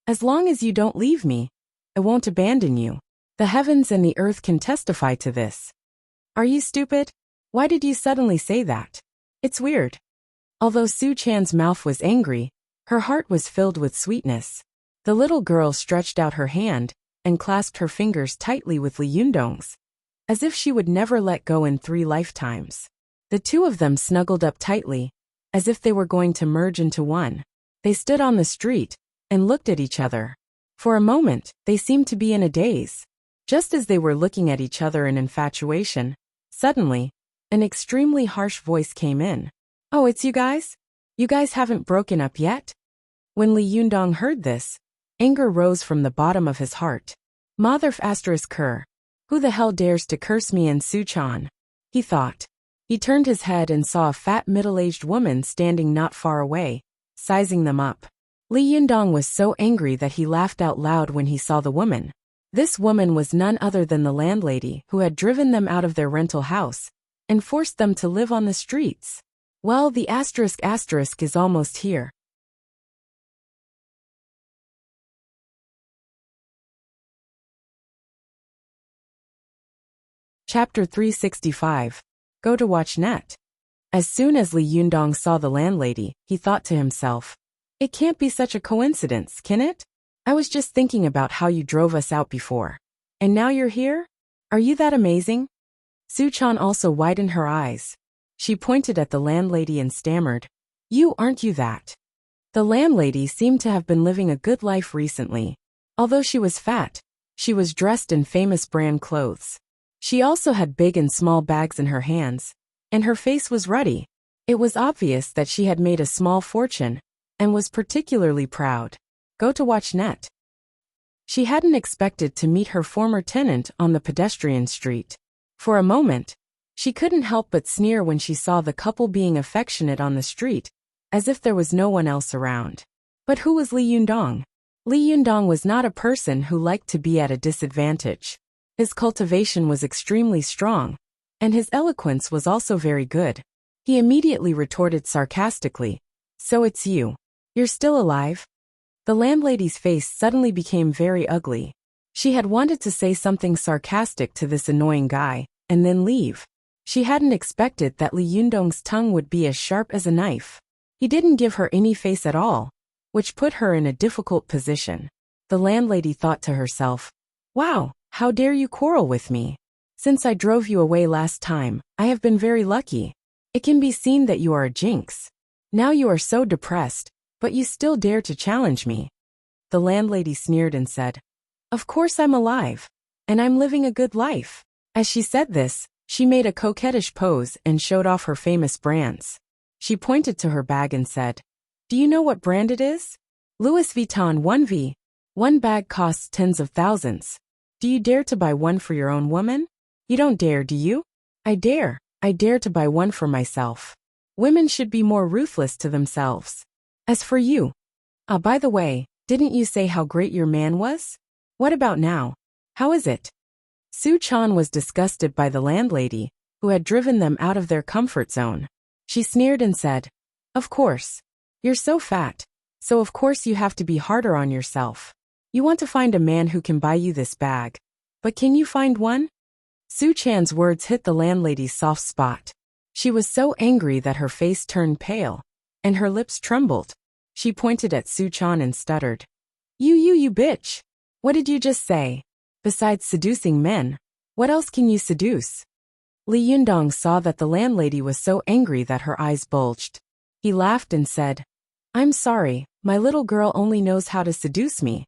Speaker 1: "As long as you don't leave me, I won't abandon you. The heavens and the earth can testify to this." "Are you stupid? Why did you suddenly say that? It's weird." Although Su Chan's mouth was angry, her heart was filled with sweetness. The little girl stretched out her hand and clasped her fingers tightly with Li Yundong's, as if she would never let go in 3 lifetimes. The 2 of them snuggled up tightly, as if they were going to merge into one. They stood on the street and looked at each other. For a moment, they seemed to be in a daze. Just as they were looking at each other in infatuation, suddenly, an extremely harsh voice came in. "Oh, it's you guys? You guys haven't broken up yet?" When Li Yundong heard this, anger rose from the bottom of his heart. "Mother ***, who the hell dares to curse me and Su Chan?" he thought. He turned his head and saw a fat middle-aged woman standing not far away, sizing them up. Li Yundong was so angry that he laughed out loud when he saw the woman. This woman was none other than the landlady who had driven them out of their rental house and forced them to live on the streets. Well, the asterisk is almost here. Chapter 365. Go to watch net. As soon as Li Yundong saw the landlady, he thought to himself, "It can't be such a coincidence, can it? I was just thinking about how you drove us out before. And now you're here? Are you that amazing?" Su-chan also widened her eyes. She pointed at the landlady and stammered, Aren't you that?" The landlady seemed to have been living a good life recently. Although she was fat, she was dressed in famous brand clothes. She also had big and small bags in her hands, and her face was ruddy. It was obvious that she had made a small fortune and was particularly proud. Go to watch net. She hadn't expected to meet her former tenant on the pedestrian street. For a moment, she couldn't help but sneer when she saw the couple being affectionate on the street, as if there was no one else around. But who was Li Yundong? Li Yundong was not a person who liked to be at a disadvantage. His cultivation was extremely strong, and his eloquence was also very good. He immediately retorted sarcastically, "So it's you. You're still alive?" The landlady's face suddenly became very ugly. She had wanted to say something sarcastic to this annoying guy, and then leave. She hadn't expected that Li Yundong's tongue would be as sharp as a knife. He didn't give her any face at all, which put her in a difficult position. The landlady thought to herself, "Wow, how dare you quarrel with me? Since I drove you away last time, I have been very lucky. It can be seen that you are a jinx. Now you are so depressed, but you still dare to challenge me." The landlady sneered and said, "Of course I'm alive, and I'm living a good life." As she said this, she made a coquettish pose and showed off her famous brands. She pointed to her bag and said, "Do you know what brand it is? Louis Vuitton 1V. One bag costs tens of thousands. Do you dare to buy one for your own woman? You don't dare, do you?" "I dare. I dare to buy one for myself. Women should be more ruthless to themselves. As for you, by the way, didn't you say how great your man was? What about now? How is it?" Su-chan was disgusted by the landlady, who had driven them out of their comfort zone. She sneered and said, "Of course. You're so fat, so of course you have to be harder on yourself. You want to find a man who can buy you this bag. But can you find one?" Su-chan's words hit the landlady's soft spot. She was so angry that her face turned pale, and her lips trembled. She pointed at Su-chan and stuttered, You bitch! What did you just say? Besides seducing men, what else can you seduce?" Li Yundong saw that the landlady was so angry that her eyes bulged. He laughed and said, "I'm sorry, my little girl only knows how to seduce me,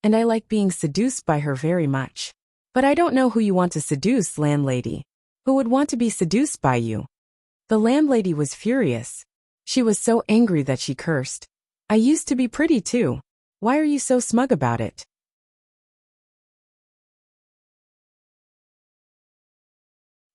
Speaker 1: and I like being seduced by her very much. But I don't know who you want to seduce, landlady. Who would want to be seduced by you?" The landlady was furious. She was so angry that she cursed. "I used to be pretty too. Why are you so smug about it?"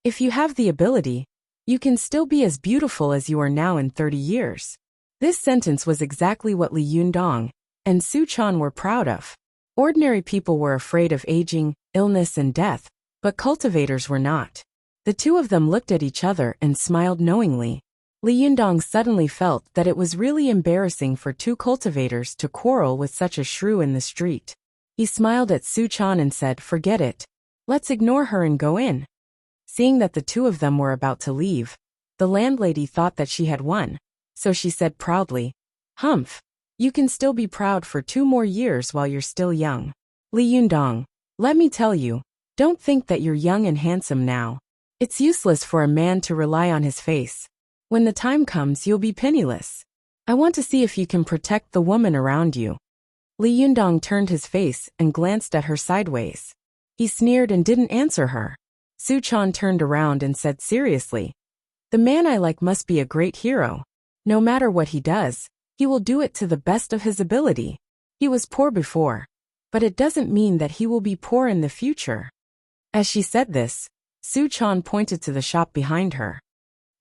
Speaker 1: If you have the ability, you can still be as beautiful as you are now in 30 years. This sentence was exactly what Li Yundong and Su-chan were proud of. Ordinary people were afraid of aging, illness and death, but cultivators were not. The two of them looked at each other and smiled knowingly. Li Yundong suddenly felt that it was really embarrassing for two cultivators to quarrel with such a shrew in the street. He smiled at Su-chan and said, "Forget it. Let's ignore her and go in." Seeing that the two of them were about to leave, the landlady thought that she had won, so she said proudly, "Humph, you can still be proud for 2 more years while you're still young. Li Yundong, let me tell you, don't think that you're young and handsome now. It's useless for a man to rely on his face. When the time comes, you'll be penniless. I want to see if you can protect the woman around you." Li Yundong turned his face and glanced at her sideways. He sneered and didn't answer her. Su-chan turned around and said seriously, "The man I like must be a great hero. No matter what he does, he will do it to the best of his ability. He was poor before, but it doesn't mean that he will be poor in the future." As she said this, Su-chan pointed to the shop behind her.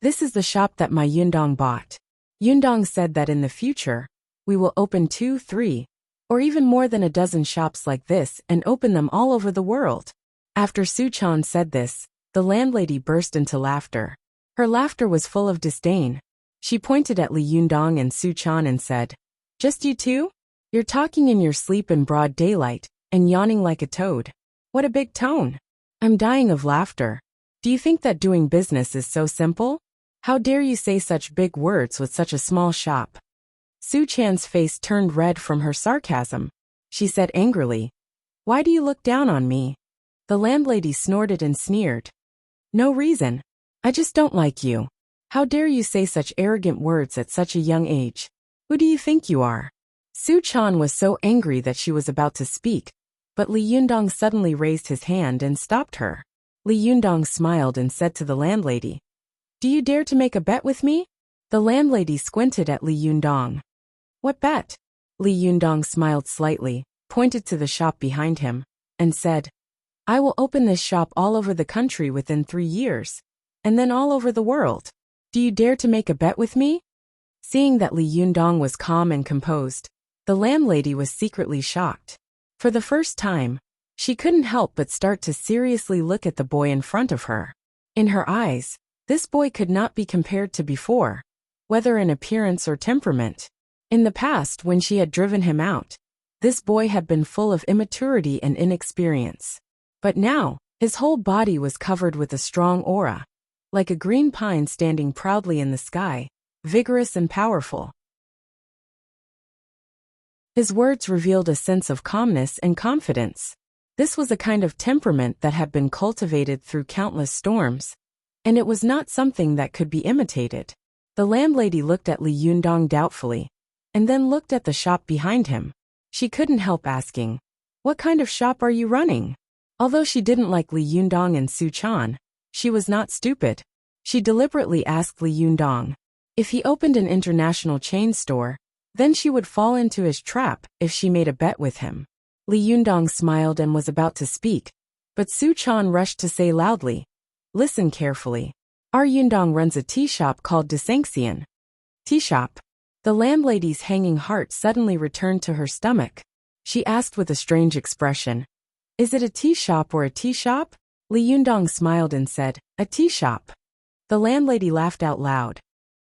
Speaker 1: "This is the shop that my Yundong bought." Yundong said that in the future, We will open 2, 3, or even more than a dozen shops like this and open them all over the world. After Su Chan said this, the landlady burst into laughter. Her laughter was full of disdain. She pointed at Li Yundong and Su Chan and said, "Just you two? You're talking in your sleep in broad daylight and yawning like a toad. What a big tone. I'm dying of laughter. Do you think that doing business is so simple? How dare you say such big words with such a small shop?" Su Chan's face turned red from her sarcasm. She said angrily, "Why do you look down on me?" The landlady snorted and sneered. "No reason. I just don't like you. How dare you say such arrogant words at such a young age? Who do you think you are?" Su Chan was so angry that she was about to speak, but Li Yundong suddenly raised his hand and stopped her. Li Yundong smiled and said to the landlady, "Do you dare to make a bet with me?" The landlady squinted at Li Yundong. "What bet?" Li Yundong smiled slightly, pointed to the shop behind him, and said, "I will open this shop all over the country within 3 years, and then all over the world. Do you dare to make a bet with me?" Seeing that Li Yundong was calm and composed, the landlady was secretly shocked. For the first time, she couldn't help but start to seriously look at the boy in front of her. In her eyes, this boy could not be compared to before, whether in appearance or temperament. In the past, when she had driven him out, this boy had been full of immaturity and inexperience. But now, his whole body was covered with a strong aura, like a green pine standing proudly in the sky, vigorous and powerful. His words revealed a sense of calmness and confidence. This was a kind of temperament that had been cultivated through countless storms, and it was not something that could be imitated. The landlady looked at Li Yundong doubtfully, and then looked at the shop behind him. She couldn't help asking, "What kind of shop are you running?" Although she didn't like Li Yundong and Su Chan, she was not stupid. She deliberately asked Li Yundong, if he opened an international chain store, then she would fall into his trap if she made a bet with him. Li Yundong smiled and was about to speak, but Su Chan rushed to say loudly, "Listen carefully. Our Yundong runs a tea shop called Desanxian." Tea shop? The landlady's hanging heart suddenly returned to her stomach. She asked with a strange expression, "Is it a tea shop or a tea shop?" Li Yundong smiled and said, "A tea shop." The landlady laughed out loud.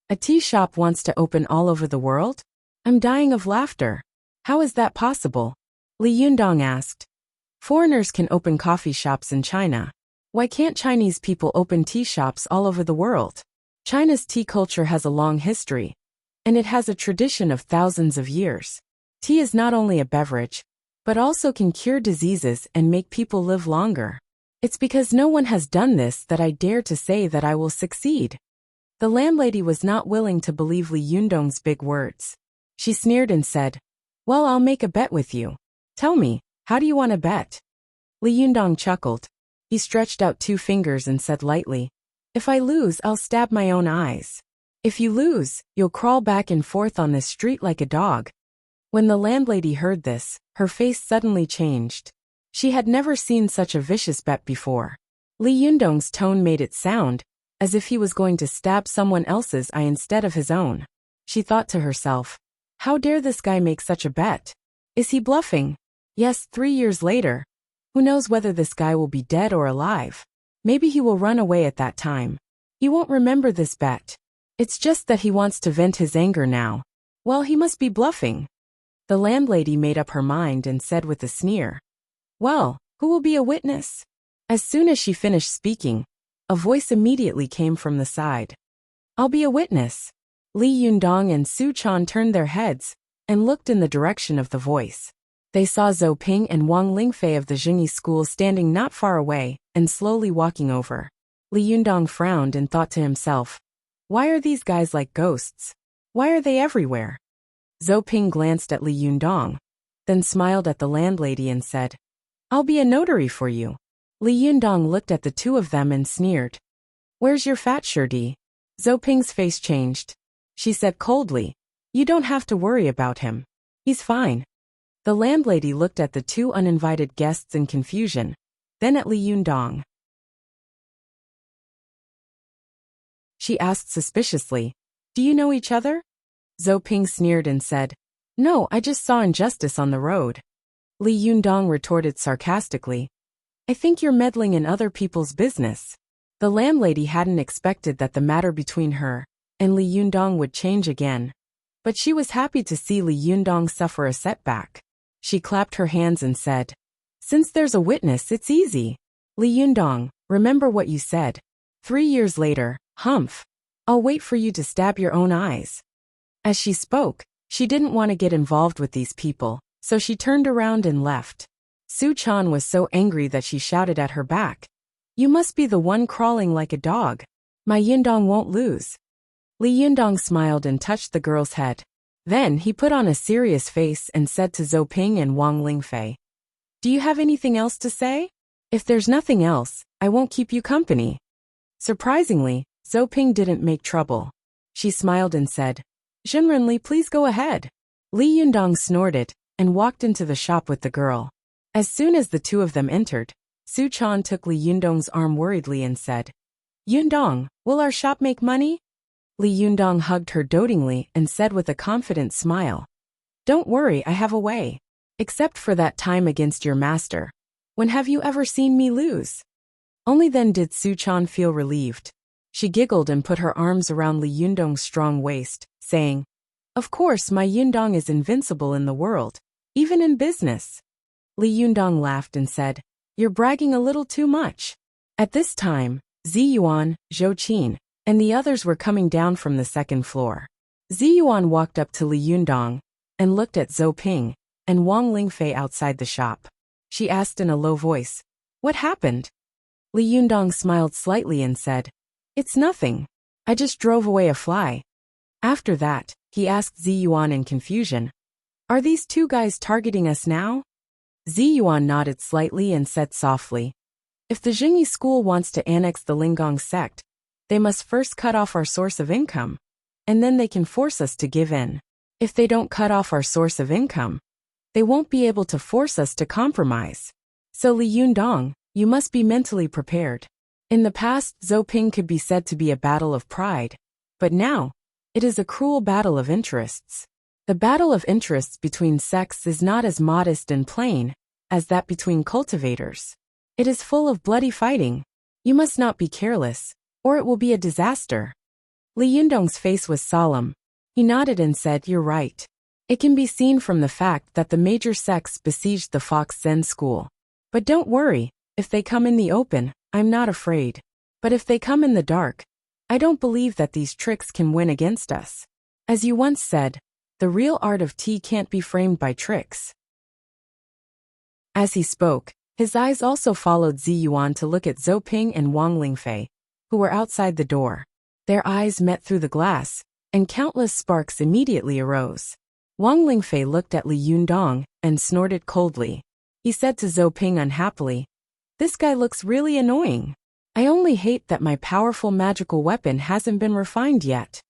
Speaker 1: "A tea shop wants to open all over the world? I'm dying of laughter. How is that possible?" Li Yundong asked. "Foreigners can open coffee shops in China. Why can't Chinese people open tea shops all over the world? China's tea culture has a long history, and it has a tradition of thousands of years. Tea is not only a beverage, but also can cure diseases and make people live longer. It's because no one has done this that I dare to say that I will succeed." The landlady was not willing to believe Li Yundong's big words. She sneered and said, "Well, I'll make a bet with you. Tell me, how do you want to bet?" Li Yundong chuckled. He stretched out 2 fingers and said lightly, "If I lose, I'll stab my own eyes. If you lose, you'll crawl back and forth on this street like a dog." When the landlady heard this, her face suddenly changed. She had never seen such a vicious bet before. Li Yundong's tone made it sound as if he was going to stab someone else's eye instead of his own. She thought to herself, how dare this guy make such a bet? Is he bluffing? Yes, 3 years later. Who knows whether this guy will be dead or alive? Maybe he will run away at that time. He won't remember this bet. It's just that he wants to vent his anger now. Well, he must be bluffing. The landlady made up her mind and said with a sneer, "Well, who will be a witness?" As soon as she finished speaking, a voice immediately came from the side. "I'll be a witness." Li Yundong and Su Chan turned their heads and looked in the direction of the voice. They saw Zhou Ping and Wang Lingfei of the Jingyi school standing not far away and slowly walking over. Li Yundong frowned and thought to himself, why are these guys like ghosts? Why are they everywhere? Zhou Ping glanced at Li Yundong, then smiled at the landlady and said, "I'll be a notary for you." Li Yundong looked at the two of them and sneered. "Where's your fat shirty?" Zhou Ping's face changed. She said coldly, "You don't have to worry about him. He's fine." The landlady looked at the two uninvited guests in confusion, then at Li Yundong. She asked suspiciously, "Do you know each other?" Zhou Ping sneered and said, No, I just saw injustice on the road. Li Yundong retorted sarcastically. I think you're meddling in other people's business. The landlady hadn't expected that the matter between her and Li Yundong would change again. But she was happy to see Li Yundong suffer a setback. She clapped her hands and said, Since there's a witness, it's easy. Li Yundong, remember what you said. 3 years later, humph. I'll wait for you to stab your own eyes. As she spoke, she didn't want to get involved with these people, so she turned around and left. Su Chan was so angry that she shouted at her back. You must be the one crawling like a dog. My Yundong won't lose. Li Yundong smiled and touched the girl's head. Then he put on a serious face and said to Zhou Ping and Wang Lingfei, Do you have anything else to say? If there's nothing else, I won't keep you company. Surprisingly, Zhou Ping didn't make trouble. She smiled and said, Zhenrenli, please go ahead. Li Yundong snorted and walked into the shop with the girl. As soon as the two of them entered, Su Chan took Li Yundong's arm worriedly and said, Yundong, will our shop make money? Li Yundong hugged her dotingly and said with a confident smile, Don't worry, I have a way. Except for that time against your master. When have you ever seen me lose? Only then did Su Chan feel relieved. She giggled and put her arms around Li Yundong's strong waist, saying, Of course my Yundong is invincible in the world, even in business. Li Yundong laughed and said, You're bragging a little too much. At this time, Ziyuan, Zhou Qin, and the others were coming down from the second floor. Ziyuan walked up to Li Yundong and looked at Zhou Ping and Wang Lingfei outside the shop. She asked in a low voice, What happened? Li Yundong smiled slightly and said, It's nothing. I just drove away a fly. After that, he asked Ziyuan in confusion, Are these two guys targeting us now? Ziyuan nodded slightly and said softly, If the Jingyi school wants to annex the Linggong sect, they must first cut off our source of income, and then they can force us to give in. If they don't cut off our source of income, they won't be able to force us to compromise. So Li Yundong, you must be mentally prepared. In the past, Zhou Ping could be said to be a battle of pride, but now, it is a cruel battle of interests. The battle of interests between sects is not as modest and plain as that between cultivators. It is full of bloody fighting. You must not be careless, or it will be a disaster. Li Yundong's face was solemn. He nodded and said, You're right. It can be seen from the fact that the major sects besieged the Fox Zen school. But don't worry, if they come in the open, I'm not afraid. But if they come in the dark, I don't believe that these tricks can win against us. As you once said, the real art of tea can't be framed by tricks. As he spoke, his eyes also followed Ziyuan to look at Zhou Ping and Wang Lingfei, who were outside the door. Their eyes met through the glass, and countless sparks immediately arose. Wang Lingfei looked at Li Yundong and snorted coldly. He said to Zhou Ping unhappily, This guy looks really annoying. I only hate that my powerful magical weapon hasn't been refined yet.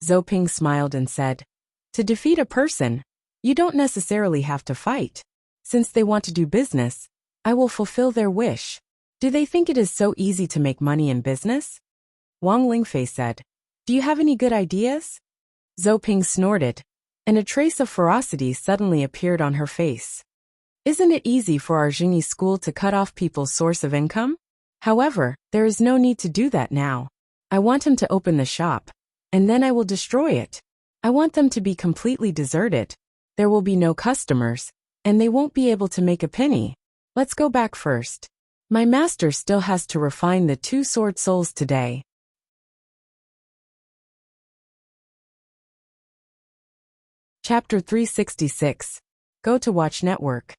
Speaker 1: Zhou Ping smiled and said, To defeat a person, you don't necessarily have to fight. Since they want to do business, I will fulfill their wish. Do they think it is so easy to make money in business? Wang Lingfei said, Do you have any good ideas? Zhou Ping snorted, and a trace of ferocity suddenly appeared on her face. Isn't it easy for our Jingyi school to cut off people's source of income? However, there is no need to do that now. I want him to open the shop, and then I will destroy it. I want them to be completely deserted. There will be no customers, and they won't be able to make a penny. Let's go back first. My master still has to refine the two sword souls today. Chapter 366. Go to Watch Network.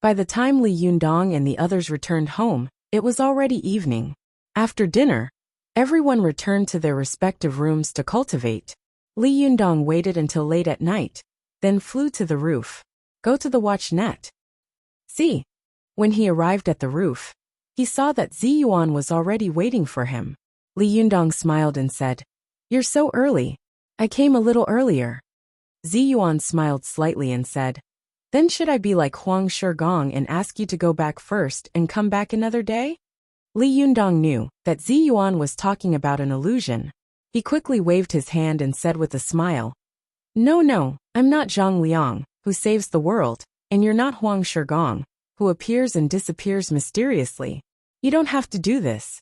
Speaker 1: By the time Li Yundong and the others returned home, it was already evening. After dinner, everyone returned to their respective rooms to cultivate. Li Yundong waited until late at night, then flew to the roof. Go to the watch net. See. When he arrived at the roof, he saw that Ziyuan was already waiting for him. Li Yundong smiled and said, You're so early. I came a little earlier. Ziyuan smiled slightly and said, Then should I be like Huang Shigong and ask you to go back first and come back another day? Li Yundong knew that Ziyuan was talking about an illusion. He quickly waved his hand and said with a smile, No, I'm not Zhang Liang, who saves the world, and you're not Huang Shigong, who appears and disappears mysteriously. You don't have to do this.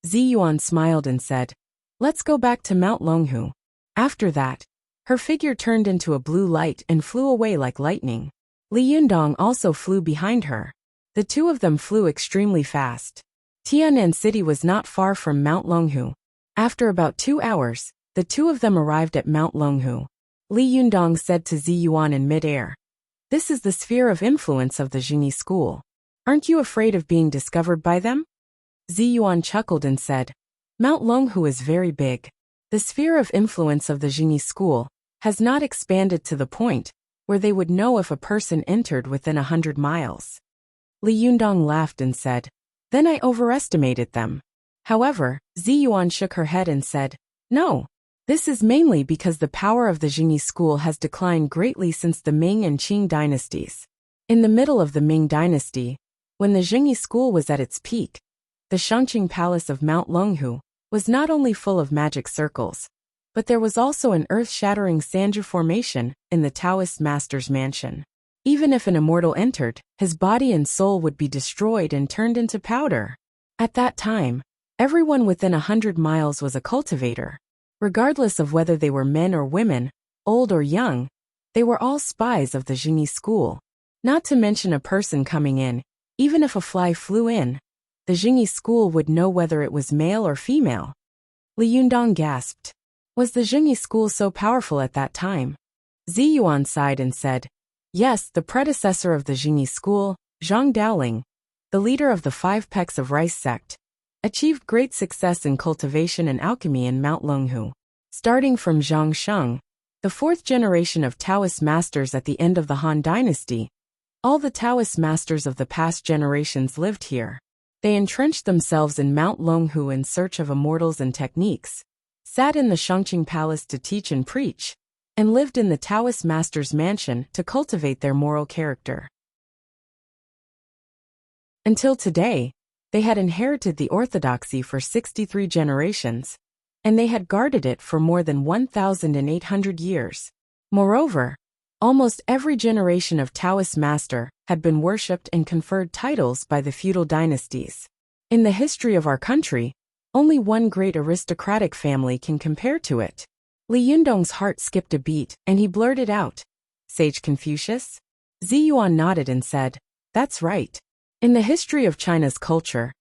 Speaker 1: Zi Yuan smiled and said, let's go back to Mount Longhu. After that, her figure turned into a blue light and flew away like lightning. Li Yundong also flew behind her. The two of them flew extremely fast. Tianan City was not far from Mount Longhu. After about 2 hours, the two of them arrived at Mount Longhu. Li Yundong said to Zi Yuan in midair, this is the sphere of influence of the Jingyi school. Aren't you afraid of being discovered by them? Zi Yuan chuckled and said, Mount Longhu is very big. The sphere of influence of the Jingyi school has not expanded to the point where they would know if a person entered within 100 miles. Li Yundong laughed and said, then I overestimated them. However, Zi Yuan shook her head and said, no. This is mainly because the power of the Jingyi school has declined greatly since the Ming and Qing dynasties. In the middle of the Ming dynasty, when the Jingyi school was at its peak, the Shangqing Palace of Mount Longhu was not only full of magic circles, but there was also an earth-shattering Sanju formation in the Taoist master's mansion. Even if an immortal entered, his body and soul would be destroyed and turned into powder. At that time, everyone within 100 miles was a cultivator. Regardless of whether they were men or women, old or young, they were all spies of the Jingyi school. Not to mention a person coming in, even if a fly flew in, the Jingyi school would know whether it was male or female. Li Yundong gasped. Was the Jingyi school so powerful at that time? Zi Yuan sighed and said, yes, the predecessor of the Jingyi school, Zhang Daoling, the leader of the 5 pecks of rice sect, achieved great success in cultivation and alchemy in Mount Longhu. Starting from Zhang Sheng, the 4th generation of Taoist masters at the end of the Han dynasty, all the Taoist masters of the past generations lived here. They entrenched themselves in Mount Longhu in search of immortals and techniques, sat in the Shangqing Palace to teach and preach, and lived in the Taoist master's mansion to cultivate their moral character. Until today, they had inherited the orthodoxy for 63 generations, and they had guarded it for more than 1,800 years. Moreover, almost every generation of Taoist master had been worshipped and conferred titles by the feudal dynasties. In the history of our country, only one great aristocratic family can compare to it. Li Yundong's heart skipped a beat, and he blurted out, Sage Confucius? Zi Yuan nodded and said, that's right. In the history of China's culture,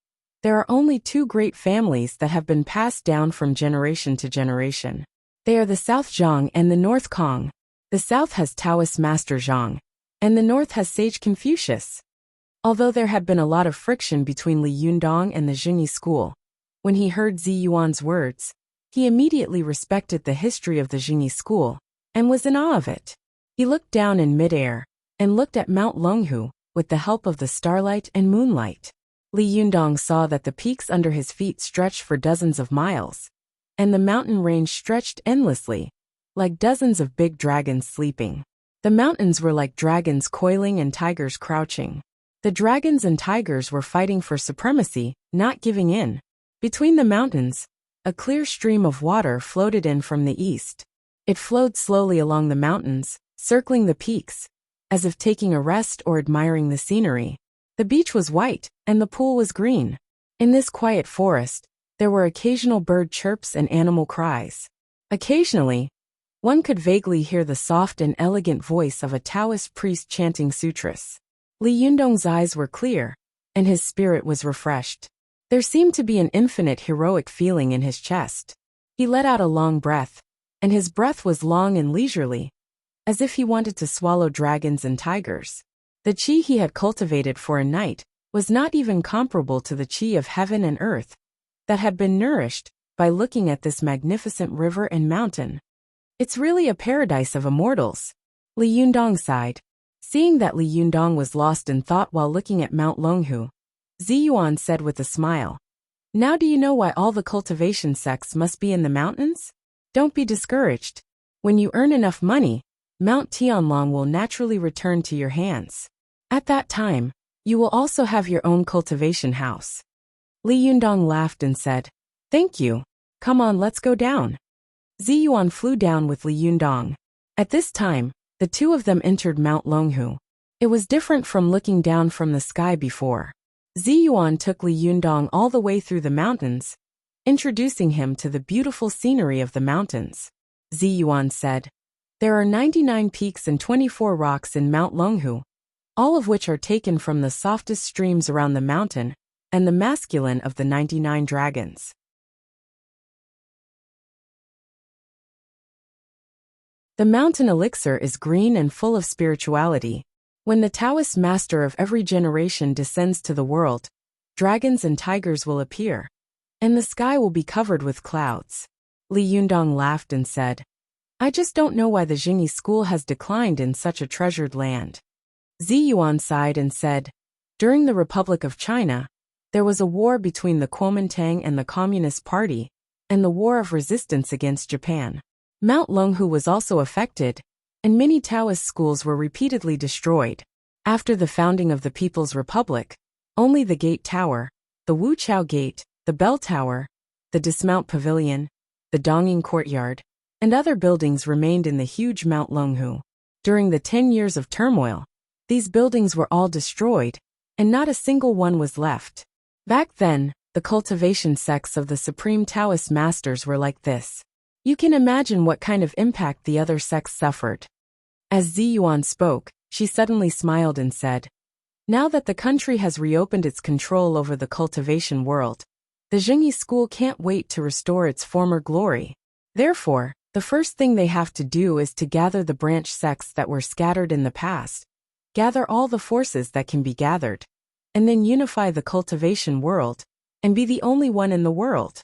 Speaker 1: there are only 2 great families that have been passed down from generation to generation. They are the South Zhang and the North Kong. The South has Taoist Master Zhang, and the North has Sage Confucius. Although there had been a lot of friction between Li Yundong and the Jingyi school, when he heard Zi Yuan's words, he immediately respected the history of the Jingyi school and was in awe of it. He looked down in midair and looked at Mount Longhu with the help of the starlight and moonlight. Li Yundong saw that the peaks under his feet stretched for dozens of miles, and the mountain range stretched endlessly, like dozens of big dragons sleeping. The mountains were like dragons coiling and tigers crouching. The dragons and tigers were fighting for supremacy, not giving in. Between the mountains, a clear stream of water floated in from the east. It flowed slowly along the mountains, circling the peaks, as if taking a rest or admiring the scenery. The beach was white, and the pool was green. In this quiet forest, there were occasional bird chirps and animal cries. Occasionally, one could vaguely hear the soft and elegant voice of a Taoist priest chanting sutras. Li Yundong's eyes were clear, and his spirit was refreshed. There seemed to be an infinite heroic feeling in his chest. He let out a long breath, and his breath was long and leisurely, as if he wanted to swallow dragons and tigers. The qi he had cultivated for a night was not even comparable to the qi of heaven and earth that had been nourished by looking at this magnificent river and mountain. It's really a paradise of immortals. Li Yundong sighed. Seeing that Li Yundong was lost in thought while looking at Mount Longhu, Zi Yuan said with a smile, now do you know why all the cultivation sects must be in the mountains? Don't be discouraged. When you earn enough money, Mount Tianlong will naturally return to your hands. At that time, you will also have your own cultivation house. Li Yundong laughed and said, thank you. Come on, let's go down. Zi Yuan flew down with Li Yundong. At this time, the two of them entered Mount Longhu. It was different from looking down from the sky before. Ziyuan took Li Yundong all the way through the mountains, introducing him to the beautiful scenery of the mountains. Ziyuan said, "There are 99 peaks and 24 rocks in Mount Longhu, all of which are taken from the softest streams around the mountain and the masculine of the 99 dragons." The mountain elixir is green and full of spirituality. When the Taoist master of every generation descends to the world, dragons and tigers will appear, and the sky will be covered with clouds. Li Yundong laughed and said, "I just don't know why the Jingyi school has declined in such a treasured land." Ziyuan sighed and said, "During the Republic of China, there was a war between the Kuomintang and the Communist Party, and the war of resistance against Japan. Mount Longhu was also affected, and many Taoist schools were repeatedly destroyed. After the founding of the People's Republic, only the Gate Tower, the Wuchao Gate, the Bell Tower, the Dismount Pavilion, the Dongying Courtyard, and other buildings remained in the huge Mount Longhu. During the 10 years of turmoil, these buildings were all destroyed, and not a single one was left. Back then, the cultivation sects of the Supreme Taoist Masters were like this. You can imagine what kind of impact the other sects suffered." As Ziyuan spoke, she suddenly smiled and said, "Now that the country has reopened its control over the cultivation world, the Jingyi school can't wait to restore its former glory. Therefore, the first thing they have to do is to gather the branch sects that were scattered in the past, gather all the forces that can be gathered, and then unify the cultivation world, and be the only one in the world."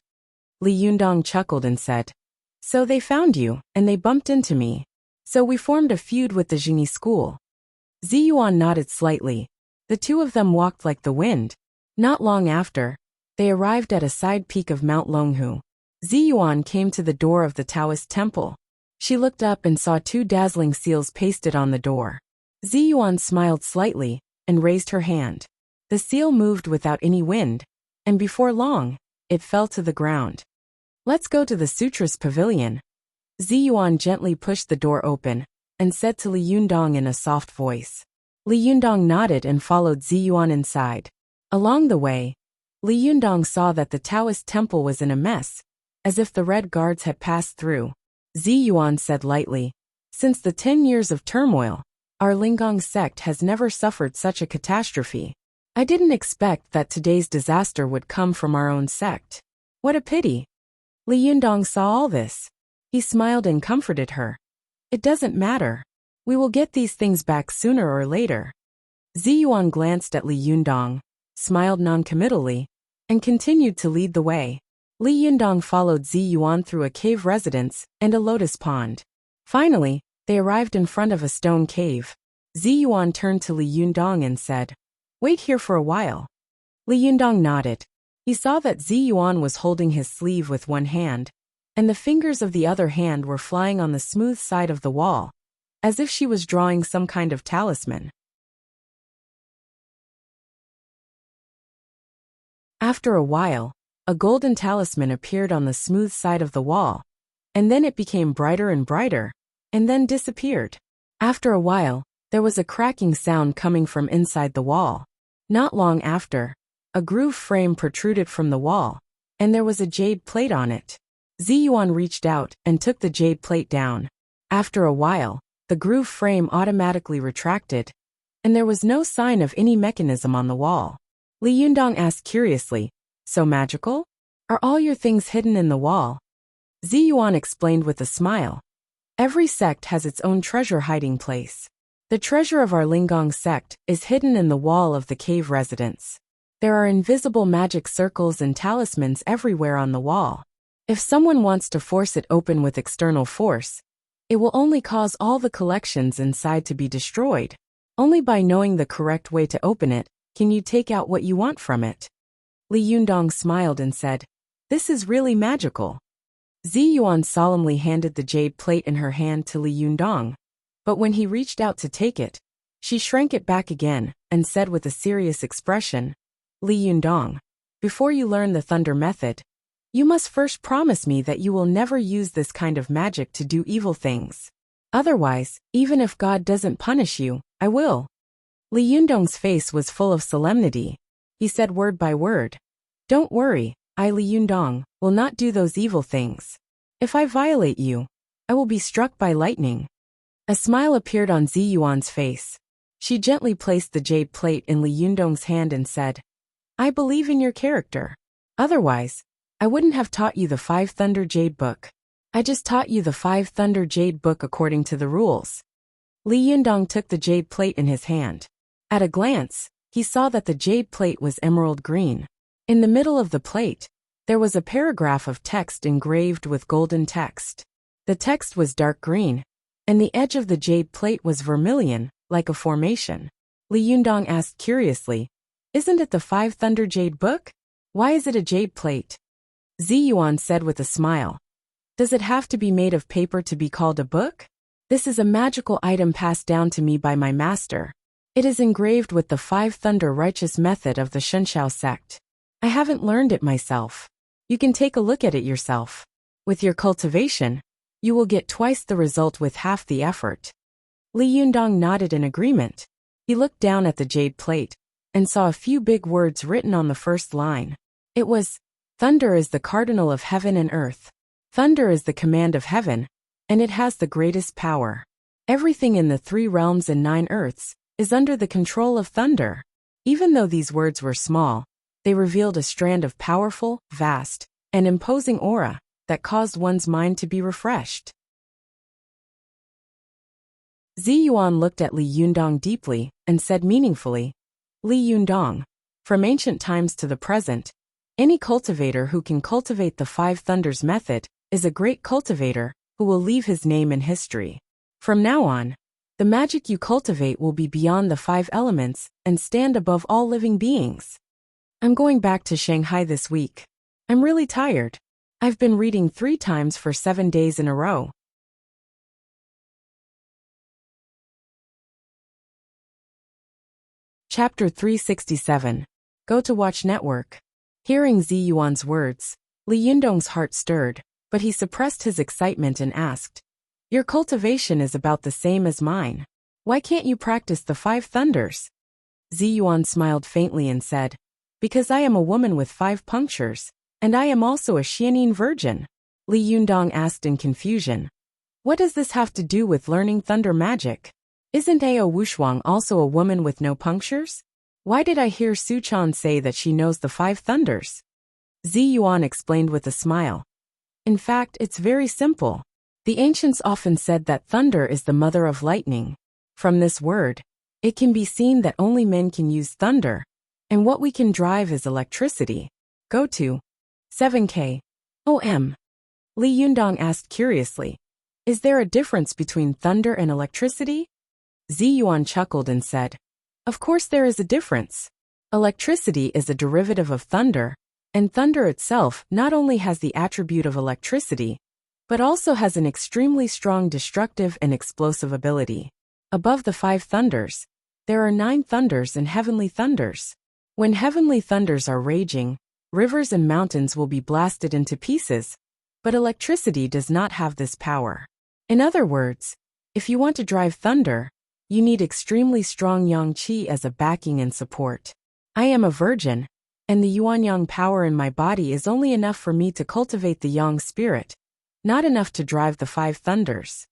Speaker 1: Li Yundong chuckled and said, "So they found you, and they bumped into me. So we formed a feud with the Jingyi school." Ziyuan nodded slightly. The two of them walked like the wind. Not long after, they arrived at a side peak of Mount Longhu. Ziyuan came to the door of the Taoist temple. She looked up and saw 2 dazzling seals pasted on the door. Ziyuan smiled slightly and raised her hand. The seal moved without any wind, and before long, it fell to the ground. "Let's go to the Sutras Pavilion." Ziyuan gently pushed the door open and said to Li Yundong in a soft voice. Li Yundong nodded and followed Ziyuan inside. Along the way, Li Yundong saw that the Taoist temple was in a mess, as if the Red Guards had passed through. Ziyuan said lightly, "Since the 10 years of turmoil, our Linggong sect has never suffered such a catastrophe. I didn't expect that today's disaster would come from our own sect. What a pity." Li Yundong saw all this. He smiled and comforted her. "It doesn't matter. We will get these things back sooner or later." Ziyuan glanced at Li Yundong, smiled noncommittally, and continued to lead the way. Li Yundong followed Ziyuan through a cave residence and a lotus pond. Finally, they arrived in front of a stone cave. Ziyuan turned to Li Yundong and said, "Wait here for a while." Li Yundong nodded. He saw that Ziyuan was holding his sleeve with one hand, and the fingers of the other hand were flying on the smooth side of the wall, as if she was drawing some kind of talisman. After a while, a golden talisman appeared on the smooth side of the wall, and then it became brighter and brighter, and then disappeared. After a while, there was a cracking sound coming from inside the wall. Not long after, a groove frame protruded from the wall, and there was a jade plate on it. Ziyuan reached out and took the jade plate down. After a while, the groove frame automatically retracted, and there was no sign of any mechanism on the wall. Li Yundong asked curiously, "So magical? Are all your things hidden in the wall?" Ziyuan explained with a smile. "Every sect has its own treasure hiding place. The treasure of our Linggong sect is hidden in the wall of the cave residence. There are invisible magic circles and talismans everywhere on the wall. If someone wants to force it open with external force, it will only cause all the collections inside to be destroyed. Only by knowing the correct way to open it can you take out what you want from it." Li Yundong smiled and said, "This is really magical." Ziyuan solemnly handed the jade plate in her hand to Li Yundong, but when he reached out to take it, she shrank it back again and said with a serious expression, "Li Yundong, before you learn the thunder method, you must first promise me that you will never use this kind of magic to do evil things." Otherwise, even if God doesn't punish you, I will. Li Yundong's face was full of solemnity. He said word by word, "Don't worry, I Li Yundong will not do those evil things. If I violate you, I will be struck by lightning." A smile appeared on Zi Yuan's face. She gently placed the jade plate in Li Yundong's hand and said, "I believe in your character. Otherwise, I wouldn't have taught you the Five Thunder Jade Book. I just taught you the Five Thunder Jade Book according to the rules." Li Yundong took the jade plate in his hand. At a glance, he saw that the jade plate was emerald green. In the middle of the plate, there was a paragraph of text engraved with golden text. The text was dark green, and the edge of the jade plate was vermilion, like a formation. Li Yundong asked curiously, "Isn't it the Five Thunder Jade Book? Why is it a jade plate?" Zi Yuan said with a smile, "Does it have to be made of paper to be called a book? This is a magical item passed down to me by my master. It is engraved with the Five Thunder Righteous method of the Shenshao sect. I haven't learned it myself. You can take a look at it yourself. With your cultivation, you will get twice the result with half the effort." Li Yundong nodded in agreement. He looked down at the jade plate and saw a few big words written on the first line. It was, "Thunder is the cardinal of heaven and earth. Thunder is the command of heaven, and it has the greatest power. Everything in the 3 realms and 9 earths is under the control of thunder." Even though these words were small, they revealed a strand of powerful, vast, and imposing aura that caused one's mind to be refreshed. Zi Yuan looked at Li Yundong deeply and said meaningfully, "Li Yundong, from ancient times to the present, any cultivator who can cultivate the Five Thunders method is a great cultivator who will leave his name in history. From now on, the magic you cultivate will be beyond the 5 elements and stand above all living beings. I'm going back to Shanghai this week. I'm really tired. I've been reading 3 times for 7 days in a row." Chapter 367. Go to Watch Network. Hearing Zi Yuan's words, Li Yundong's heart stirred, but he suppressed his excitement and asked, "Your cultivation is about the same as mine. Why can't you practice the 5 thunders?" Zi Yuan smiled faintly and said, "Because I am a woman with 5 punctures, and I am also a Xianin virgin." Li Yundong asked in confusion, "What does this have to do with learning thunder magic? Isn't Ao Wushuang also a woman with no punctures? Why did I hear Su Chan say that she knows the 5 thunders?" Zi Yuan explained with a smile. "In fact, it's very simple. The ancients often said that thunder is the mother of lightning. From this word, it can be seen that only men can use thunder, and what we can drive is electricity. Go to 7K. OM. Li Yundong asked curiously, "Is there a difference between thunder and electricity?" Zi Yuan chuckled and said, "Of course there is a difference. Electricity is a derivative of thunder, and thunder itself not only has the attribute of electricity, but also has an extremely strong destructive and explosive ability. Above the 5 thunders, there are 9 thunders and heavenly thunders. When heavenly thunders are raging, rivers and mountains will be blasted into pieces, but electricity does not have this power. In other words, if you want to drive thunder, you need extremely strong yang qi as a backing and support. I am a virgin, and the yuan-yang power in my body is only enough for me to cultivate the yang spirit, not enough to drive the 5 thunders.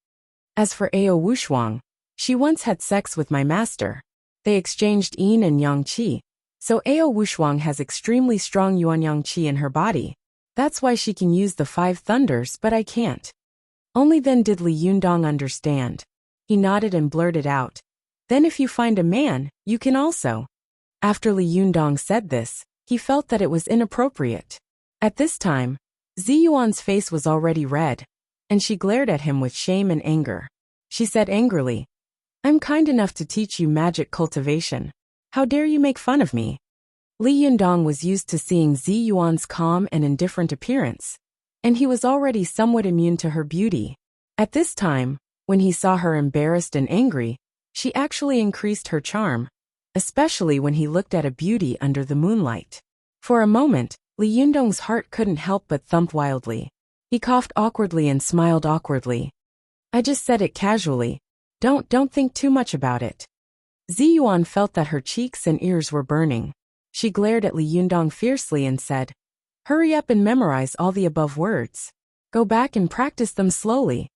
Speaker 1: As for Ao Wushuang, she once had sex with my master. They exchanged yin and yang qi, so Ao Wushuang has extremely strong yuan-yang qi in her body. That's why she can use the 5 thunders, but I can't." Only then did Li Yundong understand. He nodded and blurted out, "Then if you find a man, you can also." After Li Yundong said this, he felt that it was inappropriate. At this time, Zi Yuan's face was already red, and she glared at him with shame and anger. She said angrily, "I'm kind enough to teach you magic cultivation. How dare you make fun of me?" Li Yundong was used to seeing Zi Yuan's calm and indifferent appearance, and he was already somewhat immune to her beauty. At this time, when he saw her embarrassed and angry, she actually increased her charm, especially when he looked at a beauty under the moonlight. For a moment, Li Yundong's heart couldn't help but thump wildly. He coughed awkwardly and smiled awkwardly. I just said it casually. Don't think too much about it. Ziyuan felt that her cheeks and ears were burning. She glared at Li Yundong fiercely and said, "Hurry up and memorize all the above words. Go back and practice them slowly."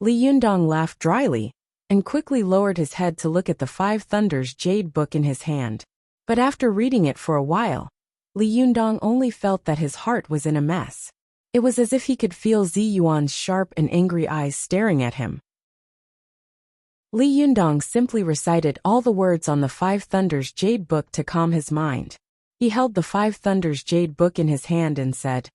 Speaker 1: Li Yundong laughed dryly and quickly lowered his head to look at the Five Thunders jade book in his hand. But after reading it for a while, Li Yundong only felt that his heart was in a mess. It was as if he could feel Ziyuan's sharp and angry eyes staring at him. Li Yundong simply recited all the words on the Five Thunders jade book to calm his mind. He held the Five Thunders jade book in his hand and said,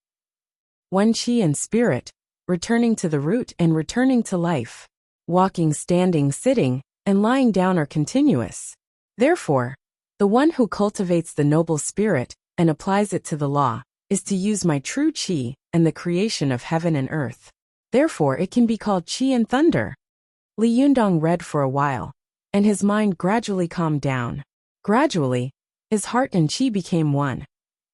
Speaker 1: "One chi and spirit, returning to the root and returning to life. Walking, standing, sitting, and lying down are continuous. Therefore, the one who cultivates the noble spirit and applies it to the law is to use my true chi and the creation of heaven and earth. Therefore it can be called chi and thunder." Li Yundong read for a while, and his mind gradually calmed down. Gradually, his heart and chi became one,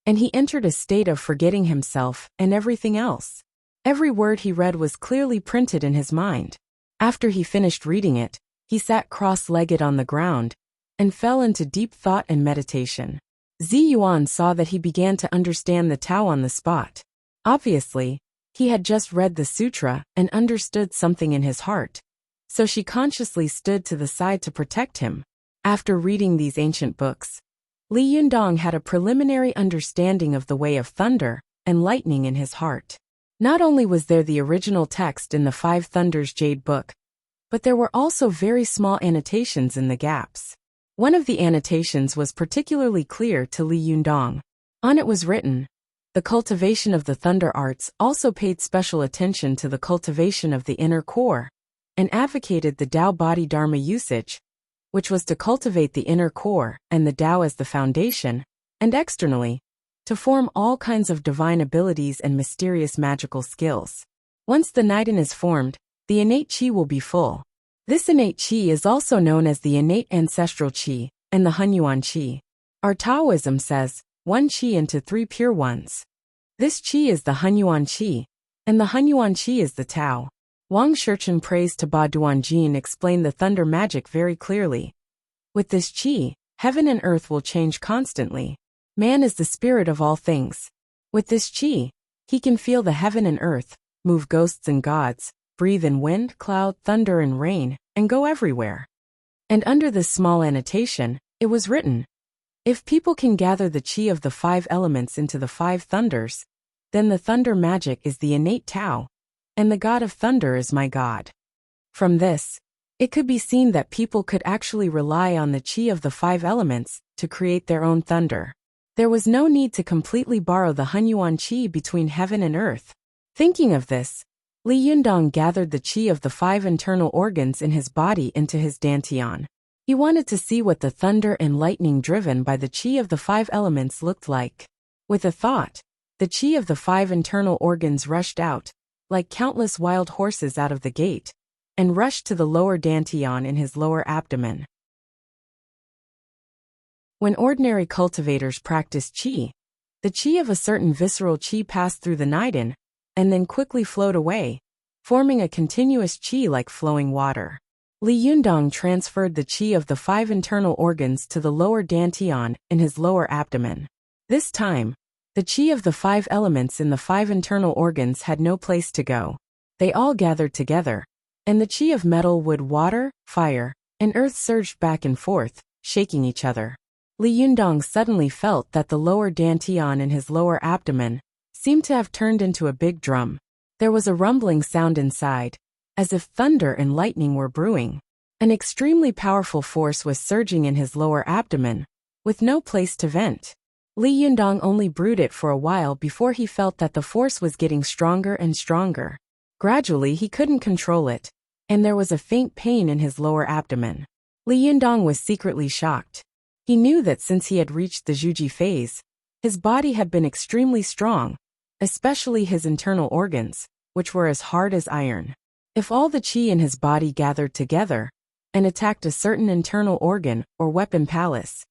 Speaker 1: and he entered a state of forgetting himself and everything else. Every word he read was clearly printed in his mind. After he finished reading it, he sat cross-legged on the ground and fell into deep thought and meditation. Ziyuan saw that he began to understand the Tao on the spot. Obviously, he had just read the sutra and understood something in his heart, so she consciously stood to the side to protect him. After reading these ancient books, Li Yundong had a preliminary understanding of the way of thunder and lightning in his heart. Not only was there the original text in the Five Thunders jade book, but there were also very small annotations in the gaps. One of the annotations was particularly clear to Li Yundong. On it was written, "The cultivation of the thunder arts also paid special attention to the cultivation of the inner core, and advocated the Tao body dharma usage, which was to cultivate the inner core and the Tao as the foundation, and externally, to form all kinds of divine abilities and mysterious magical skills. Once the Niden is formed, the innate chi will be full. This innate chi is also known as the innate ancestral chi and the Hunyuan chi. Our Taoism says, one chi into three pure ones. This chi is the Hunyuan chi, and the Hunyuan chi is the Tao." Wang Shirchen praised to Ba Duanjin explained the thunder magic very clearly. With this chi, heaven and earth will change constantly. Man is the spirit of all things. With this chi, he can feel the heaven and earth, move ghosts and gods, breathe in wind, cloud, thunder and rain, and go everywhere. And under this small annotation, it was written, "If people can gather the chi of the five elements into the five thunders, then the thunder magic is the innate Tao, and the god of thunder is my god." From this, it could be seen that people could actually rely on the chi of the five elements to create their own thunder. There was no need to completely borrow the Hunyuan chi between heaven and earth. Thinking of this, Li Yundong gathered the chi of the five internal organs in his body into his dantian. He wanted to see what the thunder and lightning driven by the chi of the five elements looked like. With a thought, the chi of the five internal organs rushed out, like countless wild horses out of the gate, and rushed to the lower dantian in his lower abdomen. When ordinary cultivators practice chi, the chi of a certain visceral chi passed through the Niden, and then quickly flowed away, forming a continuous chi like flowing water. Li Yundong transferred the chi of the five internal organs to the lower dantian in his lower abdomen. This time, the chi of the five elements in the five internal organs had no place to go. They all gathered together, and the chi of metal, wood, water, fire, and earth surged back and forth, shaking each other. Li Yundong suddenly felt that the lower dantian in his lower abdomen seemed to have turned into a big drum. There was a rumbling sound inside, as if thunder and lightning were brewing. An extremely powerful force was surging in his lower abdomen, with no place to vent. Li Yundong only brewed it for a while before he felt that the force was getting stronger and stronger. Gradually he couldn't control it, and there was a faint pain in his lower abdomen. Li Yundong was secretly shocked. He knew that since he had reached the Zhuji phase, his body had been extremely strong, especially his internal organs, which were as hard as iron. If all the chi in his body gathered together and attacked a certain internal organ or weapon palace,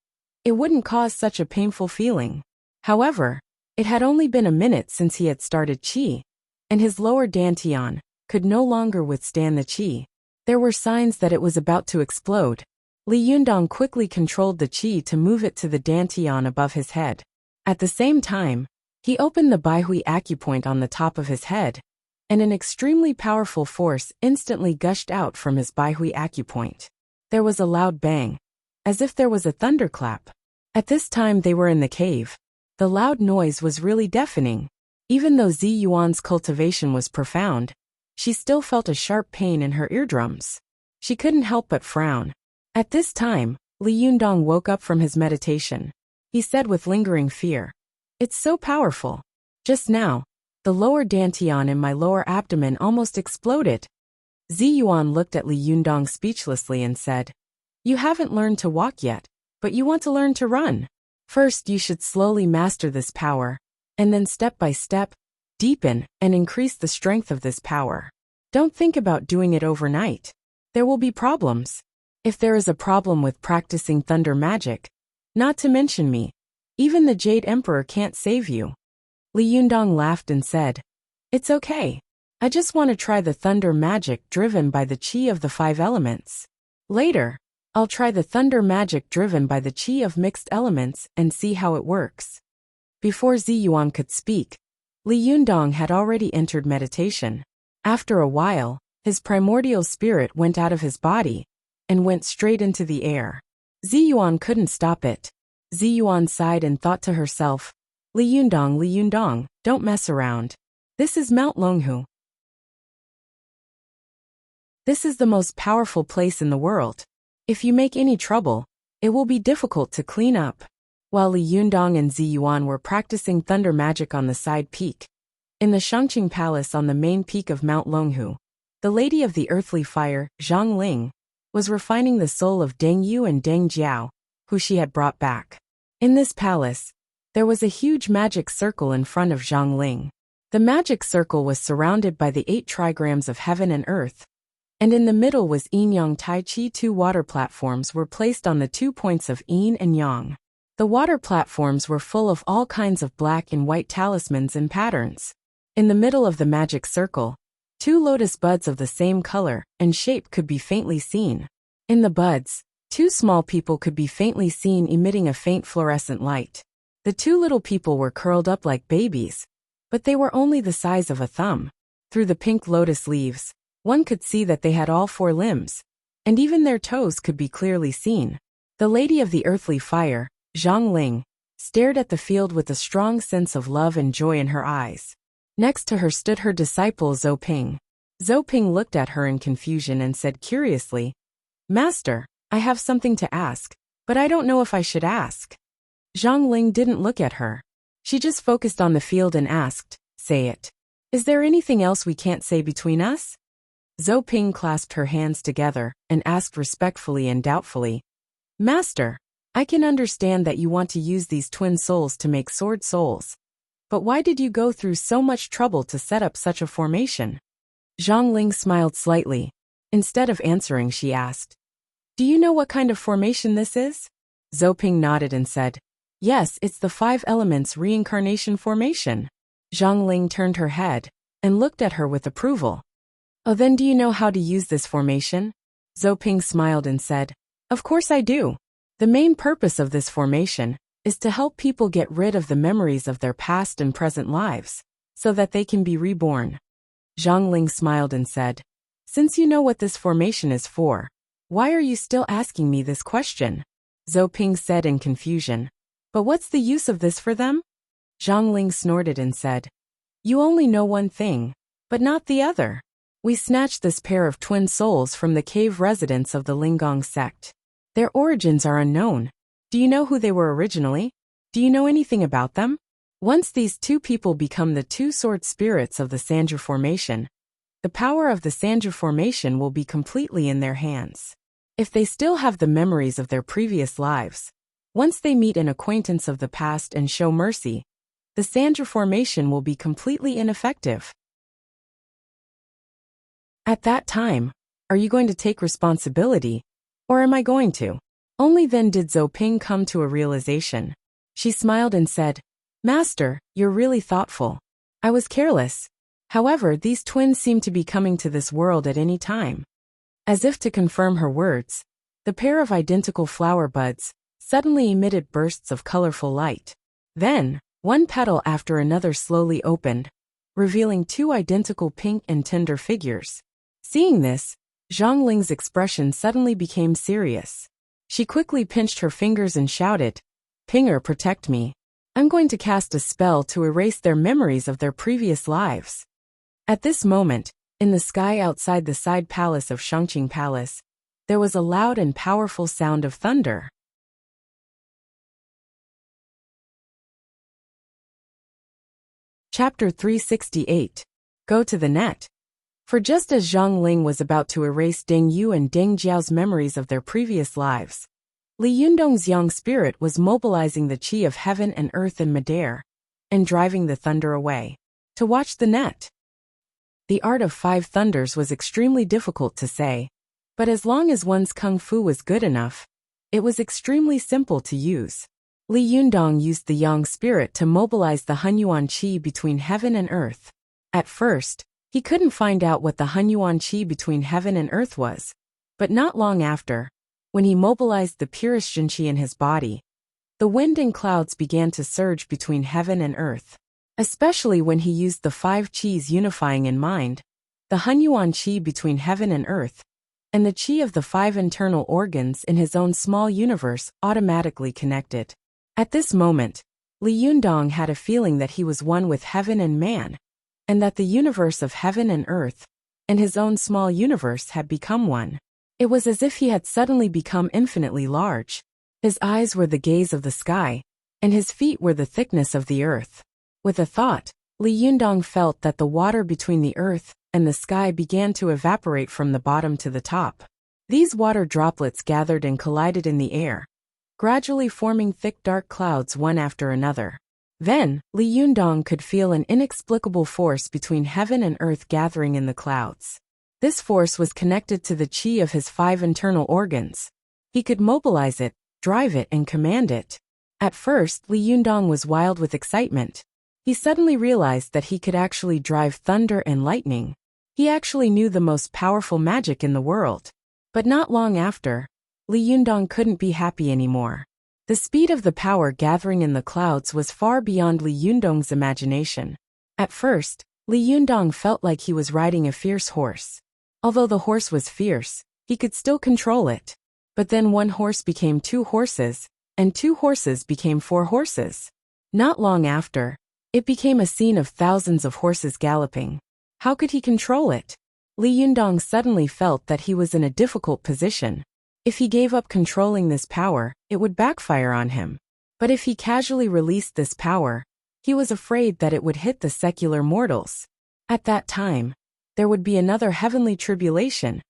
Speaker 1: it wouldn't cause such a painful feeling. However, it had only been a minute since he had started chi, and his lower dantian, could no longer withstand the qi. There were signs that it was about to explode. Li Yundong quickly controlled the qi to move it to the dantian above his head. At the same time, he opened the Baihui acupoint on the top of his head, and an extremely powerful force instantly gushed out from his Baihui acupoint. There was a loud bang, as if there was a thunderclap. At this time they were in the cave. The loud noise was really deafening. Even though Zi Yuan's cultivation was profound, she still felt a sharp pain in her eardrums. She couldn't help but frown. At this time, Li Yundong woke up from his meditation. He said with lingering fear, "It's so powerful. Just now, the lower dantian in my lower abdomen almost exploded." Zi Yuan looked at Li Yundong speechlessly and said, "You haven't learned to walk yet, but you want to learn to run. First you should slowly master this power, and then step by step, deepen and increase the strength of this power. Don't think about doing it overnight. There will be problems. If there is a problem with practicing thunder magic, not to mention me, even the Jade Emperor can't save you." Li Yundong laughed and said, "It's okay. I just want to try the thunder magic driven by the qi of the 5 elements. Later, I'll try the thunder magic driven by the qi of mixed elements and see how it works." Before Zi Yuan could speak, Li Yundong had already entered meditation. After a while, his primordial spirit went out of his body and went straight into the air. Zi Yuan couldn't stop it. Zi Yuan sighed and thought to herself, Li Yundong, don't mess around. This is Mount Longhu. This is the most powerful place in the world. If you make any trouble, it will be difficult to clean up." While Li Yundong and Zi Yuan were practicing thunder magic on the side peak, in the Shangqing Palace on the main peak of Mount Longhu, the Lady of the Earthly Fire, Zhang Ling, was refining the soul of Deng Yu and Deng Jiao, who she had brought back. In this palace, there was a huge magic circle in front of Zhang Ling. The magic circle was surrounded by the 8 trigrams of heaven and earth, and in the middle was Yin Yang Tai Chi. 2 water platforms were placed on the 2 points of Yin and Yang. The water platforms were full of all kinds of black and white talismans and patterns. In the middle of the magic circle, 2 lotus buds of the same color and shape could be faintly seen. In the buds, 2 small people could be faintly seen emitting a faint fluorescent light. The 2 little people were curled up like babies, but they were only the size of a thumb. Through the pink lotus leaves, one could see that they had all 4 limbs, and even their toes could be clearly seen. The Lady of the Earthly Fire, Zhang Ling, stared at the field with a strong sense of love and joy in her eyes. Next to her stood her disciple Zhou Ping. Zhou Ping looked at her in confusion and said curiously, "Master, I have something to ask, but I don't know if I should ask." Zhang Ling didn't look at her. She just focused on the field and asked, "Say it. Is there anything else we can't say between us?" Zhou Ping clasped her hands together and asked respectfully and doubtfully, "Master, I can understand that you want to use these twin souls to make sword souls. But why did you go through so much trouble to set up such a formation?" Zhang Ling smiled slightly. Instead of answering, she asked, "Do you know what kind of formation this is?" Zhou Ping nodded and said, "Yes, it's the 5 elements reincarnation formation." Zhang Ling turned her head and looked at her with approval. "Oh, then do you know how to use this formation?" Zhou Ping smiled and said, "Of course I do. The main purpose of this formation is to help people get rid of the memories of their past and present lives, so that they can be reborn." Zhang Ling smiled and said, "Since you know what this formation is for, why are you still asking me this question?" Zhou Ping said in confusion, "But what's the use of this for them?" Zhang Ling snorted and said, "You only know one thing, but not the other. We snatched this pair of twin souls from the cave residents of the Linggong sect. Their origins are unknown. Do you know who they were originally? Do you know anything about them? Once these 2 people become the 2 sword spirits of the Sanju formation, the power of the Sanju formation will be completely in their hands. If they still have the memories of their previous lives, once they meet an acquaintance of the past and show mercy, the Sanju formation will be completely ineffective. At that time, are you going to take responsibility, or am I going to?" Only then did Zhou Ping come to a realization. She smiled and said, "Master, you're really thoughtful. I was careless. However, these twins seemed to be coming to this world at any time. As if to confirm her words, the pair of identical flower buds suddenly emitted bursts of colorful light. Then, one petal after another slowly opened, revealing two identical pink and tender figures. Seeing this, Zhang Ling's expression suddenly became serious. She quickly pinched her fingers and shouted, "Pinger, protect me. I'm going to cast a spell to erase their memories of their previous lives." At this moment, in the sky outside the side palace of Shangqing Palace, there was a loud and powerful sound of thunder. Chapter 368. Go to the net. For just as Zhang Ling was about to erase Deng Yu and Deng Jiao's memories of their previous lives, Li Yundong's yang spirit was mobilizing the qi of heaven and earth in midair, and driving the thunder away. To watch the net. The art of 5 thunders was extremely difficult to say, but as long as one's kung fu was good enough, it was extremely simple to use. Li Yundong used the yang spirit to mobilize the Hunyuan qi between heaven and earth. At first, he couldn't find out what the Hunyuan qi between heaven and earth was, but not long after, when he mobilized the purest Jinqi in his body, the wind and clouds began to surge between heaven and earth. Especially when he used the 5 qis unifying in mind, the Hunyuan qi between heaven and earth, and the qi of the 5 internal organs in his own small universe automatically connected. At this moment, Li Yundong had a feeling that he was one with heaven and man, and that the universe of heaven and earth, and his own small universe had become one. It was as if he had suddenly become infinitely large. His eyes were the gaze of the sky, and his feet were the thickness of the earth. With a thought, Li Yundong felt that the water between the earth and the sky began to evaporate from the bottom to the top. These water droplets gathered and collided in the air, gradually forming thick dark clouds one after another. Then, Li Yundong could feel an inexplicable force between heaven and earth gathering in the clouds. This force was connected to the qi of his 5 internal organs. He could mobilize it, drive it, and command it. At first, Li Yundong was wild with excitement. He suddenly realized that he could actually drive thunder and lightning. He actually knew the most powerful magic in the world. But not long after, Li Yundong couldn't be happy anymore. The speed of the power gathering in the clouds was far beyond Li Yundong's imagination. At first, Li Yundong felt like he was riding a fierce horse. Although the horse was fierce, he could still control it. But then one horse became 2 horses, and 2 horses became 4 horses. Not long after, it became a scene of thousands of horses galloping. How could he control it? Li Yundong suddenly felt that he was in a difficult position. If he gave up controlling this power, it would backfire on him. But if he casually released this power, he was afraid that it would hit the secular mortals. At that time, there would be another heavenly tribulation,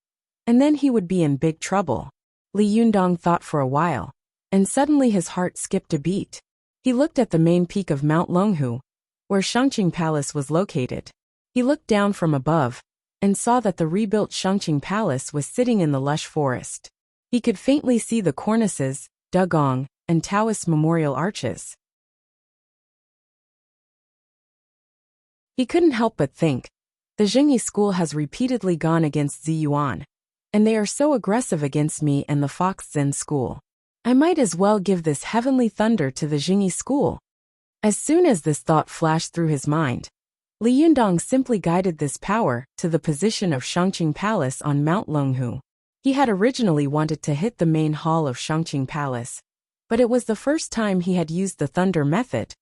Speaker 1: and then he would be in big trouble. Li Yundong thought for a while, and suddenly his heart skipped a beat. He looked at the main peak of Mount Longhu, where Shangqing Palace was located. He looked down from above, and saw that the rebuilt Shangqing Palace was sitting in the lush forest. He could faintly see the cornices, dugong, and Taoist memorial arches. He couldn't help but think, the Jingyi school has repeatedly gone against Ziyuan, and they are so aggressive against me and the Fox Zen school. I might as well give this heavenly thunder to the Jingyi school. As soon as this thought flashed through his mind, Li Yundong simply guided this power to the position of Shangqing Palace on Mount Longhu. He had originally wanted to hit the main hall of Shangqing Palace, but it was the first time he had used the thunder method,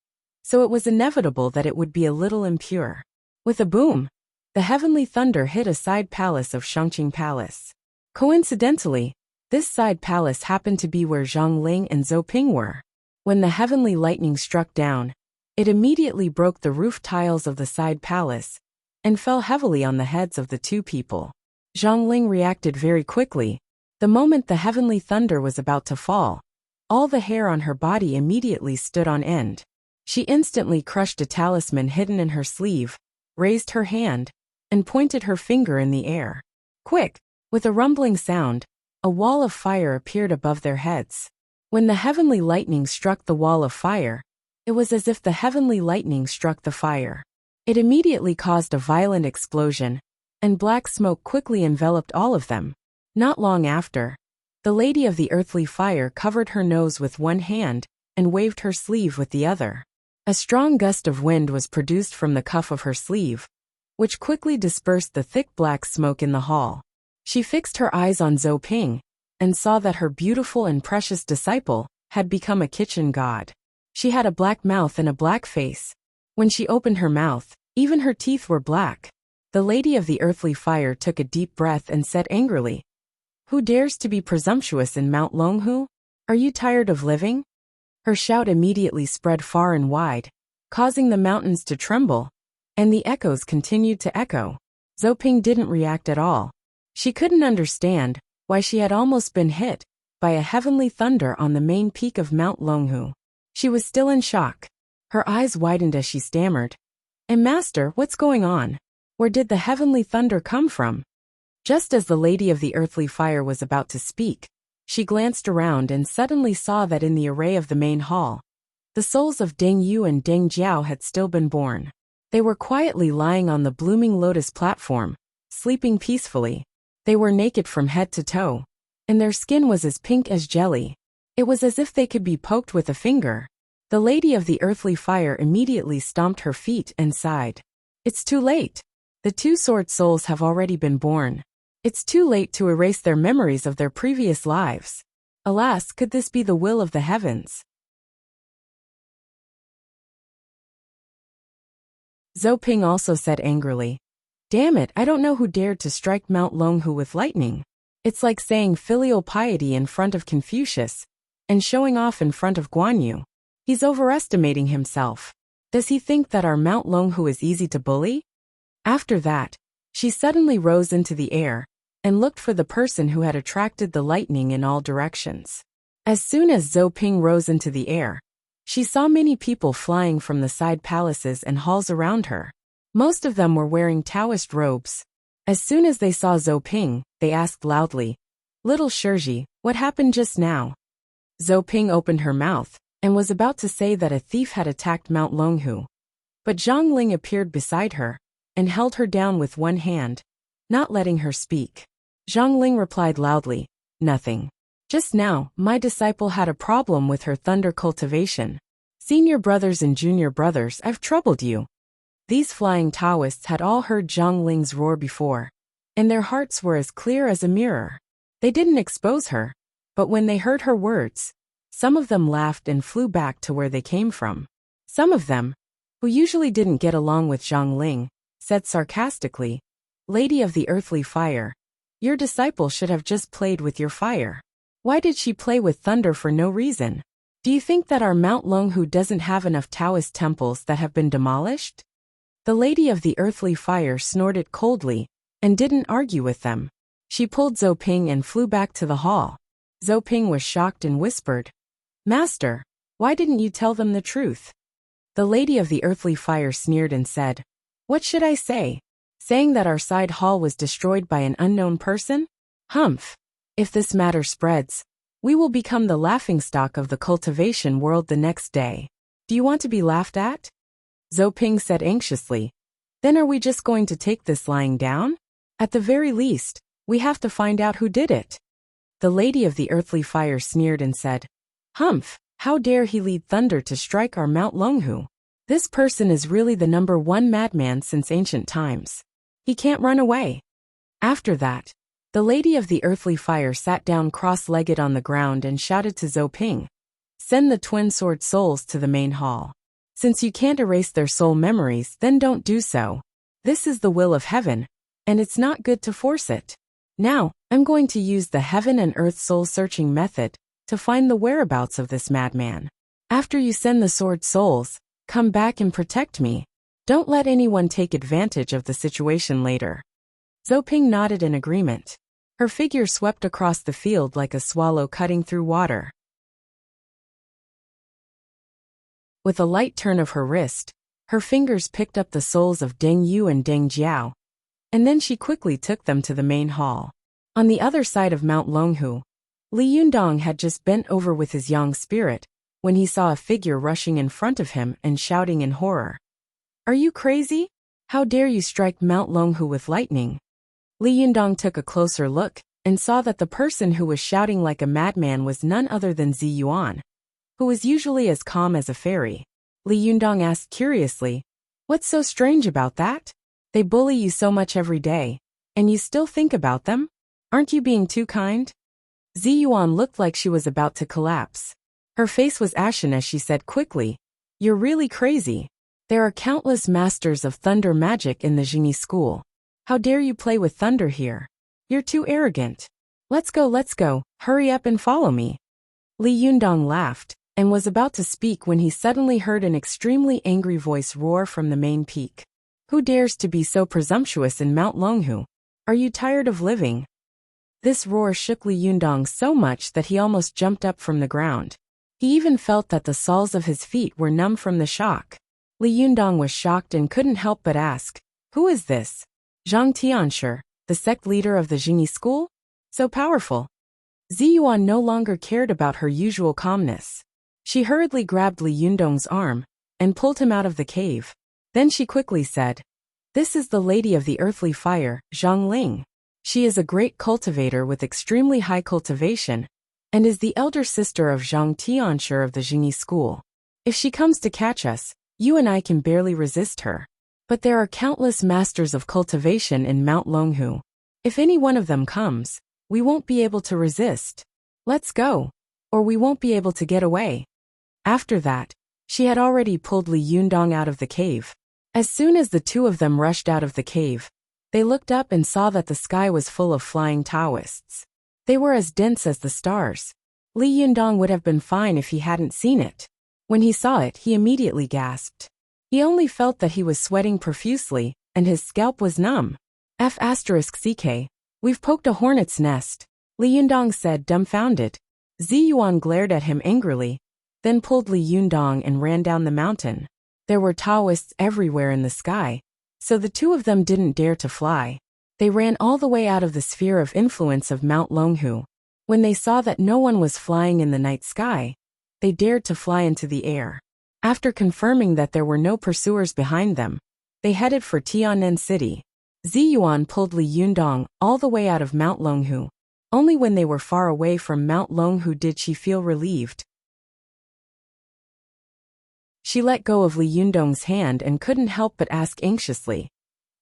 Speaker 1: so it was inevitable that it would be a little impure. With a boom, the heavenly thunder hit a side palace of Shangqing Palace. Coincidentally, this side palace happened to be where Zhang Ling and Zhou Ping were. When the heavenly lightning struck down, it immediately broke the roof tiles of the side palace and fell heavily on the heads of the 2 people. Zhang Ling reacted very quickly. The moment the heavenly thunder was about to fall, all the hair on her body immediately stood on end. She instantly crushed a talisman hidden in her sleeve, raised her hand, and pointed her finger in the air. Quick! With a rumbling sound, a wall of fire appeared above their heads. When the heavenly lightning struck the wall of fire, it was as if the heavenly lightning struck the fire. It immediately caused a violent explosion, and black smoke quickly enveloped all of them. Not long after, the Lady of the Earthly Fire covered her nose with one hand and waved her sleeve with the other. A strong gust of wind was produced from the cuff of her sleeve, which quickly dispersed the thick black smoke in the hall. She fixed her eyes on Zhou Ping and saw that her beautiful and precious disciple had become a kitchen god. She had a black mouth and a black face. When she opened her mouth, even her teeth were black. The Lady of the Earthly Fire took a deep breath and said angrily, "Who dares to be presumptuous in Mount Longhu? Are you tired of living?" Her shout immediately spread far and wide, causing the mountains to tremble, and the echoes continued to echo. Zhou Ping didn't react at all. She couldn't understand why she had almost been hit by a heavenly thunder on the main peak of Mount Longhu. She was still in shock. Her eyes widened as she stammered, "Master, what's going on? Where did the heavenly thunder come from?" Just as the Lady of the Earthly Fire was about to speak, she glanced around and suddenly saw that in the array of the main hall, the souls of Deng Yu and Deng Jiao had still been born. They were quietly lying on the blooming lotus platform, sleeping peacefully. They were naked from head to toe, and their skin was as pink as jelly. It was as if they could be poked with a finger. The Lady of the Earthly Fire immediately stomped her feet and sighed. "It's too late. The two sword souls have already been born. It's too late to erase their memories of their previous lives. Alas, could this be the will of the heavens?" Zhou Ping also said angrily, "Damn it, I don't know who dared to strike Mount Longhu with lightning. It's like saying filial piety in front of Confucius and showing off in front of Guan Yu. He's overestimating himself. Does he think that our Mount Longhu is easy to bully?" After that, she suddenly rose into the air and looked for the person who had attracted the lightning in all directions. As soon as Zhou Ping rose into the air, she saw many people flying from the side palaces and halls around her. Most of them were wearing Taoist robes. As soon as they saw Zhou Ping, they asked loudly, "Little Shirji, what happened just now?" Zhou Ping opened her mouth and was about to say that a thief had attacked Mount Longhu. But Zhang Ling appeared beside her and held her down with one hand, not letting her speak. Zhang Ling replied loudly, "Nothing. Just now, my disciple had a problem with her thunder cultivation. Senior brothers and junior brothers, I've troubled you." These flying Taoists had all heard Zhang Ling's roar before, and their hearts were as clear as a mirror. They didn't expose her, but when they heard her words, some of them laughed and flew back to where they came from. Some of them, who usually didn't get along with Zhang Ling, said sarcastically, "Lady of the Earthly Fire, your disciple should have just played with your fire. Why did she play with thunder for no reason? Do you think that our Mount Longhu doesn't have enough Taoist temples that have been demolished?" The Lady of the Earthly Fire snorted coldly and didn't argue with them. She pulled Zhou Ping and flew back to the hall. Zhou Ping was shocked and whispered, "Master, why didn't you tell them the truth?" The Lady of the Earthly Fire sneered and said, "What should I say? Saying that our side hall was destroyed by an unknown person? Humph! If this matter spreads, we will become the laughingstock of the cultivation world the next day. Do you want to be laughed at?" Zhou Ping said anxiously, "Then are we just going to take this lying down? At the very least, we have to find out who did it." The Lady of the Earthly Fire sneered and said, "Humph! How dare he lead thunder to strike our Mount Longhu? This person is really the #1 madman since ancient times. He can't run away." After that, the Lady of the Earthly Fire sat down cross-legged on the ground and shouted to Zhou Ping, "Send the twin sword souls to the main hall. Since you can't erase their soul memories, then don't do so. This is the will of heaven, and it's not good to force it. Now, I'm going to use the heaven and earth soul-searching method to find the whereabouts of this madman. After you send the sword souls, come back and protect me. Don't let anyone take advantage of the situation later." Zhou Ping nodded in agreement. Her figure swept across the field like a swallow cutting through water. With a light turn of her wrist, her fingers picked up the souls of Deng Yu and Deng Jiao, and then she quickly took them to the main hall. On the other side of Mount Longhu, Li Yundong had just bent over with his young spirit when he saw a figure rushing in front of him and shouting in horror, "Are you crazy? How dare you strike Mount Longhu with lightning? Li Yundong took a closer look and saw that the person who was shouting like a madman was none other than Zi Yuan, who was usually as calm as a fairy. Li Yundong asked curiously, "What's so strange about that? They bully you so much every day, and you still think about them? Aren't you being too kind?" Zi Yuan looked like she was about to collapse. Her face was ashen as she said quickly, "You're really crazy. There are countless masters of thunder magic in the Jingyi school. How dare you play with thunder here? You're too arrogant. Let's go, hurry up and follow me." Li Yundong laughed and was about to speak when he suddenly heard an extremely angry voice roar from the main peak. "Who dares to be so presumptuous in Mount Longhu? Are you tired of living?" This roar shook Li Yundong so much that he almost jumped up from the ground. He even felt that the soles of his feet were numb from the shock. Li Yundong was shocked and couldn't help but ask, "Who is this? Zhang Tianshi, the sect leader of the Jingyi school? So powerful." Zi Yuan no longer cared about her usual calmness. She hurriedly grabbed Li Yundong's arm and pulled him out of the cave. Then she quickly said, "This is the Lady of the Earthly Fire, Zhang Ling. She is a great cultivator with extremely high cultivation, and is the elder sister of Zhang Tianshi of the Jingyi school. If she comes to catch us, you and I can barely resist her. But there are countless masters of cultivation in Mount Longhu. If any one of them comes, we won't be able to resist. Let's go, or we won't be able to get away." After that, she had already pulled Li Yundong out of the cave. As soon as the two of them rushed out of the cave, they looked up and saw that the sky was full of flying Taoists. They were as dense as the stars. Li Yundong would have been fine if he hadn't seen it. When he saw it, he immediately gasped. He only felt that he was sweating profusely, and his scalp was numb. F***CK, we've poked a hornet's nest, Li Yundong said, dumbfounded. Zi Yuan glared at him angrily, then pulled Li Yundong and ran down the mountain. There were Taoists everywhere in the sky, so the two of them didn't dare to fly. They ran all the way out of the sphere of influence of Mount Longhu. When they saw that no one was flying in the night sky, they dared to fly into the air. After confirming that there were no pursuers behind them, they headed for Tiannan City. Zi Yuan pulled Li Yundong all the way out of Mount Longhu. Only when they were far away from Mount Longhu did she feel relieved. She let go of Li Yundong's hand and couldn't help but ask anxiously,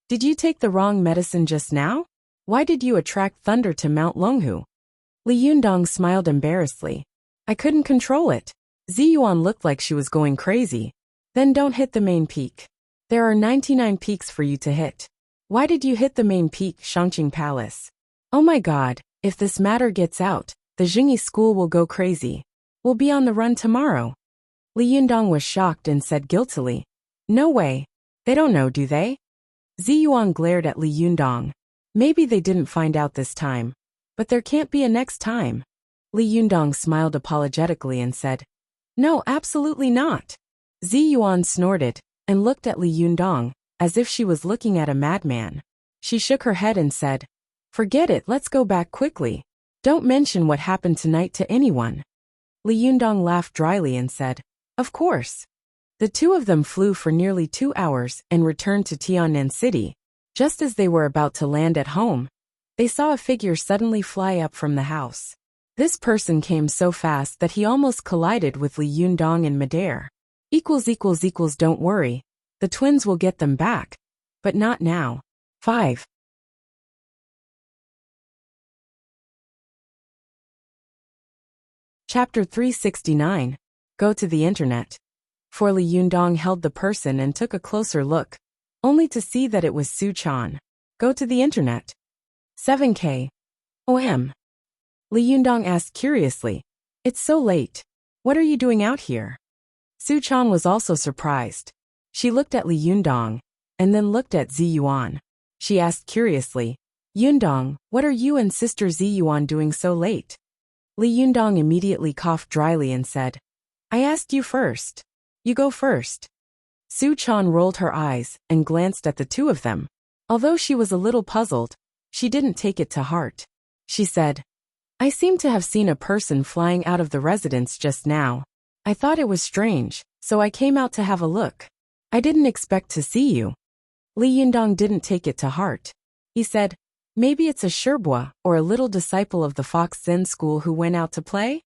Speaker 1: "Did you take the wrong medicine just now? Why did you attract thunder to Mount Longhu?" Li Yundong smiled embarrassedly. "I couldn't control it." Zi Yuan looked like she was going crazy. "Then don't hit the main peak. There are 99 peaks for you to hit. Why did you hit the main peak, Shangqing Palace? Oh my god, if this matter gets out, the Jingyi school will go crazy. We'll be on the run tomorrow." Li Yundong was shocked and said guiltily, "No way. They don't know, do they?" Zi Yuan glared at Li Yundong. Maybe they didn't find out this time, but there can't be a next time. Li Yundong smiled apologetically and said, "No, absolutely not." Zi Yuan snorted and looked at Li Yundong as if she was looking at a madman. She shook her head and said, "Forget it, let's go back quickly. Don't mention what happened tonight to anyone." Li Yundong laughed dryly and said, "Of course." The two of them flew for nearly 2 hours and returned to Tiannan City. Just as they were about to land at home, they saw a figure suddenly fly up from the house. This person came so fast that he almost collided with Li Yundong in midair. Don't worry, the twins will get them back. But not now. 5. Chapter 369. Go to the internet. For Li Yundong held the person and took a closer look, only to see that it was Su Chan. Go to the internet. 7K. OM. Li Yundong asked curiously, "It's so late. What are you doing out here?" Su Chan was also surprised. She looked at Li Yundong, and then looked at Zi Yuan. She asked curiously, "Yundong, what are you and Sister Zi Yuan doing so late?" Li Yundong immediately coughed dryly and said, "I asked you first. You go first." Su Chan rolled her eyes and glanced at the two of them. Although she was a little puzzled, she didn't take it to heart. She said, "I seem to have seen a person flying out of the residence just now. I thought it was strange, so I came out to have a look. I didn't expect to see you." Li Yundong didn't take it to heart. He said, maybe it's a Sherbois or a little disciple of the Fox Zen school who went out to play?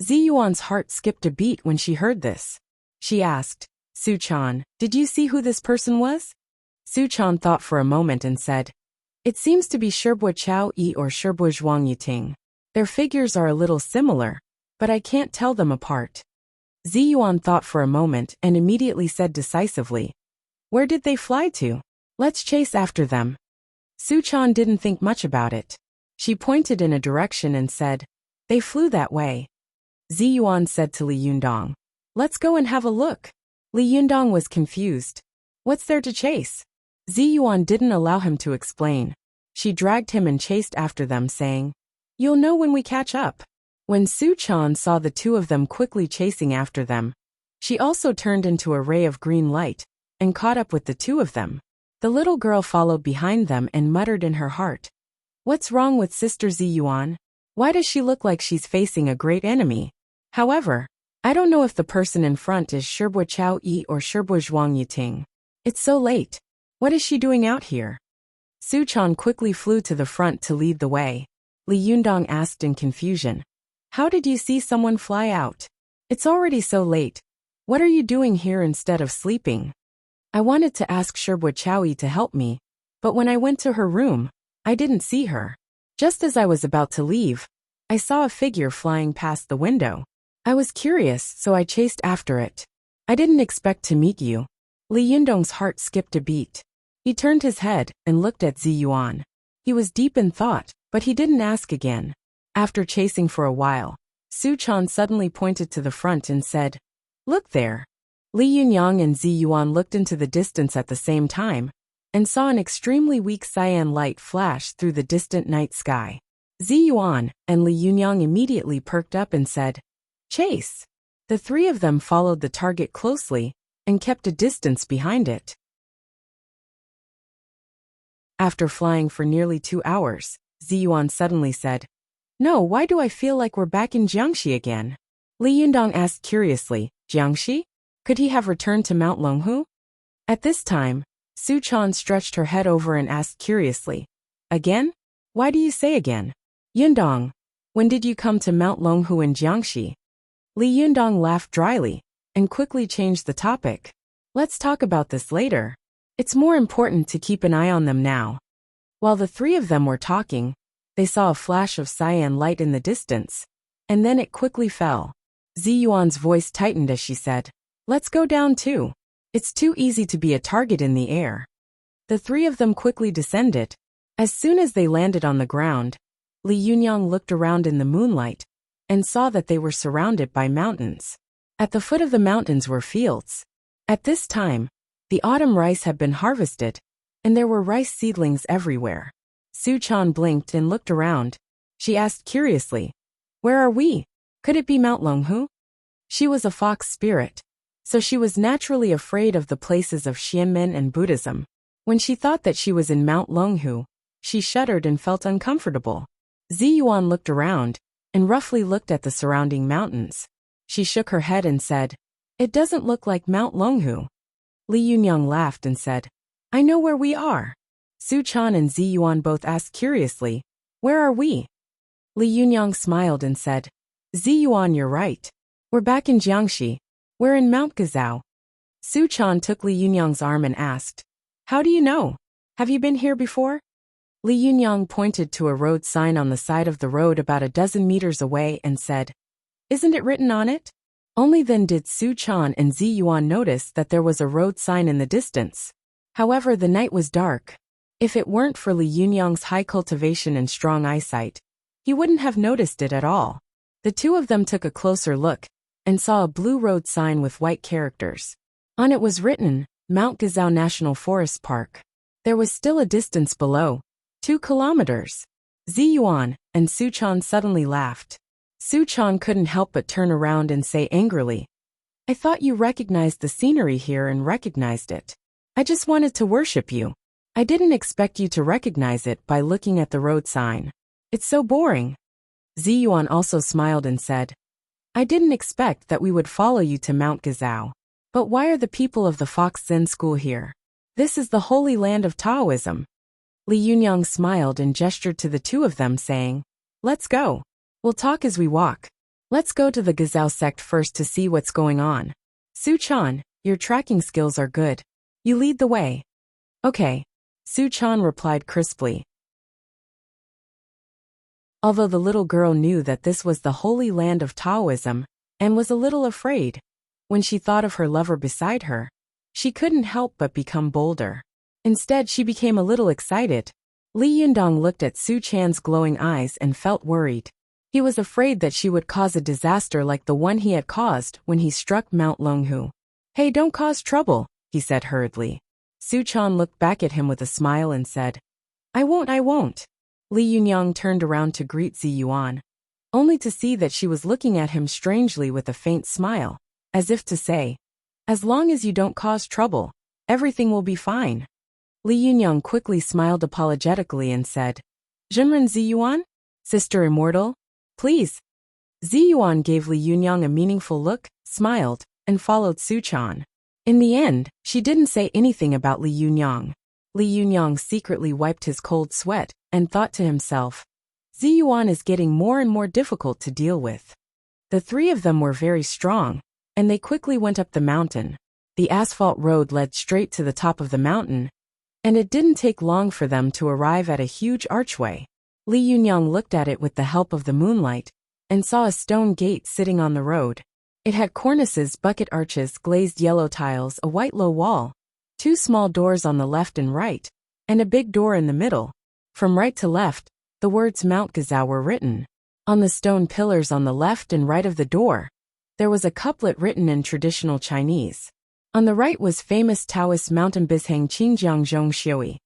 Speaker 1: Ziyuan's heart skipped a beat when she heard this. She asked, Su-chan, did you see who this person was? Su-chan thought for a moment and said, it seems to be Sherbois Chao Yi or Sherbois Zhuang Yiting. Their figures are a little similar, but I can't tell them apart. Ziyuan thought for a moment and immediately said decisively, where did they fly to? Let's chase after them. Su-chan didn't think much about it. She pointed in a direction and said, they flew that way. Ziyuan said to Li Yundong, let's go and have a look. Li Yundong was confused. What's there to chase? Ziyuan didn't allow him to explain. She dragged him and chased after them, saying, you'll know when we catch up. When Su-chan saw the two of them quickly chasing after them, she also turned into a ray of green light and caught up with the two of them. The little girl followed behind them and muttered in her heart, what's wrong with Sister Ziyuan? Why does she look like she's facing a great enemy? However, I don't know if the person in front is Sherbois Chao Yi or Sherbois Zhuang Yiting. It's so late. What is she doing out here? Su-chan quickly flew to the front to lead the way. Li Yundong asked in confusion, how did you see someone fly out? It's already so late. What are you doing here instead of sleeping? I wanted to ask Sherbois Chao Yi to help me, but when I went to her room, I didn't see her. Just as I was about to leave, I saw a figure flying past the window. I was curious, so I chased after it. I didn't expect to meet you. Li Yundong's heart skipped a beat. He turned his head and looked at Ziyuan. He was deep in thought, but he didn't ask again. After chasing for a while, Su-chan suddenly pointed to the front and said, look there. Li Yunyang and Ziyuan looked into the distance at the same time and saw an extremely weak cyan light flash through the distant night sky. Ziyuan and Li Yunyang immediately perked up and said, chase. The three of them followed the target closely and kept a distance behind it. After flying for nearly 2 hours, Ziyuan suddenly said, no, why do I feel like we're back in Jiangxi again? Li Yundong asked curiously, Jiangxi? Could he have returned to Mount Longhu? At this time, Su-chan stretched her head over and asked curiously, again? Why do you say again? Yundong, when did you come to Mount Longhu in Jiangxi? Li Yundong laughed dryly and quickly changed the topic. Let's talk about this later. It's more important to keep an eye on them now. While the three of them were talking, they saw a flash of cyan light in the distance, and then it quickly fell. Ziyuan's voice tightened as she said, let's go down too. It's too easy to be a target in the air. The three of them quickly descended. As soon as they landed on the ground, Li Yunyang looked around in the moonlight and saw that they were surrounded by mountains. At the foot of the mountains were fields. At this time, the autumn rice had been harvested, and there were rice seedlings everywhere. Su-chan blinked and looked around. She asked curiously, where are we? Could it be Mount Longhu? She was a fox spirit, so she was naturally afraid of the places of Xianmen and Buddhism. When she thought that she was in Mount Longhu, she shuddered and felt uncomfortable. Ziyuan looked around and roughly looked at the surrounding mountains. She shook her head and said, it doesn't look like Mount Longhu. Li Yunyang laughed and said, I know where we are. Su-chan and Ziyuan both asked curiously, where are we? Li Yunyang smiled and said, Ziyuan, you're right. We're back in Jiangxi. We're in Mount Gazao. Su-chan took Li Yunyang's arm and asked, how do you know? Have you been here before? Li Yunyang pointed to a road sign on the side of the road about a dozen meters away and said, isn't it written on it? Only then did Su-chan and Ziyuan notice that there was a road sign in the distance. However, the night was dark. If it weren't for Li Yunyang's high cultivation and strong eyesight, he wouldn't have noticed it at all. The two of them took a closer look and saw a blue road sign with white characters. On it was written, Mount Gazao National Forest Park. There was still a distance below, 2 kilometers. Ziyuan and Su-chan suddenly laughed. Su-chan couldn't help but turn around and say angrily, I thought you recognized the scenery here and recognized it. I just wanted to worship you. I didn't expect you to recognize it by looking at the road sign. It's so boring. Ziyuan also smiled and said, I didn't expect that we would follow you to Mount Gazao. But why are the people of the Fox Zen school here? This is the holy land of Taoism. Li Yunyang smiled and gestured to the two of them, saying, "Let's go. We'll talk as we walk. Let's go to the Gazao sect first to see what's going on. Su Chan, your tracking skills are good. You lead the way." "Okay," Su Chan replied crisply. Although the little girl knew that this was the holy land of Taoism, and was a little afraid, when she thought of her lover beside her, she couldn't help but become bolder. Instead, she became a little excited. Li Yundong looked at Su Chan's glowing eyes and felt worried. He was afraid that she would cause a disaster like the one he had caused when he struck Mount Longhu. "Hey, don't cause trouble," he said hurriedly. Su Chan looked back at him with a smile and said, I won't. Li Yunyang turned around to greet Zi Yuan, only to see that she was looking at him strangely with a faint smile, as if to say, "As long as you don't cause trouble, everything will be fine." Li Yunyang quickly smiled apologetically and said, "Zhenren Zi Yuan? Sister Immortal? Please." Zi Yuan gave Li Yunyang a meaningful look, smiled, and followed Su Chan. In the end, she didn't say anything about Li Yunyang. Li Yunyang secretly wiped his cold sweat and thought to himself, Zi Yuan is getting more and more difficult to deal with. The three of them were very strong, and they quickly went up the mountain. The asphalt road led straight to the top of the mountain, and it didn't take long for them to arrive at a huge archway. Li Yunyang looked at it with the help of the moonlight, and saw a stone gate sitting on the road. It had cornices, bucket arches, glazed yellow tiles, a white low wall, 2 small doors on the left and right, and a big door in the middle. From right to left, the words Mount Gazao were written. On the stone pillars on the left and right of the door, there was a couplet written in traditional Chinese. On the right was famous Taoist mountain Bishang Qingjiang Zhong Xiui.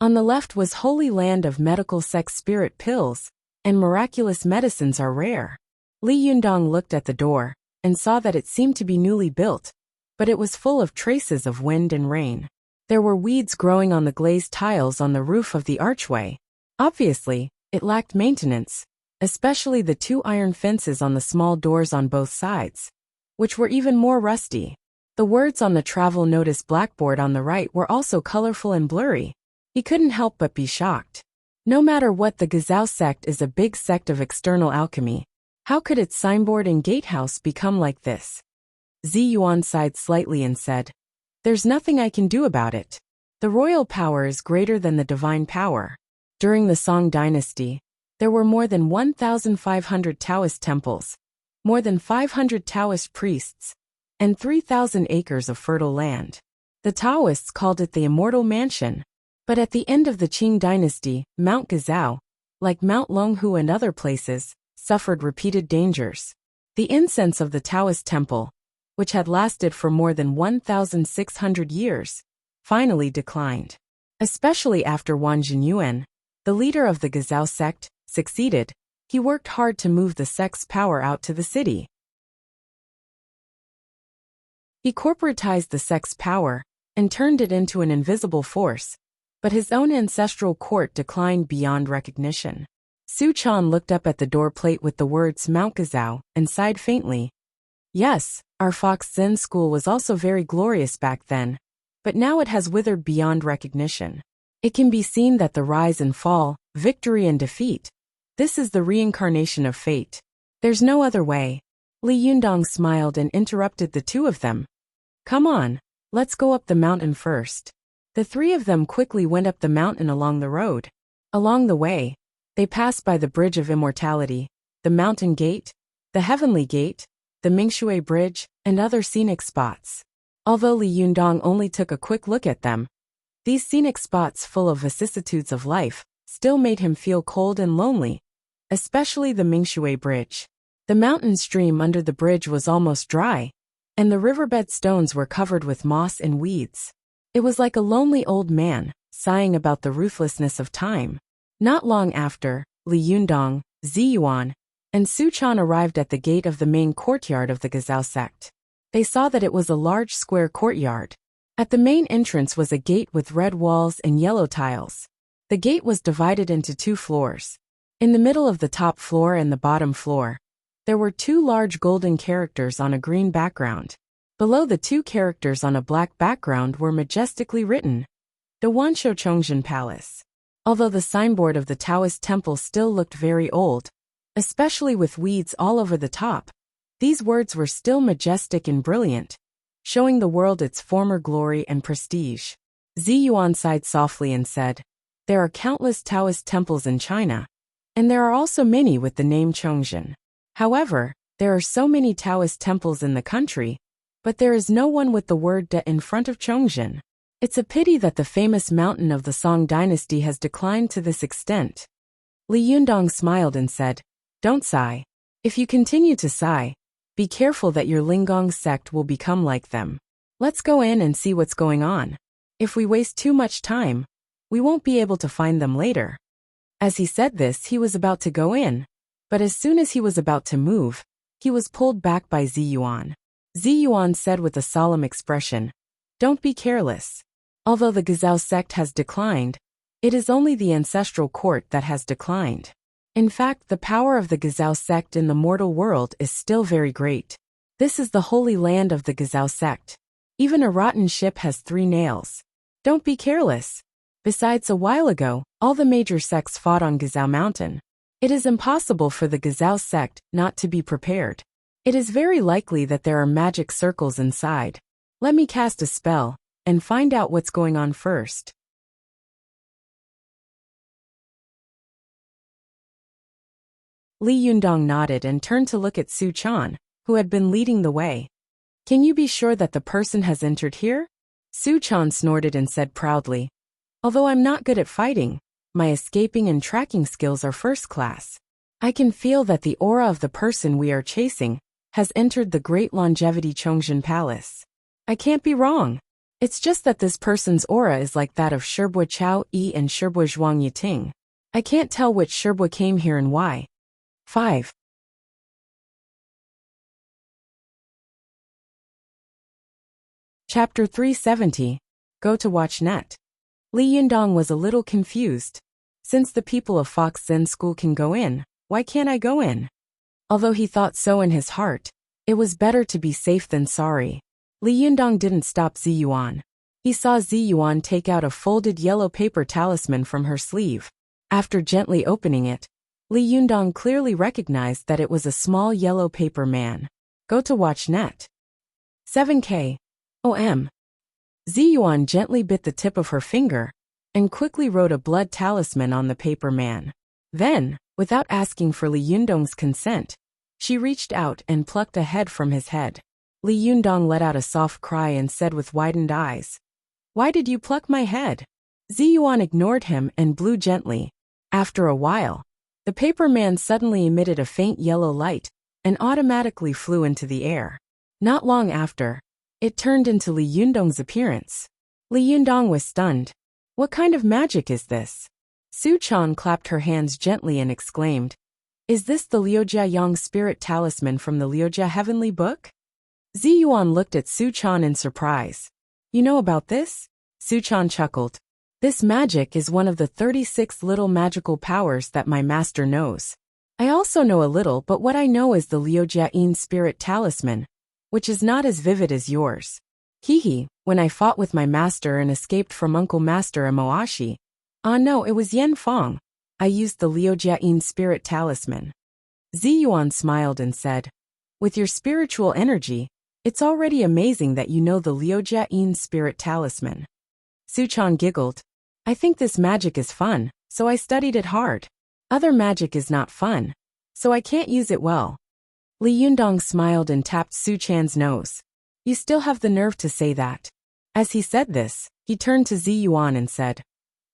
Speaker 1: On the left was holy land of medical sex spirit pills, and miraculous medicines are rare. Li Yundong looked at the door, and saw that it seemed to be newly built, but it was full of traces of wind and rain. There were weeds growing on the glazed tiles on the roof of the archway. Obviously, it lacked maintenance, especially the 2 iron fences on the small doors on both sides, which were even more rusty. The words on the travel notice blackboard on the right were also colorful and blurry. He couldn't help but be shocked. No matter what, the Gazao sect is a big sect of external alchemy. How could its signboard and gatehouse become like this? Zi Yuan sighed slightly and said, "There's nothing I can do about it. The royal power is greater than the divine power." During the Song dynasty, there were more than 1,500 Taoist temples, more than 500 Taoist priests, and 3,000 acres of fertile land. The Taoists called it the Immortal Mansion. But at the end of the Qing dynasty, Mount Gazao, like Mount Longhu and other places, suffered repeated dangers. The incense of the Taoist temple, which had lasted for more than 1,600 years, finally declined. Especially after Wang Jinyuan, the leader of the Gazao sect, succeeded. He worked hard to move the sect's power out to the city. He corporatized the sect's power and turned it into an invisible force, but his own ancestral court declined beyond recognition. Su Chan looked up at the door plate with the words Mount Gazao and sighed faintly. Yes, our Fox Zen school was also very glorious back then, but now it has withered beyond recognition. It can be seen that the rise and fall, victory and defeat, this is the reincarnation of fate. There's no other way. Li Yundong smiled and interrupted the two of them. Come on, let's go up the mountain first. The three of them quickly went up the mountain along the road. Along the way, they passed by the Bridge of Immortality, the Mountain Gate, the Heavenly Gate, the Mingshui Bridge, and other scenic spots. Although Li Yundong only took a quick look at them, these scenic spots full of vicissitudes of life still made him feel cold and lonely, especially the Mingshui Bridge. The mountain stream under the bridge was almost dry, and the riverbed stones were covered with moss and weeds. It was like a lonely old man, sighing about the ruthlessness of time. Not long after, Li Yundong, Zi Yuan, and Su Chan arrived at the gate of the main courtyard of the Gazao sect. They saw that it was a large square courtyard. At the main entrance was a gate with red walls and yellow tiles. The gate was divided into 2 floors. In the middle of the top floor and the bottom floor, there were 2 large golden characters on a green background. Below the two characters on a black background were majestically written, the Wansho Chongjin Palace. Although the signboard of the Taoist temple still looked very old, especially with weeds all over the top, these words were still majestic and brilliant, showing the world its former glory and prestige. Zi Yuan sighed softly and said, "There are countless Taoist temples in China, and there are also many with the name Chongjin. However, there are so many Taoist temples in the country, but there is no one with the word Da in front of Chongjin. It's a pity that the famous mountain of the Song dynasty has declined to this extent." Li Yundong smiled and said, "Don't sigh. If you continue to sigh, be careful that your Linggong sect will become like them. Let's go in and see what's going on. If we waste too much time, we won't be able to find them later." As he said this, he was about to go in, but as soon as he was about to move, he was pulled back by Zi Yuan. Zi Yuan said with a solemn expression, "Don't be careless. Although the Gazao sect has declined, it is only the ancestral court that has declined. In fact, the power of the Gazao sect in the mortal world is still very great. This is the holy land of the Gazao sect. Even a rotten ship has 3 nails. Don't be careless. Besides, a while ago, all the major sects fought on Gazao Mountain. It is impossible for the Gazao sect not to be prepared. It is very likely that there are magic circles inside. Let me cast a spell and find out what's going on first." Li Yundong nodded and turned to look at Su Chan, who had been leading the way. "Can you be sure that the person has entered here?" Su Chan snorted and said proudly, "Although I'm not good at fighting, my escaping and tracking skills are first class. I can feel that the aura of the person we are chasing has entered the great longevity Chongjin Palace. I can't be wrong. It's just that this person's aura is like that of Sherbua Chao Yi and Sherbua Zhuang Yiting. I can't tell which Sherbua came here and why." 5. Chapter 370. Go to watch net. Li Yundong was a little confused. Since the people of Fox Zen School can go in, why can't I go in? Although he thought so in his heart, it was better to be safe than sorry. Li Yundong didn't stop Zi Yuan. He saw Zi Yuan take out a folded yellow paper talisman from her sleeve. After gently opening it, Li Yundong clearly recognized that it was a small yellow paper man. Go to watch net. 7K. OM. Zi Yuan gently bit the tip of her finger and quickly wrote a blood talisman on the paper man. Then, without asking for Li Yundong's consent, she reached out and plucked a head from his head. Li Yundong let out a soft cry and said with widened eyes, "Why did you pluck my head?" Zi Yuan ignored him and blew gently. After a while, the paper man suddenly emitted a faint yellow light and automatically flew into the air. Not long after, it turned into Li Yundong's appearance. Li Yundong was stunned. What kind of magic is this? Su Chan clapped her hands gently and exclaimed, "Is this the Liujia Yang spirit talisman from the Liujia Heavenly Book?" Zi Yuan looked at Su Chan in surprise. "You know about this?" Su Chan chuckled. "This magic is one of the 36 little magical powers that my master knows. I also know a little, but what I know is the Liujia Yin spirit talisman, which is not as vivid as yours. Hehe, when I fought with my master and escaped from Uncle Master Amoashi. Ah no, it was Yen Fong. I used the Liujia Yin spirit talisman." Zi Yuan smiled and said, "With your spiritual energy, it's already amazing that you know the Liujia Yin spirit talisman." Su Chan giggled. "I think this magic is fun, so I studied it hard. Other magic is not fun, so I can't use it well." Li Yundong smiled and tapped Su Chan's nose. "You still have the nerve to say that." As he said this, he turned to Zi Yuan and said,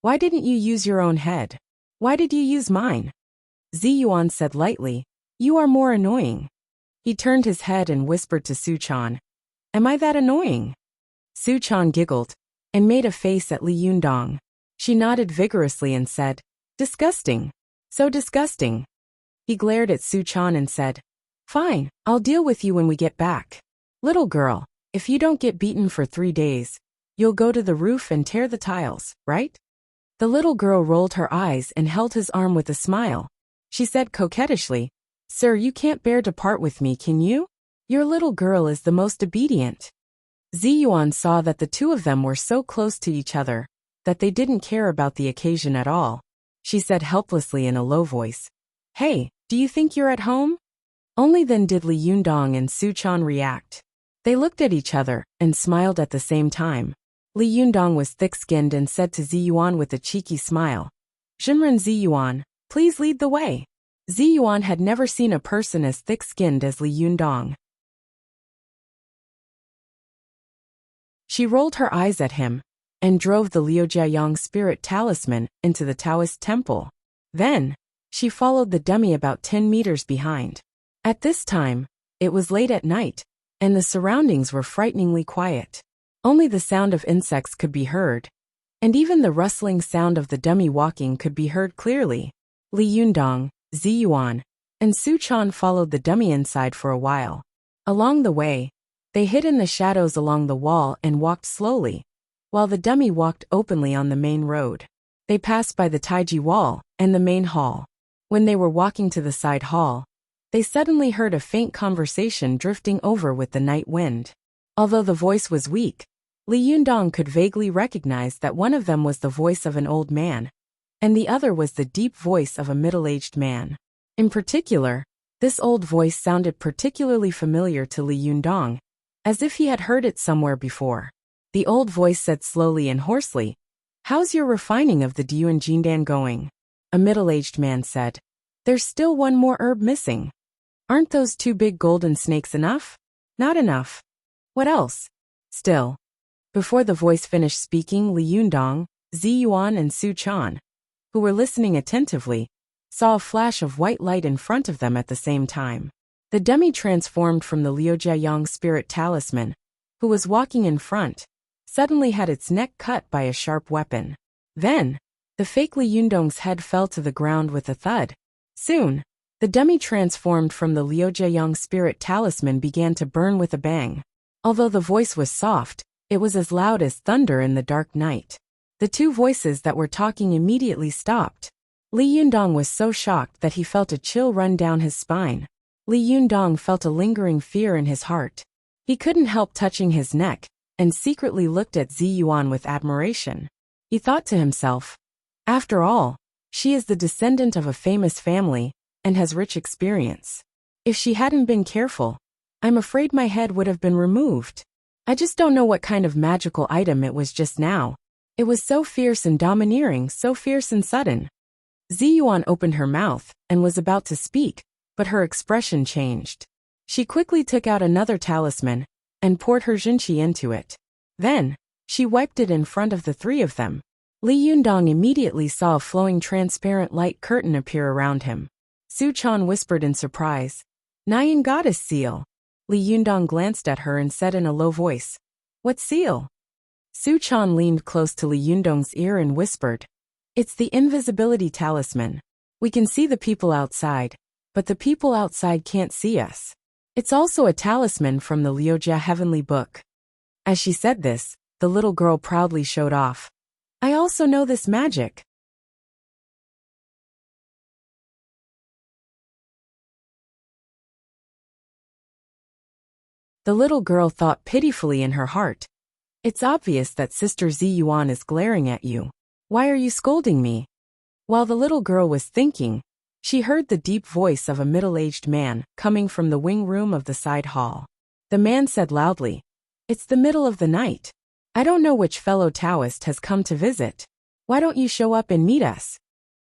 Speaker 1: "Why didn't you use your own head? Why did you use mine?" Zi Yuan said lightly, "You are more annoying." He turned his head and whispered to Su Chan, "Am I that annoying?" Su Chan giggled and made a face at Li Yundong. She nodded vigorously and said, "Disgusting. So disgusting." He glared at Su Chan and said, "Fine, I'll deal with you when we get back. Little girl, if you don't get beaten for 3 days, you'll go to the roof and tear the tiles, right?" The little girl rolled her eyes and held his arm with a smile. She said coquettishly, "Sir, you can't bear to part with me, can you? Your little girl is the most obedient. Ziyuan saw that the two of them were so close to each other that they didn't care about the occasion at all. She said helplessly in a low voice, "Hey, do you think you're at home?" Only then did Li Yundong and Su Chan react. They looked at each other and smiled at the same time. Li Yundong was thick-skinned and said to Ziyuan with a cheeky smile, "Zhenren Ziyuan, please lead the way." Ziyuan had never seen a person as thick-skinned as Li Yundong. She rolled her eyes at him and drove the Liujiayang spirit talisman into the Taoist temple. Then, she followed the dummy about 10 meters behind. At this time, it was late at night, and the surroundings were frighteningly quiet. Only the sound of insects could be heard, and even the rustling sound of the dummy walking could be heard clearly. Li Yundong, Ziyuan, and Su Chan followed the dummy inside for a while. Along the way, they hid in the shadows along the wall and walked slowly, while the dummy walked openly on the main road. They passed by the Taiji wall and the main hall. When they were walking to the side hall, they suddenly heard a faint conversation drifting over with the night wind. Although the voice was weak, Li Yundong could vaguely recognize that one of them was the voice of an old man, and the other was the deep voice of a middle-aged man. In particular, this old voice sounded particularly familiar to Li Yundong, as if he had heard it somewhere before. The old voice said slowly and hoarsely, "How's your refining of the Duyuan Jindan going?" A middle-aged man said, "There's still one more herb missing." "Aren't those 2 big golden snakes enough?" "Not enough." "What else?" "Still." Before the voice finished speaking, Li Yundong, Ziyuan and Su Chan, who were listening attentively, saw a flash of white light in front of them at the same time. The dummy transformed from the Liujiayang spirit talisman, who was walking in front, suddenly had its neck cut by a sharp weapon. Then, the fake Li Yundong's head fell to the ground with a thud. Soon, the dummy transformed from the Liujiayang spirit talisman began to burn with a bang. Although the voice was soft, it was as loud as thunder in the dark night. The two voices that were talking immediately stopped. Li Yundong was so shocked that he felt a chill run down his spine. Li Yundong felt a lingering fear in his heart. He couldn't help touching his neck, and secretly looked at Ziyuan with admiration. He thought to himself, "After all, she is the descendant of a famous family, and has rich experience. If she hadn't been careful, I'm afraid my head would have been removed. I just don't know what kind of magical item it was just now. It was so fierce and domineering, so fierce and sudden." Ziyuan opened her mouth and was about to speak, but her expression changed. She quickly took out another talisman and poured her Jinqi into it. Then, she wiped it in front of the 3 of them. Li Yundong immediately saw a flowing transparent light curtain appear around him. Su Chan whispered in surprise, "Nyan goddess seal." Li Yundong glanced at her and said in a low voice, "What seal?" Su Chan leaned close to Li Yundong's ear and whispered, "It's the invisibility talisman. We can see the people outside, but the people outside can't see us. It's also a talisman from the Liujia Heavenly Book." As she said this, the little girl proudly showed off, "I also know this magic." The little girl thought pitifully in her heart, "It's obvious that Sister Ziyuan is glaring at you. Why are you scolding me?" While the little girl was thinking, she heard the deep voice of a middle-aged man coming from the wing room of the side hall. The man said loudly, "It's the middle of the night. I don't know which fellow Taoist has come to visit. Why don't you show up and meet us?"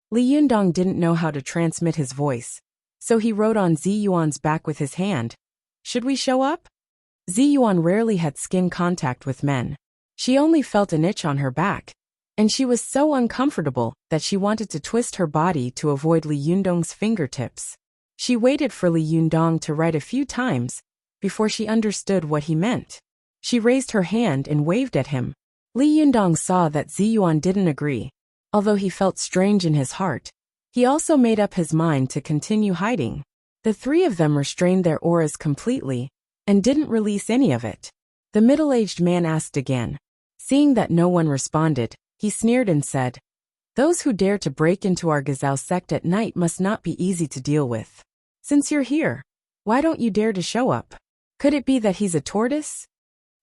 Speaker 1: Li Yundong didn't know how to transmit his voice, so he wrote on Ziyuan's back with his hand, "Should we show up?" Ziyuan rarely had skin contact with men. She only felt an itch on her back, and she was so uncomfortable that she wanted to twist her body to avoid Li Yundong's fingertips. She waited for Li Yundong to write a few times before she understood what he meant. She raised her hand and waved at him. Li Yundong saw that Ziyuan didn't agree. Although he felt strange in his heart, he also made up his mind to continue hiding. The 3 of them restrained their auras completely and didn't release any of it. The middle-aged man asked again. Seeing that no one responded, he sneered and said, "Those who dare to break into our Gazao sect at night must not be easy to deal with. Since you're here, why don't you dare to show up? Could it be that he's a tortoise?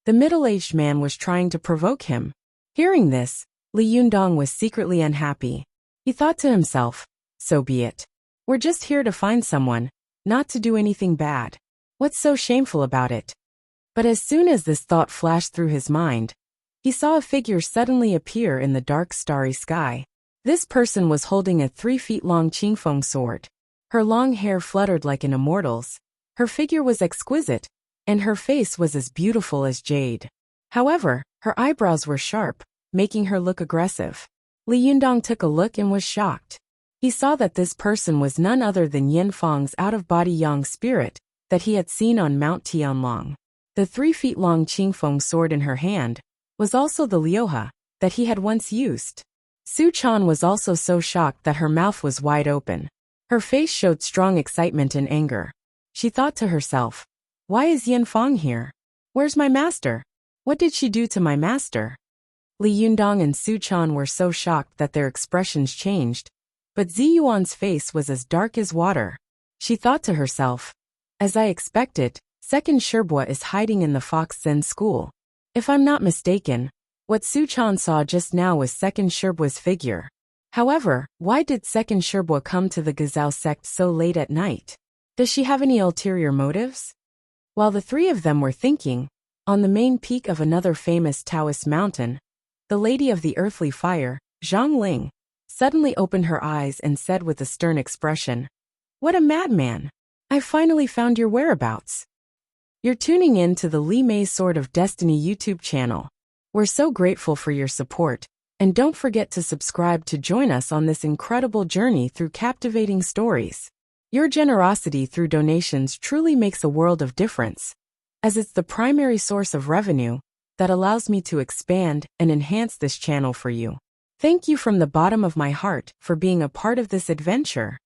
Speaker 1: The middle-aged man was trying to provoke him. Hearing this, Li Yundong was secretly unhappy. He thought to himself, so be it. We're just here to find someone, not to do anything bad. What's so shameful about it? But as soon as this thought flashed through his mind, he saw a figure suddenly appear in the dark starry sky. This person was holding a 3 feet long qingfeng sword. Her long hair fluttered like an immortal's. Her figure was exquisite, and her face was as beautiful as jade. However, her eyebrows were sharp, making her look aggressive. Li Yundong took a look and was shocked. He saw that this person was none other than Yin Fang's out-of-body yang spirit that he had seen on Mount Tianlong. The 3 feet long qingfeng sword in her hand was also the Liuha that he had once used. Su Chan was also so shocked that her mouth was wide open. Her face showed strong excitement and anger. She thought to herself, why is Yin Fang here? Where's my master? What did she do to my master? Li Yundong and Su Chan were so shocked that their expressions changed, but Ziyuan's face was as dark as water. She thought to herself, as I expected, Second Sherbua is hiding in the Fox Zen school. If I'm not mistaken, what Su Chan saw just now was Second Sherbua's figure. However, why did Second Sherbua come to the Gazao sect so late at night? Does she have any ulterior motives? While the three of them were thinking, on the main peak of another famous Taoist mountain, the Lady of the Earthly Fire, Zhang Ling, suddenly opened her eyes and said with a stern expression, "What a madman! I finally found your whereabouts." You're tuning in to the Li Mei Sword of Destiny YouTube channel. We're so grateful for your support, and don't forget to subscribe to join us on this incredible journey through captivating stories. Your generosity through donations truly makes a world of difference, as it's the primary source of revenue that allows me to expand and enhance this channel for you. Thank you from the bottom of my heart for being a part of this adventure.